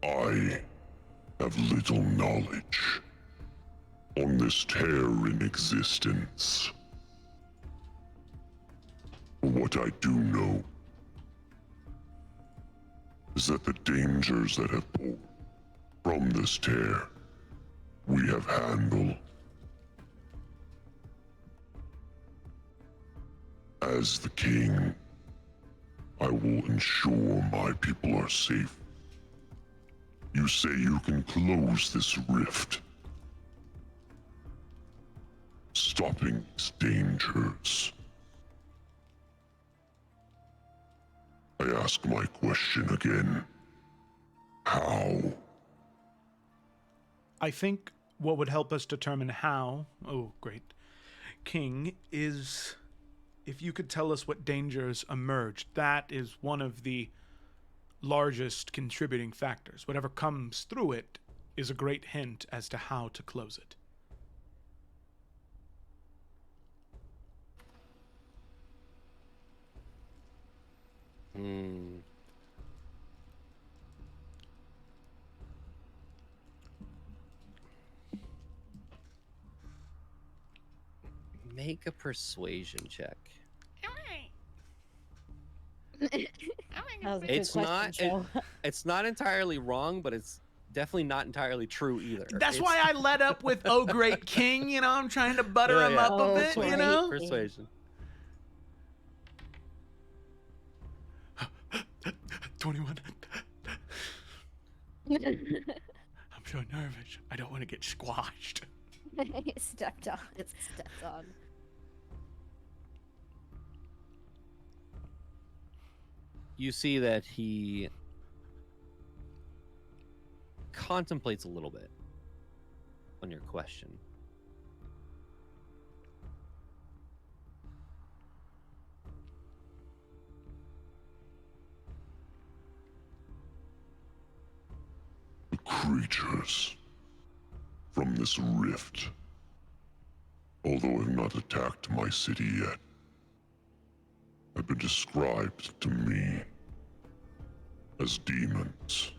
I have little knowledge on this tear in existence. But what I do know is that the dangers that have pulled from this tear we have handled. As the king, I will ensure my people are safe. You say you can close this rift, stopping these dangers. I ask my question again. How? I think what would help us determine how, oh great, King, is if you could tell us what dangers emerged. That is one of the largest contributing factors. Whatever comes through it is a great hint as to how to close it. Make a persuasion check. It's not entirely wrong, but it's definitely not entirely true either. That's why I led up with "Oh Great King." I'm trying to butter him up a bit. Persuasion. 21. I'm so nervous. I don't want to get squashed. It's stepped on. It's stepped on. You see that he contemplates a little bit on your question. The creatures from this rift, although have not attacked my city yet, have been described to me as demons,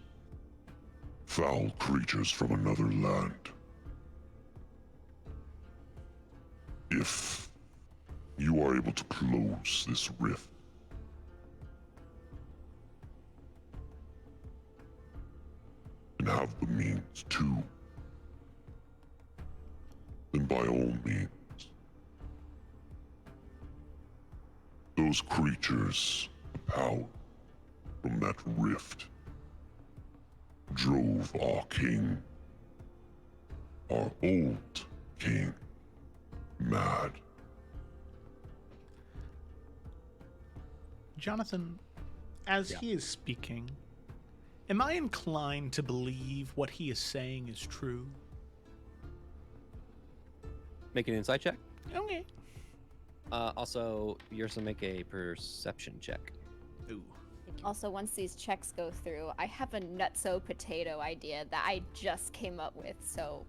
foul creatures from another land. If you are able to close this rift, and have the means to, then by all means, those creatures, the power from that rift, drove our king, our old king, mad. Jonathan, as he is speaking, am I inclined to believe what he is saying is true? Make an insight check. Okay. Also, you also make a perception check. Ooh. Also, once these checks go through, I have a nutso potato idea that I just came up with, so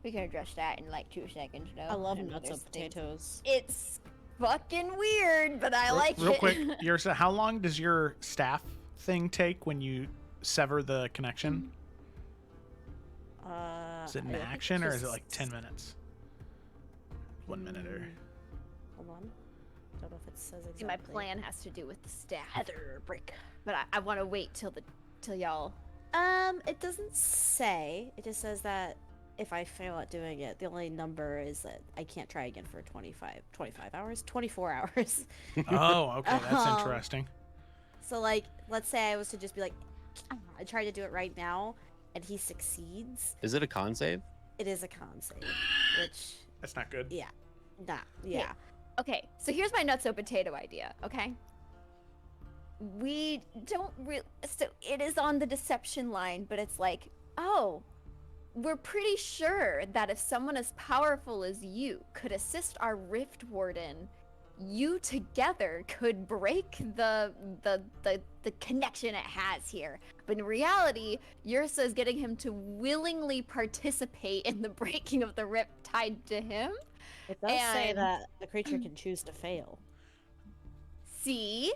we can address that in like 2 seconds. No, I love don't know, nutso there's things- potatoes. It's fucking weird, but I like Real it. quick, Yursa, how long does your staff thing take when you sever the connection? Is it an I think action, or is it just- like 10 minutes? 1 minute or... Hold on. Don't know if it says exactly. See, my plan has to do with the staff. Heather break. But I want to wait till y'all. It doesn't say. It just says that if I fail at doing it, the only number is that I can't try again for 25 hours? 24 hours. Oh, okay, that's interesting. So, like, let's say I was to just be like, I try to do it right now, and he succeeds. Is it a con save? It is a con save, which, That's not good. yeah. Nah, yeah. Okay, so here's my nutso potato idea, okay? We don't really... So it is on the deception line, but it's like, oh, we're pretty sure that if someone as powerful as you could assist our Rift Warden, you together could break the connection it has here. But in reality, Yursa is getting him to willingly participate in the breaking of the rift tied to him. It does say And- that the creature can choose to fail. See,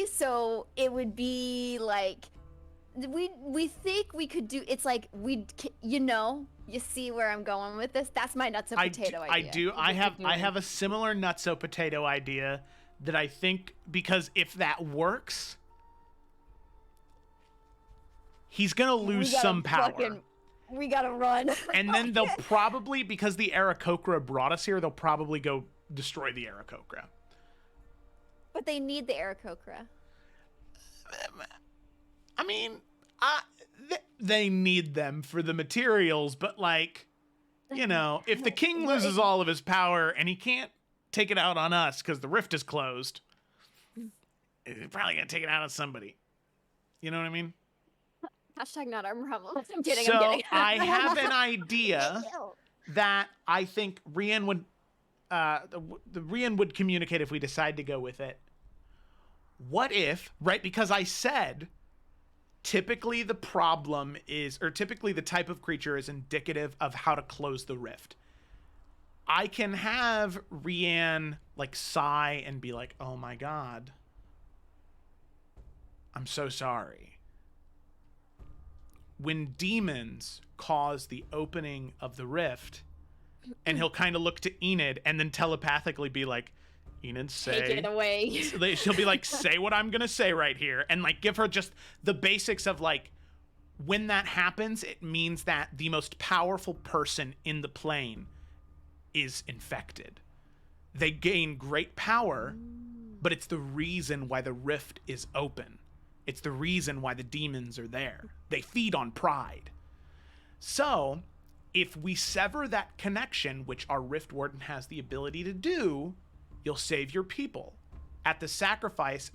so it would be like we think we could do. It's like you see where I'm going with this. That's my nuts and potato idea. I have a similar nutso potato idea that I think, because if that works, he's gonna lose some power. We gotta run. And then they'll probably, because the Aarakocra brought us here, they'll probably go destroy the Aarakocra. But they need the Aarakocra. I mean, they need them for the materials, but like, if the king loses all of his power and he can't take it out on us because the rift is closed, he's probably gonna take it out on somebody. You know what I mean? Hashtag not our problem. I'm kidding. So I'm kidding. I have an idea that I think Rian would, the Rian would communicate if we decide to go with it. What if, right? Because I said, typically the problem is, or typically the type of creature is indicative of how to close the rift. I can have Rian like sigh and be like, "Oh my God, I'm so sorry." When demons cause the opening of the rift, and he'll kind of look to Enid and then telepathically be like, Enid, say... Take it away. She'll be like, say what I'm going to say right here. And like give her just the basics of like, when that happens, it means that the most powerful person in the plane is infected. They gain great power, but it's the reason why the rift is open. It's the reason why the demons are there. They feed on pride. So, if we sever that connection, which our Rift Warden has the ability to do, you'll save your people at the sacrifice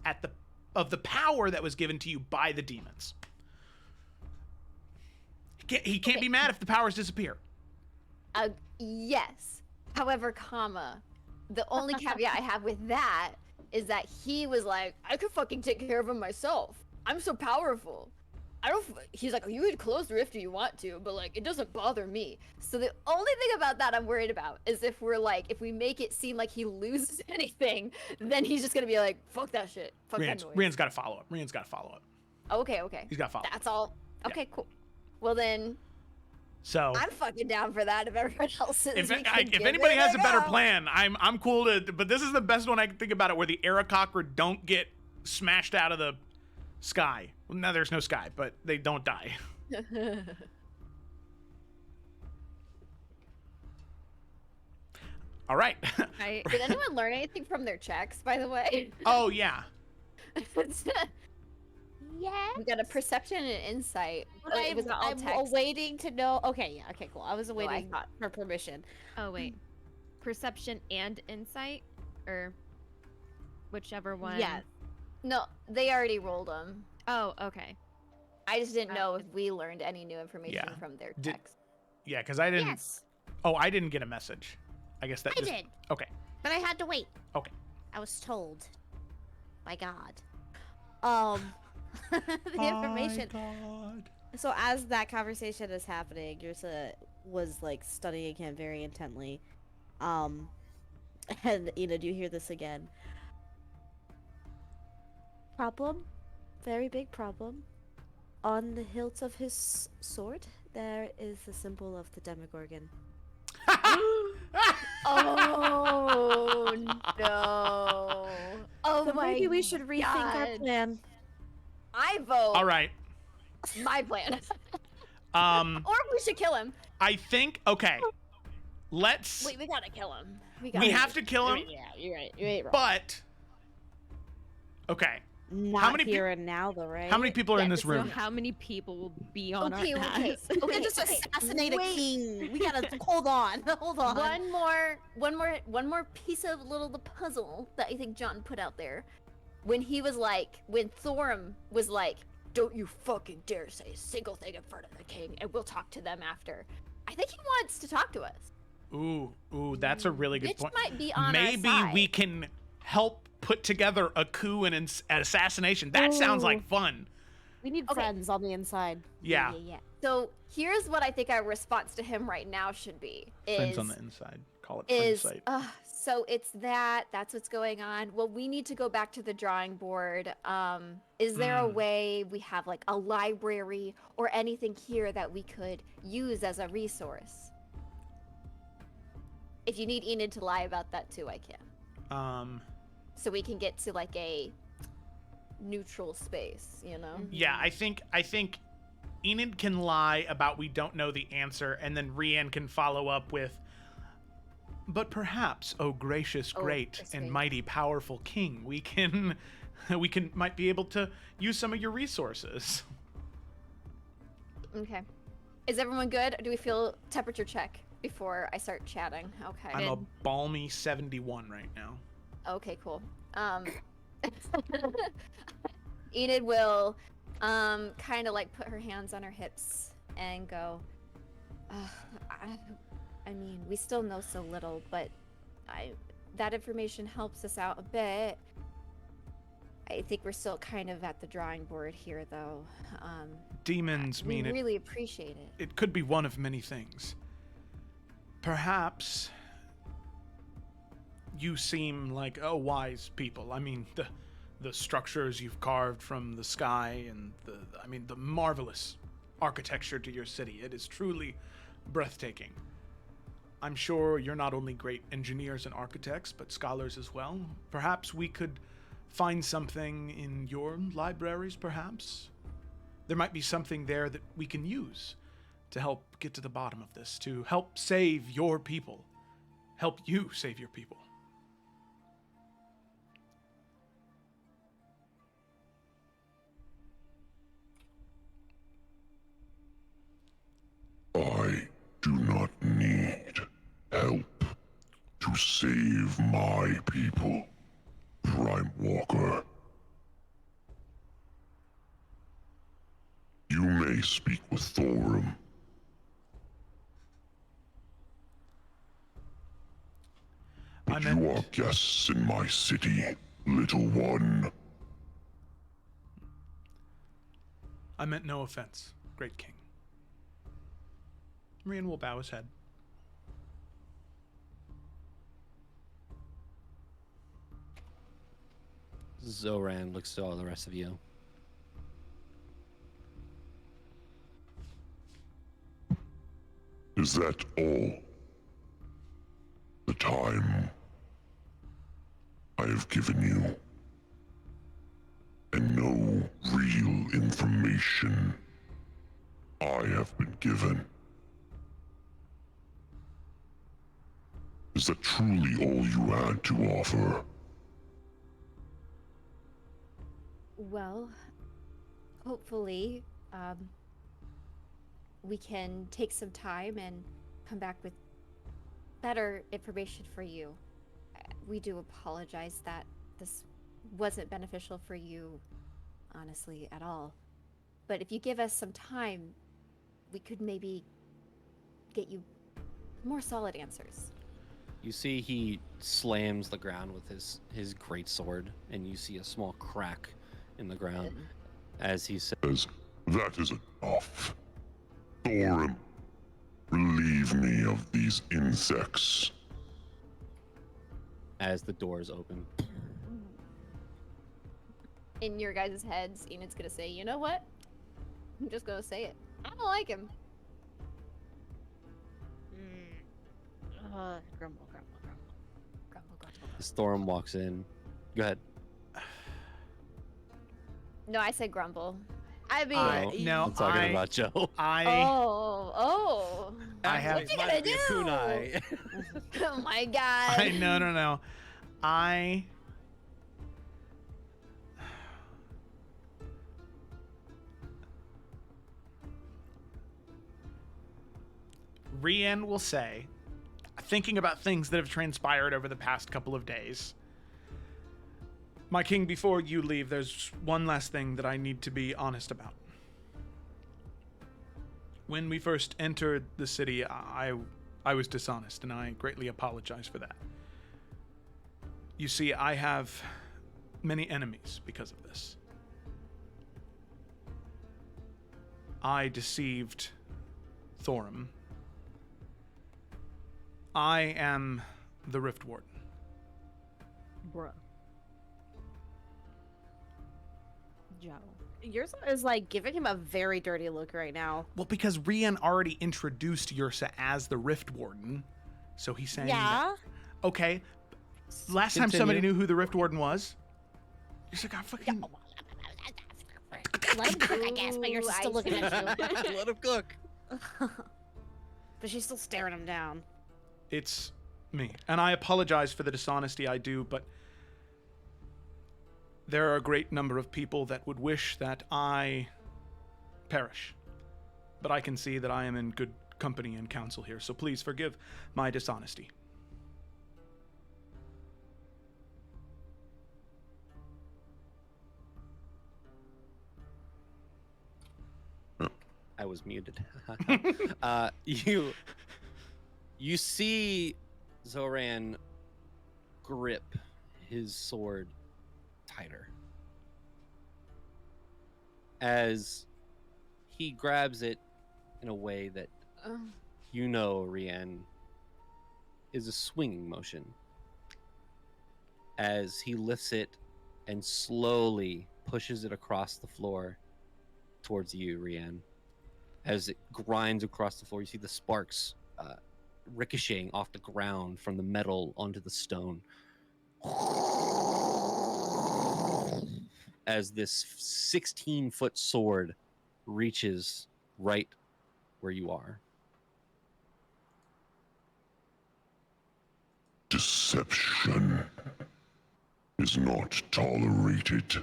of the power that was given to you by the demons. He can't be mad if the powers disappear. Yes. However, the only caveat I have with that is that he was like, I could fucking take care of him myself. I'm so powerful. He's like, you can close the rift if you want to, but like, it doesn't bother me. So the only thing about that I'm worried about is if we make it seem like he loses anything, then he's just gonna be like, fuck that shit. Fuck that noise. Rian's got to follow up. Rian's got to follow up. Okay. He's got to follow up. That's all. Okay, cool. Well then, so I'm fucking down for that if everyone else is. If anybody has a better plan, I'm cool to. But this is the best one I can think about it, where the Aarakocra don't get smashed out of the sky. Well, now there's no sky, but they don't die. All right. Did anyone learn anything from their checks, by the way? Oh yeah. Yeah. We got a perception and insight. I'm waiting to know. Okay, yeah, okay, cool. I was waiting for permission. Oh wait, perception and insight, or whichever one. Yeah. No, they already rolled them. Oh, okay. I just didn't know if we learned any new information from their checks. Yeah, because I didn't. Yes. Oh, I didn't get a message. I guess that I did. Okay. But I had to wait. Okay. I was told. My God. The information. God. So as that conversation is happening, Yursa was like studying him very intently. And Enid, you hear this again. Problem? Very big problem. On the hilt of his sword, there is the symbol of the Demogorgon. Oh no! Oh So my maybe we should rethink our God. plan. I vote. All right. My plan. Um. Or we should kill him. I think. Okay. Let's. Wait, we gotta kill him. We have to kill him. Yeah, you're right. You ain't wrong. But. Okay. Not how many here and now, though, right? How many people are in this So room? how mmany people will be on Okay. our pass? We can just assassinate a king. We gotta hold on. Hold on. One more piece of the puzzle that I think John put out there. When Thorum was like, "Don't you fucking dare say a single thing in front of the king, and we'll talk to them after." I think he wants to talk to us. Ooh, that's a really good Mitch point. might be on our Maybe side. we can help put together a coup and an assassination. That sounds like fun. We need friends on the inside. Yeah. So here's what I think our response to him right now should be. Friends on the inside. Call it Is friend so it's that's what's going on. Well, we need to go back to the drawing board. Is there a way we have like a library or anything here that we could use as a resource? If you need Enid to lie about that too, I can. So we can get to like a neutral space, you know? Yeah, I think Enid can lie about we don't know the answer, and then Rian can follow up with, but perhaps, oh gracious, great and mighty, powerful king, we might be able to use some of your resources. Okay. Is everyone good? Do we feel temperature check before I start chatting? Okay. I'm a balmy 71 right now. Okay, cool. Enid will kind of like put her hands on her hips and go, I mean, we still know so little, but that information helps us out a bit. I think we're still kind of at the drawing board here, though. Demons mean we it. really appreciate it. It could be one of many things. Perhaps you seem like wise people. I mean, the structures you've carved from the sky and the marvelous architecture to your city. It is truly breathtaking. I'm sure you're not only great engineers and architects, but scholars as well. Perhaps we could find something in your libraries, perhaps? There might be something there that we can use to help get to the bottom of this, to help save your people. Help you save your people. I do not need help to save my people, Prime Walker. You may speak with Thorum. But you are guests in my city, little one. I meant no offense, great king. Rian will bow his head. Zoran looks to all the rest of you. Is that all? The time I have given you, and no real information I have been given. Is that truly all you had to offer? Well, hopefully, we can take some time and come back with better information for you. We do apologize that this wasn't beneficial for you, honestly, at all. But if you give us some time, we could maybe get you more solid answers. You see he slams the ground with his great sword, and you see a small crack in the ground as he says, That is enough. Thorim, relieve me of these insects. As the doors open. In your guys' heads, Enid's gonna say, you know what? I'm just gonna say it. I don't like him. Grumble, grumble. As Thorim walks in. Go ahead. No, I said grumble. I mean, no, I'm talking about Joe. Oh. I have. What you gonna do? Kunai. Oh my god. No. Rian will say, thinking about things that have transpired over the past couple of days, my king, before you leave, there's one last thing that I need to be honest about. When we first entered the city, I was dishonest, and I greatly apologize for that. You see, I have many enemies because of this. I deceived Thorim. I am the Rift Warden. Bruh. Joe. Yours is like giving him a very dirty look right now. Well, because Rian already introduced Yrsa as the Rift Warden, so he's saying that. Okay. Last time somebody knew who the Rift Warden was, Yrsa got fucking... Let him cook, I guess, but you're still looking at you. Let him cook. But she's still staring him down. It's me. And I apologize for the dishonesty I do, but there are a great number of people that would wish that I perish. But I can see that I am in good company and counsel here, so please forgive my dishonesty. I was muted. You see Zoran grip his sword tighter as he grabs it in a way that you know, Rian, is a swinging motion as he lifts it and slowly pushes it across the floor towards you, Rian. As it grinds across the floor, you see the sparks ricocheting off the ground from the metal onto the stone. As this 16-foot sword reaches right where you are. Deception is not tolerated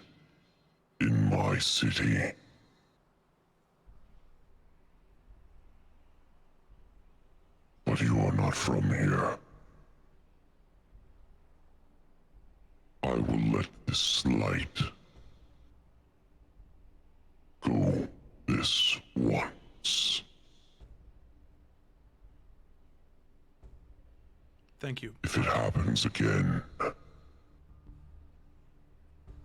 in my city. But you are not from here. I will let this light go this once. Thank you. If it happens again,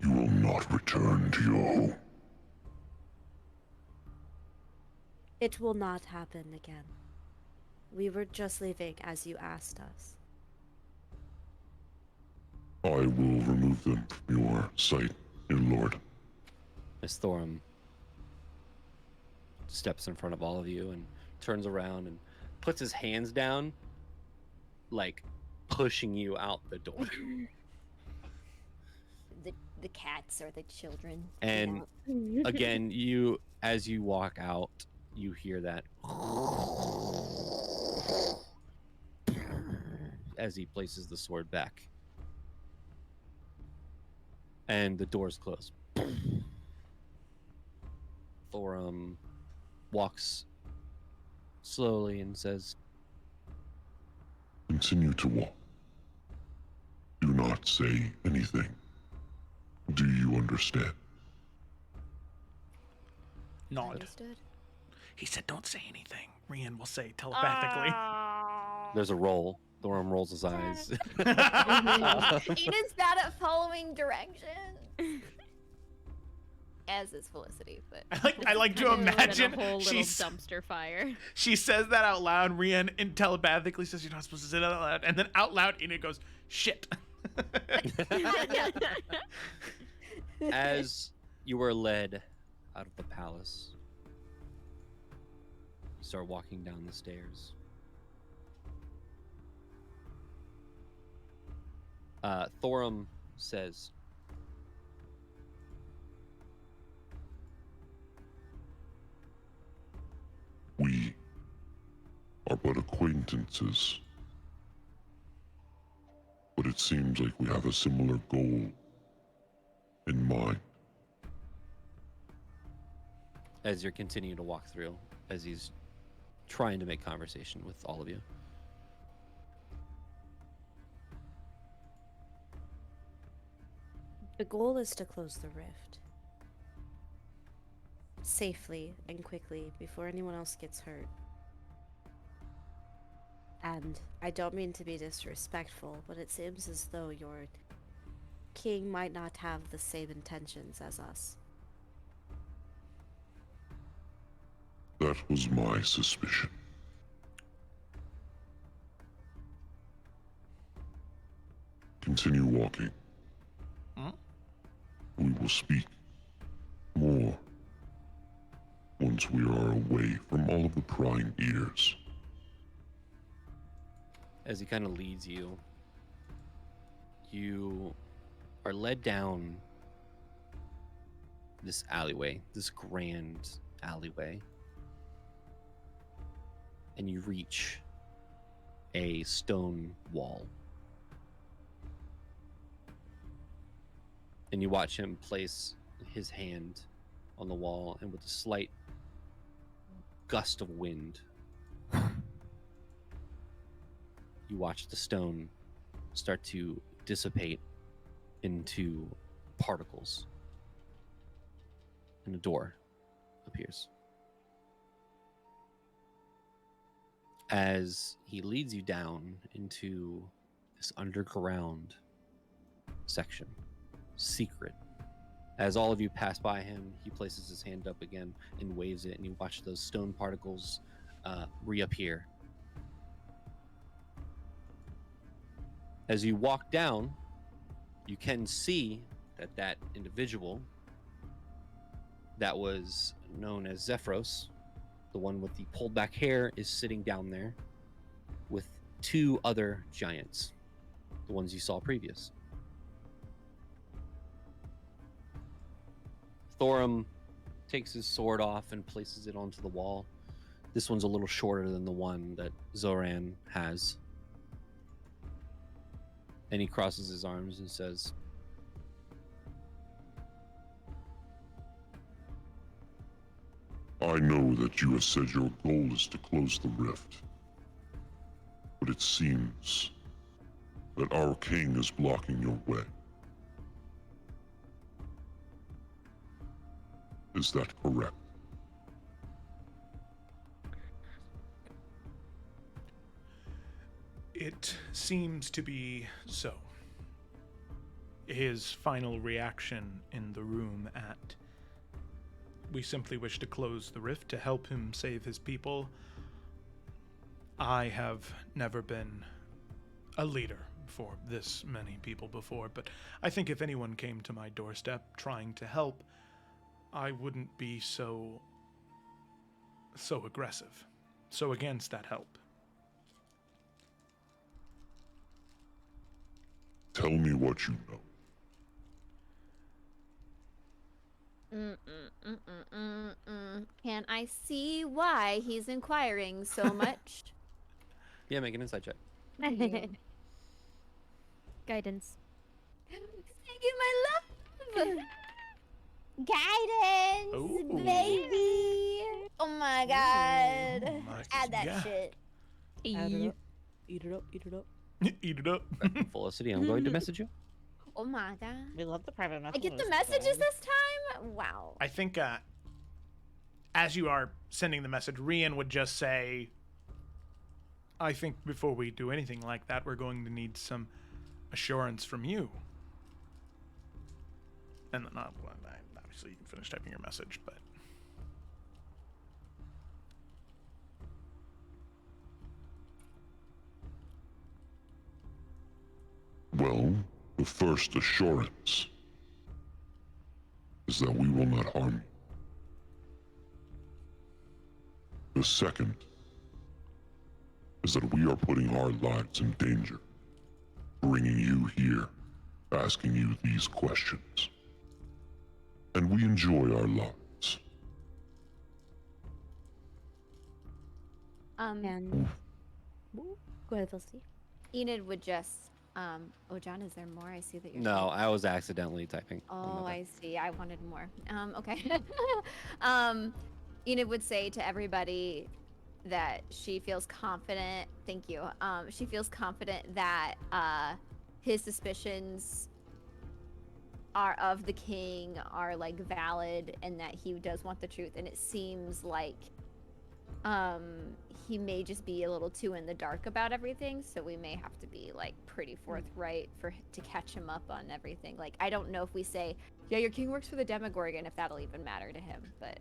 you will not return to your home. It will not happen again. We were just leaving as you asked us. I will remove them from your sight, dear Lord. As Thorum steps in front of all of you and turns around and puts his hands down, like pushing you out the door. The cats or the children. And again, you, as you walk out, you hear that as he places the sword back. And the doors close. Thorum walks slowly and says, Continue to walk. Do not say anything. Do you understand? Nod. Understood? He said, "Don't say anything." Rian will say telepathically. there's a roll. Thorum rolls his eyes. Eden's bad at following directions. As is Felicity, but I like to imagine a whole little she's dumpster fire. she says that out loud. Rian and telepathically says, "You're not supposed to say that out loud," and then out loud, Enid goes, "Shit." As you are led out of the palace, you start walking down the stairs. Thorum says, We are but acquaintances. But it seems like we have a similar goal in mind. as you're continuing to walk through, as he's trying to make conversation with all of you. The goal is to close the rift. Safely and quickly before anyone else gets hurt. And I don't mean to be disrespectful, but it seems as though your king might not have the same intentions as us. That was my suspicion. Continue walking. Huh? We will speak more once we are away from all of the prying ears. As he kind of leads you, you are led down this alleyway, this grand alleyway, and you reach a stone wall. And you watch him place his hand on the wall, and with a slight gust of wind, you watch the stone start to dissipate into particles, and a door appears. As he leads you down into this underground section, secret. As all of you pass by him, he places his hand up again and waves it, and you watch those stone particles reappear. As you walk down, you can see that that individual that was known as Zephyros, the one with the pulled back hair, is sitting down there with two other giants, the ones you saw previous. Thorum takes his sword off and places it onto the wall. This one's a little shorter than the one that Zoran has. And he crosses his arms and says, I know that you have said your goal is to close the rift, but it seems that our king is blocking your way. Is that correct? It seems to be so. His final reaction in the room We simply wish to close the rift to help him save his people. I have never been a leader for this many people before, but I think if anyone came to my doorstep trying to help, I wouldn't be so aggressive, so against that help. Tell me what you know. Can I see why he's inquiring so much? Yeah, make an insight check. Thank you. Guidance. Thank you, my love. Guidance, Ooh. baby. Oh my god. Oh my Add that God. shit. Add it up. Eat it up. Eat it up. Eat it up. Felicity, I'm going to message you. Oh my god. We love the private I messages. get the messages this time? Wow. I think as you are sending the message, Rian would just say, I think before we do anything like that, we're going to need some assurance from you. And then, obviously, you can finish typing your message, but... Well, the first assurance is that we will not harm you. The second is that we are putting our lives in danger, bringing you here, asking you these questions. And we enjoy our lives. And go ahead, Felicity. Enid would just oh John, is there more? I see that you're No, I was accidentally typing. Oh, I see. I wanted more. Okay. Enid would say to everybody that she feels confident. Thank you. She feels confident that his suspicions are of the king are like valid, and that he does want the truth. And it seems like he may just be a little too in the dark about everything, so we may have to be like pretty forthright to catch him up on everything. Like, I don't know if we say, yeah, your king works for the Demogorgon, if that'll even matter to him, but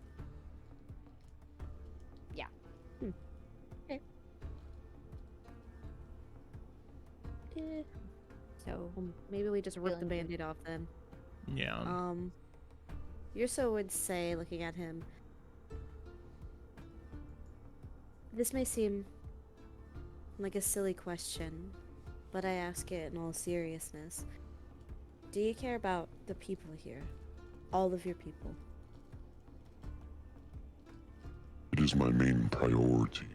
yeah. Okay. So maybe we just rip the band-aid off then. Yeah. Yurso would say, looking at him, this may seem like a silly question, but I ask it in all seriousness. Do you care about the people here? All of your people? It is my main priority.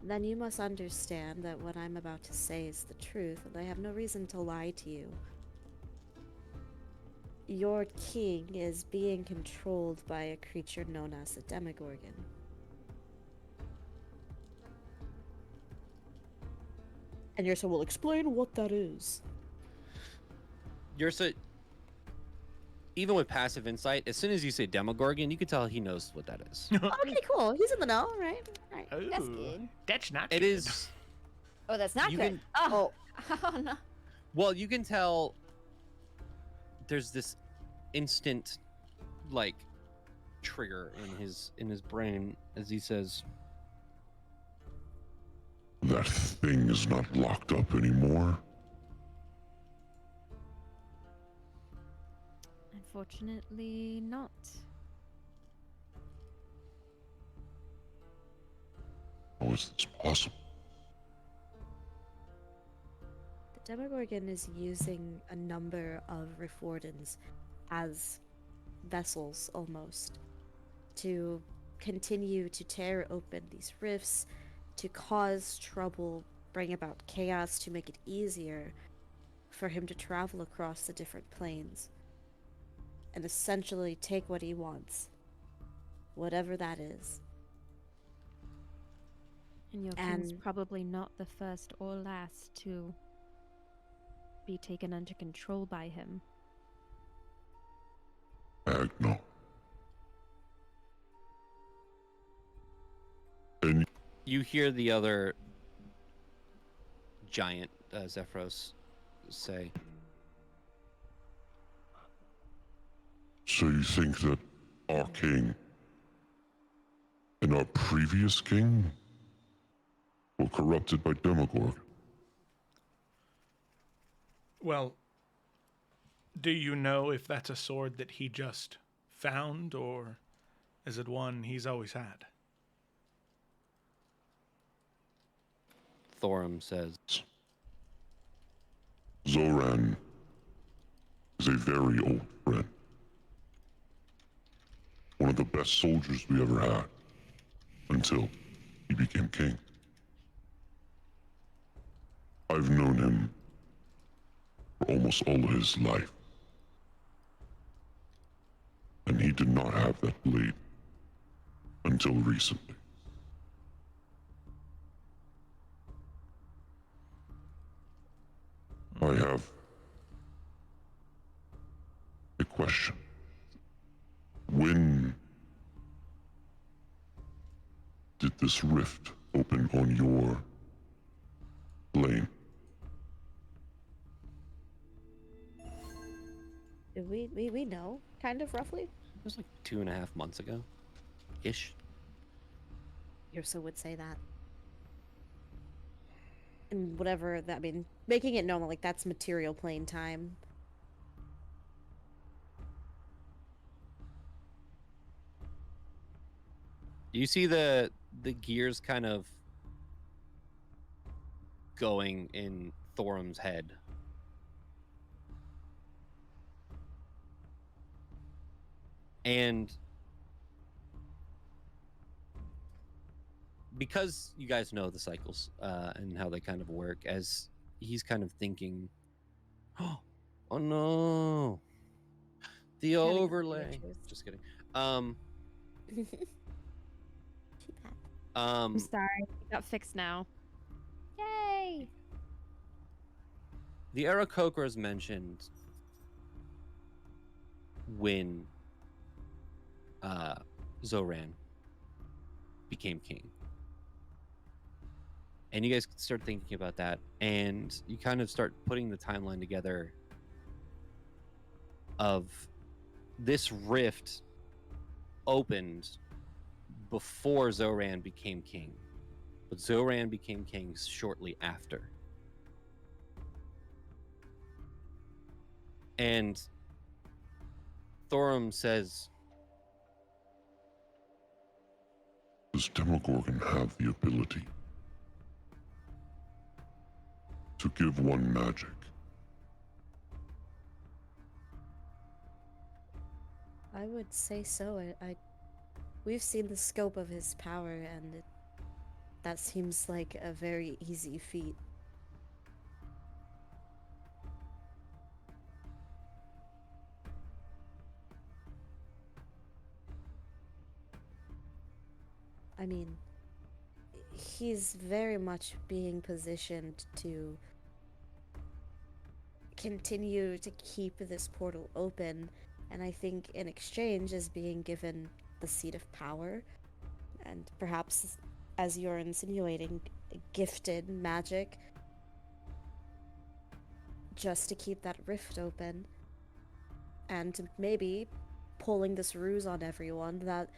Then you must understand that what I'm about to say is the truth, and I have no reason to lie to you. Your king is being controlled by a creature known as the Demogorgon. And Yursa will explain what that is. Yursa, even with passive insight, as soon as you say Demogorgon, you can tell he knows what that is. Okay, cool. He's in the know, right? Right. That's Ooh, good. That's not It good. is. Oh, that's not You good. can- Oh. Oh no. Well, you can tell there's this instant, like, trigger in his brain as he says, That thing is not locked up anymore. Unfortunately, not. How is this possible? The Demogorgon is using a number of Refordans as vessels, almost, to continue to tear open these rifts, to cause trouble, bring about chaos, to make it easier for him to travel across the different planes, and essentially take what he wants, whatever that is. And your king's probably not the first or last to be taken under control by him. Agno. And you hear the other giant, Zephyros, say, So you think that our king and our previous king were corrupted by Demogorgon? Well, do you know if that's a sword that he just found, or is it one he's always had? Thorum says, Zoran is a very old friend. One of the best soldiers we ever had, until he became king. I've known him for almost all of his life. And he did not have that blade until recently. I have a question. When did this rift open on your plane? We know, kind of roughly. it was like 2.5 months ago, ish. Ursa would say that. And whatever that, I mean, making it known like that's material plane time. You see the gears kind of going in Thorum's head. And because you guys know the cycles and how they kind of work, as he's kind of thinking, oh no, the Having overlay. issues. Just kidding. Too bad. I'm sorry. It got fixed now. Yay! The Aarakocras mentioned when Zoran became king. And you guys start thinking about that, and you kind of start putting the timeline together of this rift opened before Zoran became king, but Zoran became king shortly after. And Thorum says, Does Demogorgon have the ability to give one magic? I would say so. We've seen the scope of his power, and that seems like a very easy feat. I mean, he's very much being positioned to continue to keep this portal open, and I think in exchange is being given the seat of power, and perhaps, as you're insinuating, gifted magic just to keep that rift open, and maybe pulling this ruse on everyone that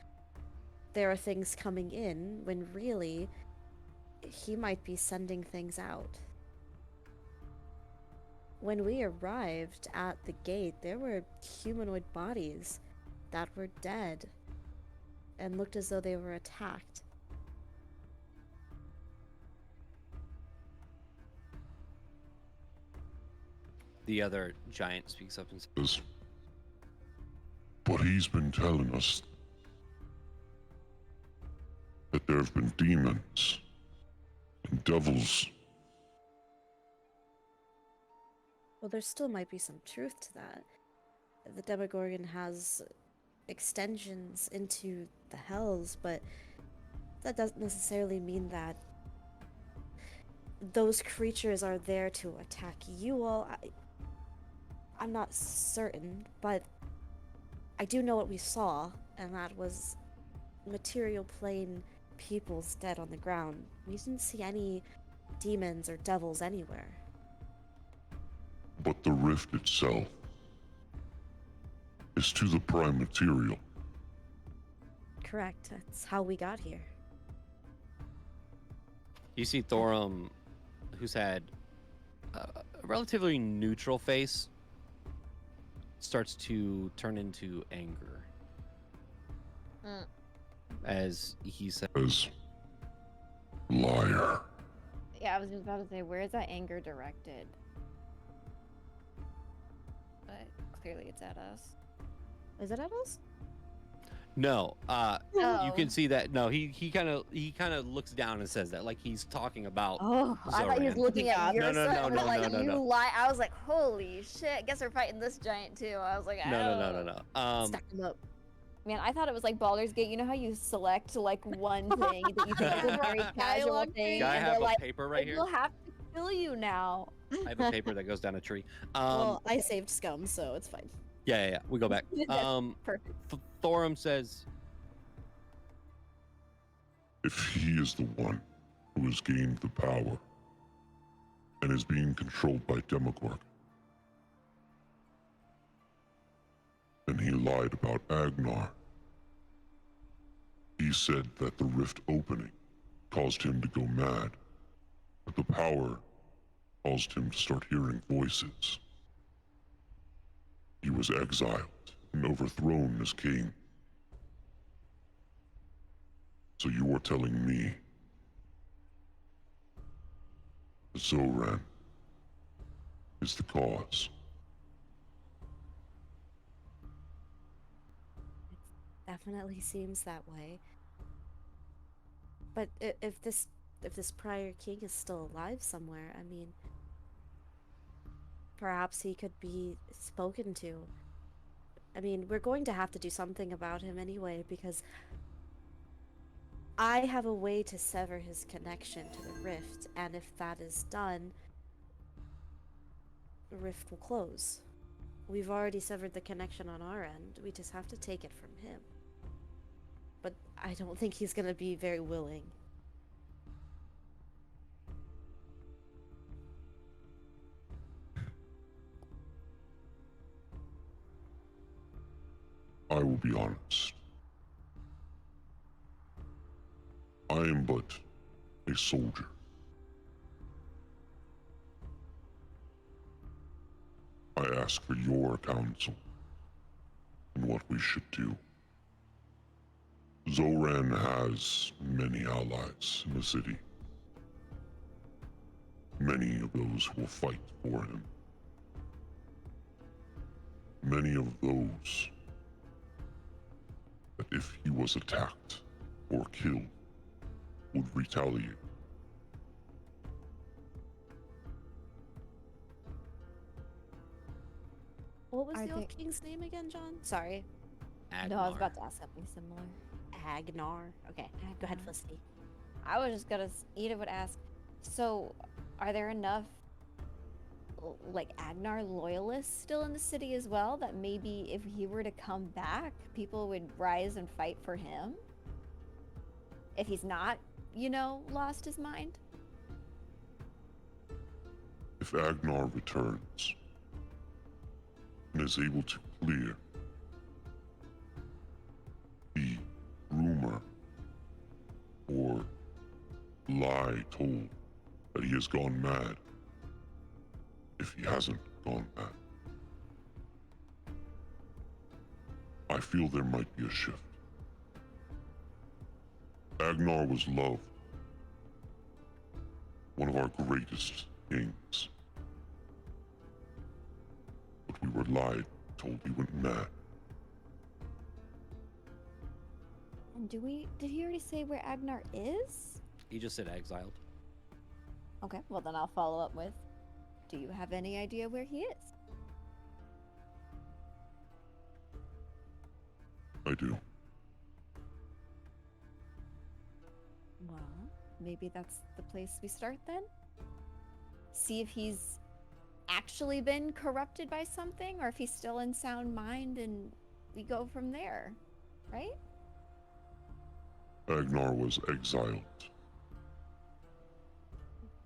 there are things coming in when really he might be sending things out. When we arrived at the gate, there were humanoid bodies that were dead and looked as though they were attacked. the other giant speaks up and says, But he's been telling us that there have been demons and devils. Well, there still might be some truth to that. The Demogorgon has extensions into the Hells, but that doesn't necessarily mean that those creatures are there to attack you all. I'm not certain, but I do know what we saw, and that was material plane peoples dead on the ground. We didn't see any demons or devils anywhere. But the rift itself is to the prime material. Correct. That's how we got here. You see Thorum, who's had a relatively neutral face, starts to turn into anger. As he says, Liar. Yeah, I was just about to say, where is that anger directed? But clearly it's at us. Is it at us? no, you Oh. can see that. No, he kind of looks down and says that, like he's talking about. Oh, I thought he was Zoran. looking at your No, son no, and no, like, no, no, you no. lie. I was like, holy shit, guess we're fighting this giant too. I was like, oh. No. Stack them up. Man, I thought it was like Baldur's Gate. You know how you select like one thing that you think is a very casual Dialogue thing, Yeah, I and have they're a like, paper right here. we'll have to kill you now. I have a paper that goes down a tree. Well, I saved scum, so it's fine. Yeah. We go back. Perfect. Thorum says, If he is the one who has gained the power and is being controlled by Demogorgon, then he lied about Agnar. He said that the rift opening caused him to go mad, that the power caused him to start hearing voices. He was exiled and overthrown as king. So you are telling me Zoran is the cause? Definitely seems that way. But if this prior king is still alive somewhere, I mean, perhaps he could be spoken to. I mean, we're going to have to do something about him anyway, because I have a way to sever his connection to the rift, and if that is done, the rift will close. We've already severed the connection on our end. We just have to take it from him. But I don't think he's gonna be very willing. I will be honest. I am but a soldier. I ask for your counsel on what we should do. Zoran has many allies in the city. Many of those will fight for him. Many of those that if he was attacked or killed would retaliate. What was I the old think- king's name again, John? Sorry. No, I was Agnar. about to ask something similar. Agnar. Okay, go ahead, Agnar. Felicity. I was just gonna. Eda would ask. So, are there enough like Agnar loyalists still in the city as well that maybe if he were to come back, people would rise and fight for him? If he's not, lost his mind? If Agnar returns and is able to clear the rumor or lie told that he has gone mad, if he hasn't gone mad, I feel there might be a shift. Agnar was loved, one of our greatest kings. But we were lied, told he went mad. And did he already say where Agnar is? He just said exiled. Okay, well then I'll follow up with, do you have any idea where he is? I do. Well, maybe that's the place we start then? See if he's actually been corrupted by something, or if he's still in sound mind, and we go from there, right? Agnar was exiled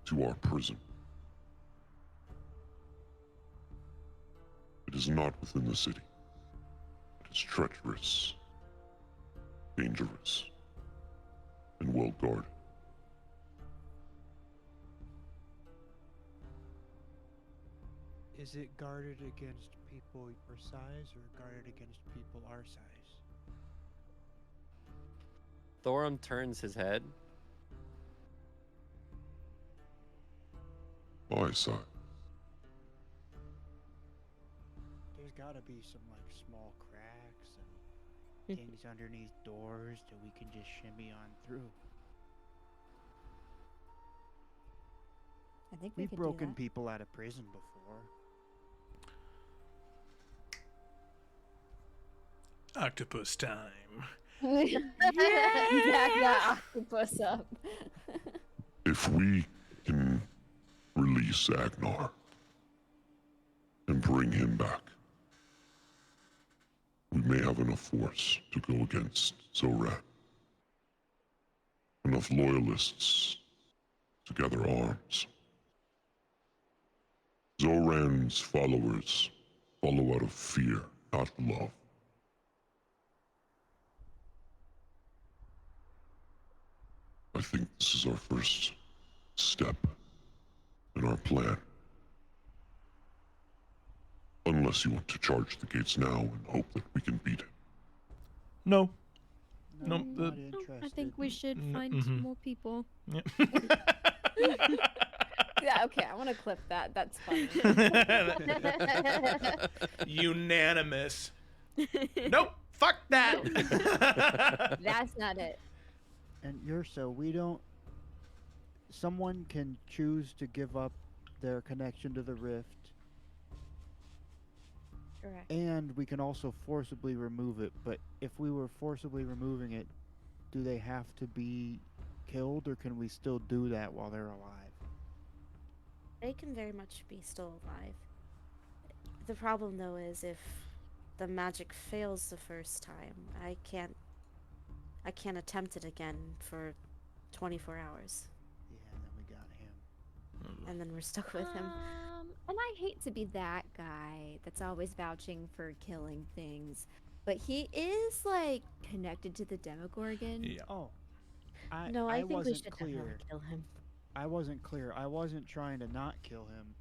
to our prison. It is not within the city. is treacherous, dangerous, and well guarded. Is it guarded against people your size or guarded against people our size? Thorum turns his head. My side. There's gotta be some like small cracks and things underneath doors that we can just shimmy on through. I think we We've could broken do people out of prison before. Octopus time. that. Back that octopus up. If we can release Agnar and bring him back, we may have enough force to go against Zoran. Enough loyalists to gather arms. Zoran's followers follow out of fear, not love. I think this is our first step in our plan. Unless you want to charge the gates now and hope that we can beat it. No. No, Nope, not I interested. think we should find more people. Yeah. Yeah, okay, I want to clip that. That's funny. Unanimous. Nope. Fuck that. That's not it. And we don't. Someone can choose to give up their connection to the rift, Correct. and we can also forcibly remove it. But if we were forcibly removing it, do they have to be killed, or can we still do that while they're alive? They can very much be still alive. The problem, though, is if the magic fails the first time, I can't attempt it again for 24 hours. Yeah, and then we got him. And then we're stuck with him. And I hate to be that guy that's always vouching for killing things, but he is like connected to the Demogorgon. Yeah. Oh, I think we wasn't should clear. definitely kill him. I wasn't clear. I wasn't trying to not kill him.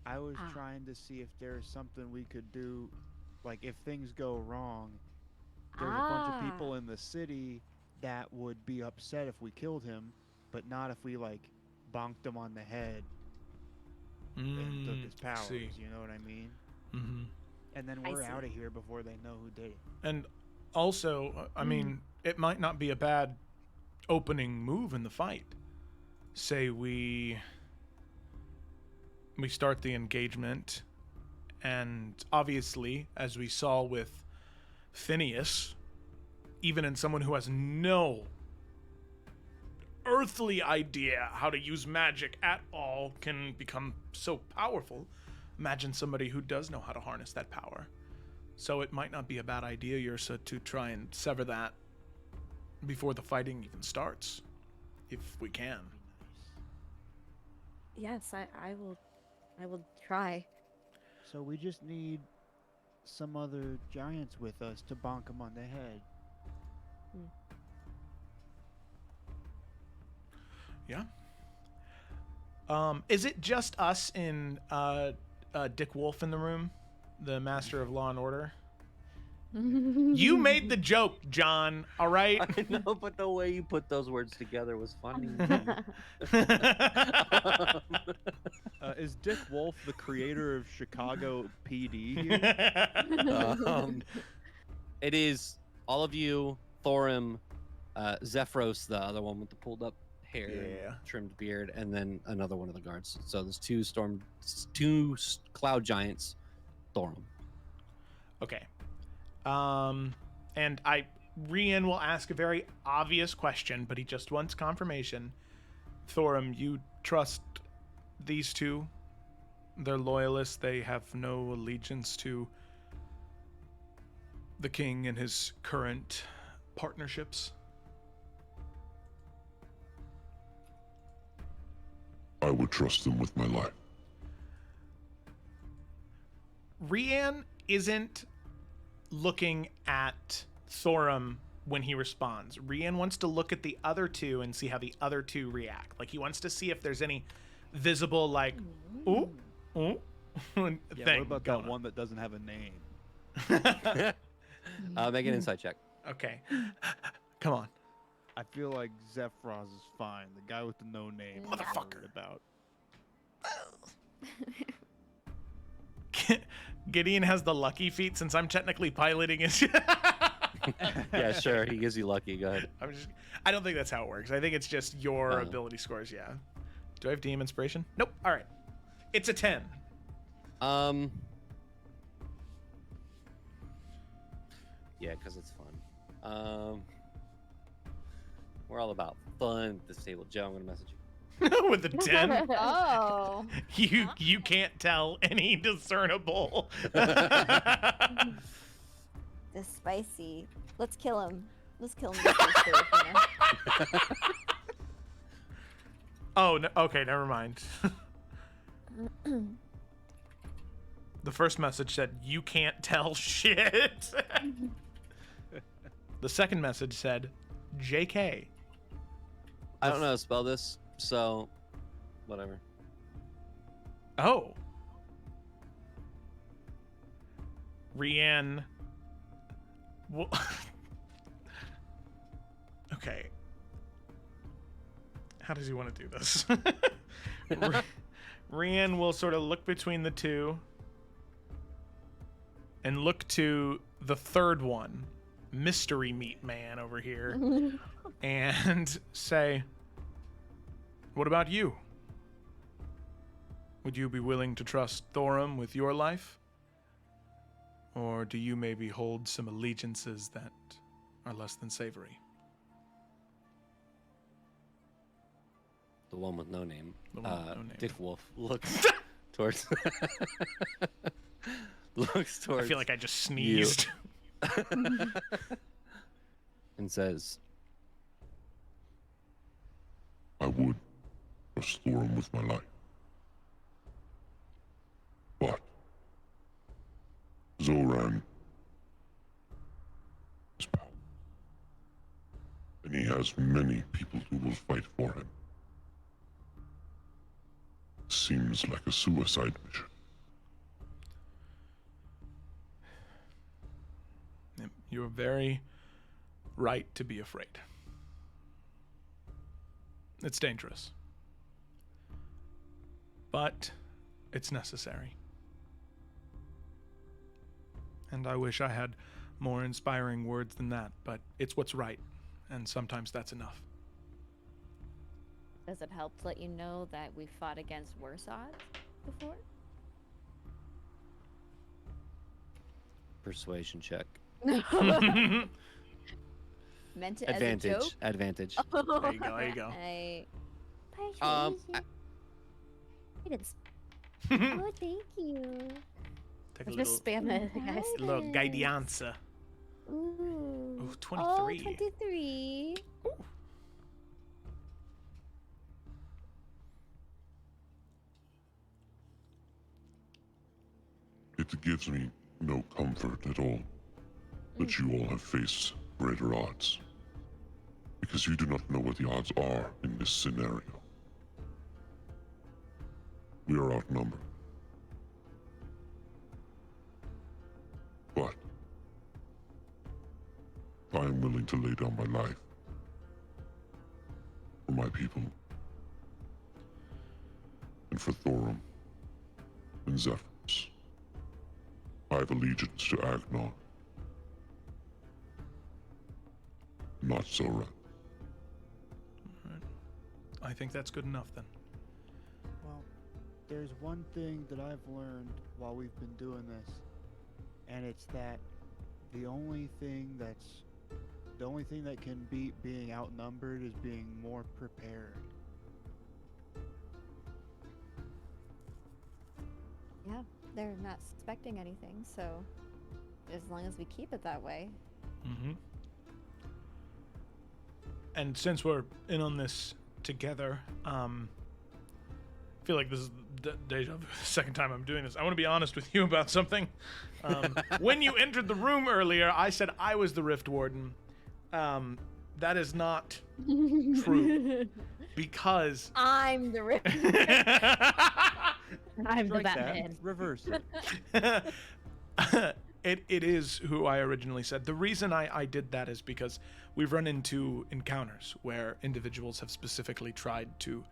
I was Ah. trying to see if there's something we could do, like if things go wrong. There's a bunch of people in the city that would be upset if we killed him, but not if we like bonked him on the head and took his powers. see. You know what I mean? Mm-hmm. And then I we're see. out of here before they know who did it. And also, I mean, it might not be a bad opening move in the fight. Say we start the engagement, and obviously, as we saw with Phineas, even in someone who has no earthly idea how to use magic at all can become so powerful. Imagine somebody who does know how to harness that power. So it might not be a bad idea, Yrsa, to try and sever that before the fighting even starts, if we can. Yes, I will try. So we just need some other giants with us to bonk him on the head. Yeah. Is it just us in Dick Wolf in the room, the master of law and order? You made the joke, John. All right. I know, but the way you put those words together was funny. Is Dick Wolf the creator of Chicago PD? Here? It is all of you, Thorum, Zephyros, the other one with the pulled up hair, and trimmed beard, and then another one of the guards. So there's two cloud giants, Thorum. Okay. And Rian will ask a very obvious question, but he just wants confirmation. Thorum, you trust these two? They're loyalists. They have no allegiance to the king and his current partnerships. I would trust them with my life. Rian isn't looking at Thorum when he responds. Rian wants to look at the other two and see how the other two react. Like, he wants to see if there's any visible, like, ooh, ooh. Yeah, thing what about going that one that doesn't have a name? Make an insight check. Okay. Come on. I feel like Zephyros is fine. The guy with the no name. I'm Motherfucker. worried about. Gideon has the lucky feat since I'm technically piloting his. Yeah, sure. He gives you lucky. Go ahead. I don't think that's how it works. I think it's just your ability scores. Yeah. Do I have DM inspiration? Nope. All right. It's a 10. Yeah, because it's fun. We're all about fun at this table. Joe, I'm gonna message you. With a 10. Oh. You can't tell any discernible. The spicy. Let's kill him. Let's kill him. This is safe, you know? Oh, no, okay, never mind. The first message said, "You can't tell shit." The second message said, "JK." I don't know how to spell this, so whatever. Oh. Rian. Okay. How does he want to do this? Rian will sort of look between the two and look to the third one, Mystery Meat Man over here, and say, "What about you? Would you be willing to trust Thorum with your life? Or do you maybe hold some allegiances that are less than savory?" The one with no name. The one with no name. Dick Wolf looks towards. Looks towards. I feel like I just sneezed. And says, I would trust Thorum with my life. But Zoran is powerful. And he has many people who will fight for him. Seems like a suicide mission. You're very right to be afraid. It's dangerous. But it's necessary. And I wish I had more inspiring words than that, but it's what's right, and sometimes that's enough. Does it help to let you know that we fought against worse odds before? persuasion check. Meant it Advantage. as a joke? Advantage. There you go. There you go. Persuasion. Oh, thank you. Take Let's just spam it, guys. a little guidance. Ooh. Ooh, 23. Oh, 23. It gives me no comfort at all that you all have faced greater odds. Because you do not know what the odds are in this scenario. We are outnumbered. But I am willing to lay down my life for my people and for Thorum and Zephyros. I have allegiance to Agnon, not Zoran. I think that's good enough then. Well, there's one thing that I've learned while we've been doing this, and it's that the only thing that can beat being outnumbered is being more prepared. Yeah, they're not suspecting anything, so as long as we keep it that way. Mm-hmm. And since we're in on this together, I feel like this is Deja vu, the second time I'm doing this. I want to be honest with you about something. When you entered the room earlier, I said I was the Rift Warden. That is not true. Because I'm the Rift. I'm the Strike that. Batman. Reverse it. it is who I originally said. The reason I did that is because we've run into encounters where individuals have specifically tried to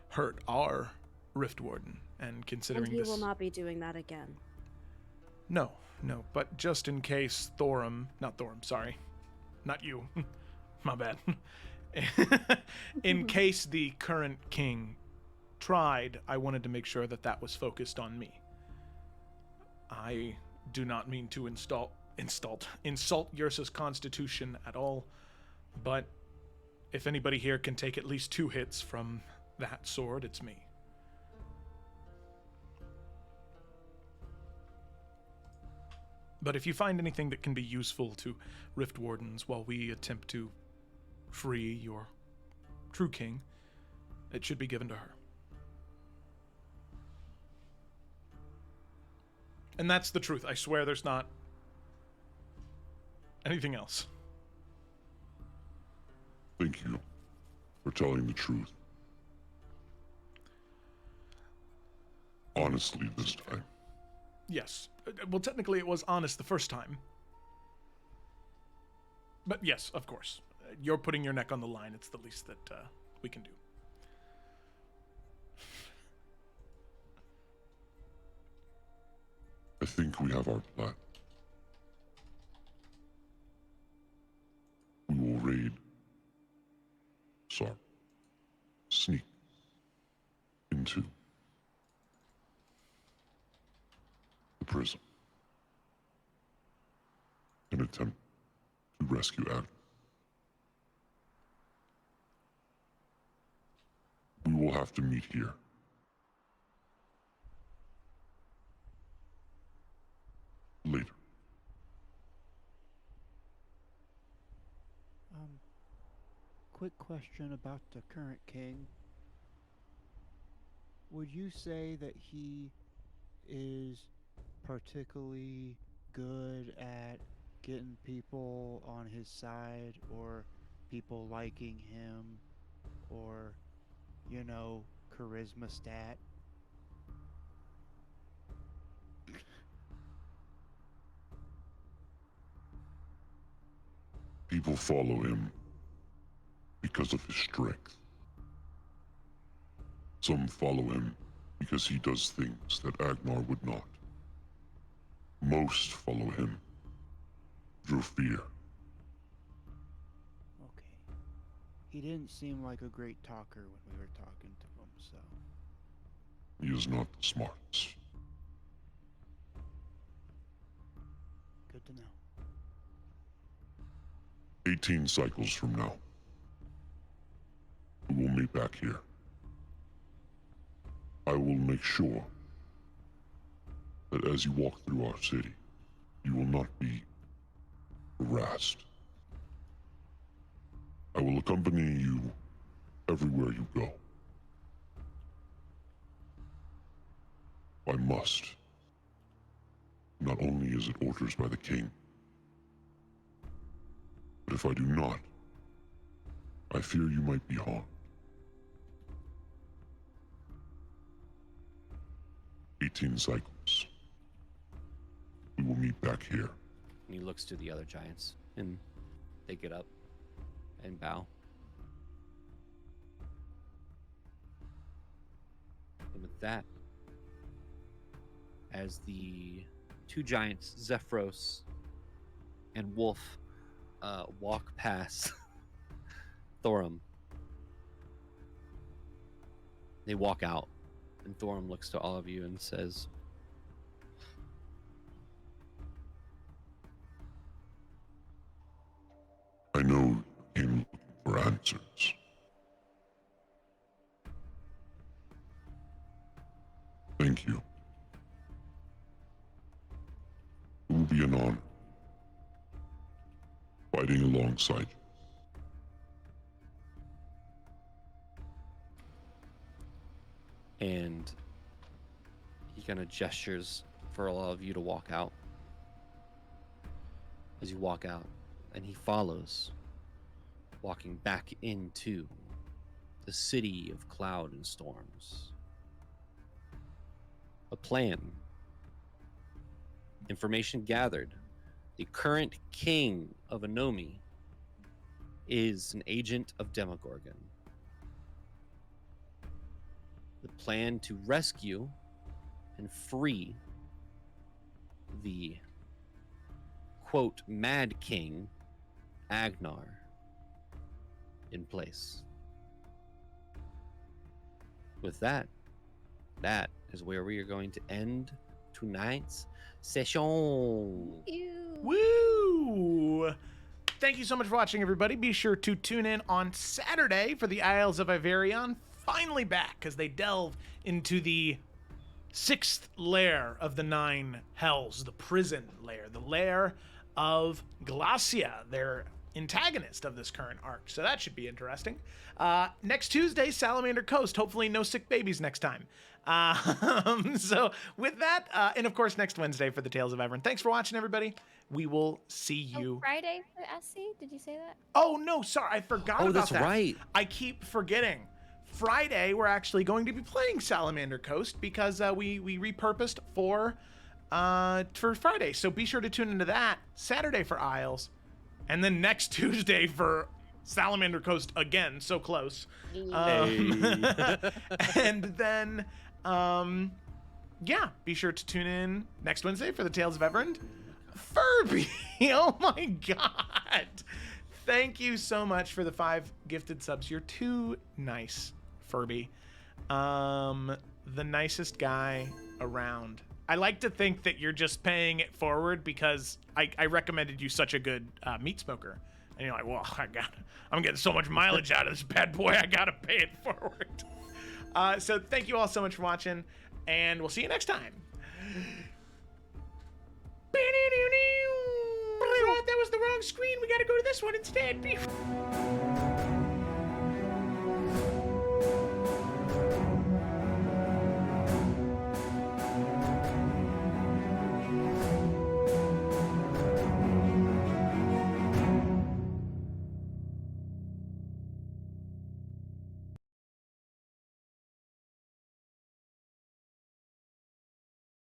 hurt our Rift Warden, and considering And he this... will not be doing that again. No, but just in case not Thorum, sorry. Not you. My bad. In case the current king tried, I wanted to make sure that was focused on me. I do not mean to insult Yrsa's constitution at all, but if anybody here can take at least 2 hits from that sword, it's me. But if you find anything that can be useful to Rift Wardens while we attempt to free your true king, it should be given to her. And that's the truth. I swear there's not anything else. Thank you for telling the truth. Honestly this time. Yes. Well, technically it was honest the first time. But yes, of course. You're putting your neck on the line. It's the least that we can do. I think we have our plan. We will sneak into the prison and attempt to rescue Agnes. We will have to meet here. Later. Quick question about the current king. Would you say that he is particularly good at getting people on his side, or people liking him, or, charisma stat? People follow him because of his strength. Some follow him because he does things that Agnar would not. Most follow him through fear. Okay. He didn't seem like a great talker when we were talking to him, so... He is not the smartest. Good to know. 18 cycles from now, we will meet back here. I will make sure that as you walk through our city, you will not be harassed. I will accompany you everywhere you go. I must. Not only is it orders by the king, but if I do not, I fear you might be harmed. 18 cycles. We will meet back here. And he looks to the other giants, and they get up and bow. And with that, as the 2 giants, Zephyros and Wolf, walk past Thorum, they walk out, and Thorum looks to all of you and says, I know you came looking for answers. Thank you. It will be an honor fighting alongside you. and He kind of gestures for all of you to walk out. As you walk out, and he follows, walking back into the city of cloud and storms. A plan. Information gathered. The current king of Anomi is an agent of Demogorgon. The plan to rescue and free the quote Mad King Agnar in place. With that is where we are going to end tonight's session. Woo! Thank you so much for watching, everybody. Be sure to tune in on Saturday for the Isles of Iverion. Finally back, because they delve into the 6th lair of the 9 hells, the prison lair, the lair of Glacia, their antagonist of this current arc. So that should be interesting. Next Tuesday, Salamander Coast. Hopefully no sick babies next time. So with that, and of course next Wednesday for the Tales of Evrand. Thanks for watching, everybody. We will see you. Friday for SC? Did you say that? Oh, no, sorry. I forgot about that. Oh, that's right. I keep forgetting. Friday, we're actually going to be playing Salamander Coast because we repurposed for Friday. So be sure to tune into that. Saturday for Isles. And then next Tuesday for Salamander Coast again. So close. And then, yeah, be sure to tune in next Wednesday for the Tales of Evrand. Furby! Oh my god! Thank you so much for the 5 gifted subs. You're too nice, Furby. The nicest guy around. I like to think that you're just paying it forward because I recommended you such a good meat smoker. And you're like, well, I'm getting so much mileage out of this bad boy, I gotta pay it forward. So thank you all so much for watching, and we'll see you next time. That was the wrong screen. We gotta go to this one instead.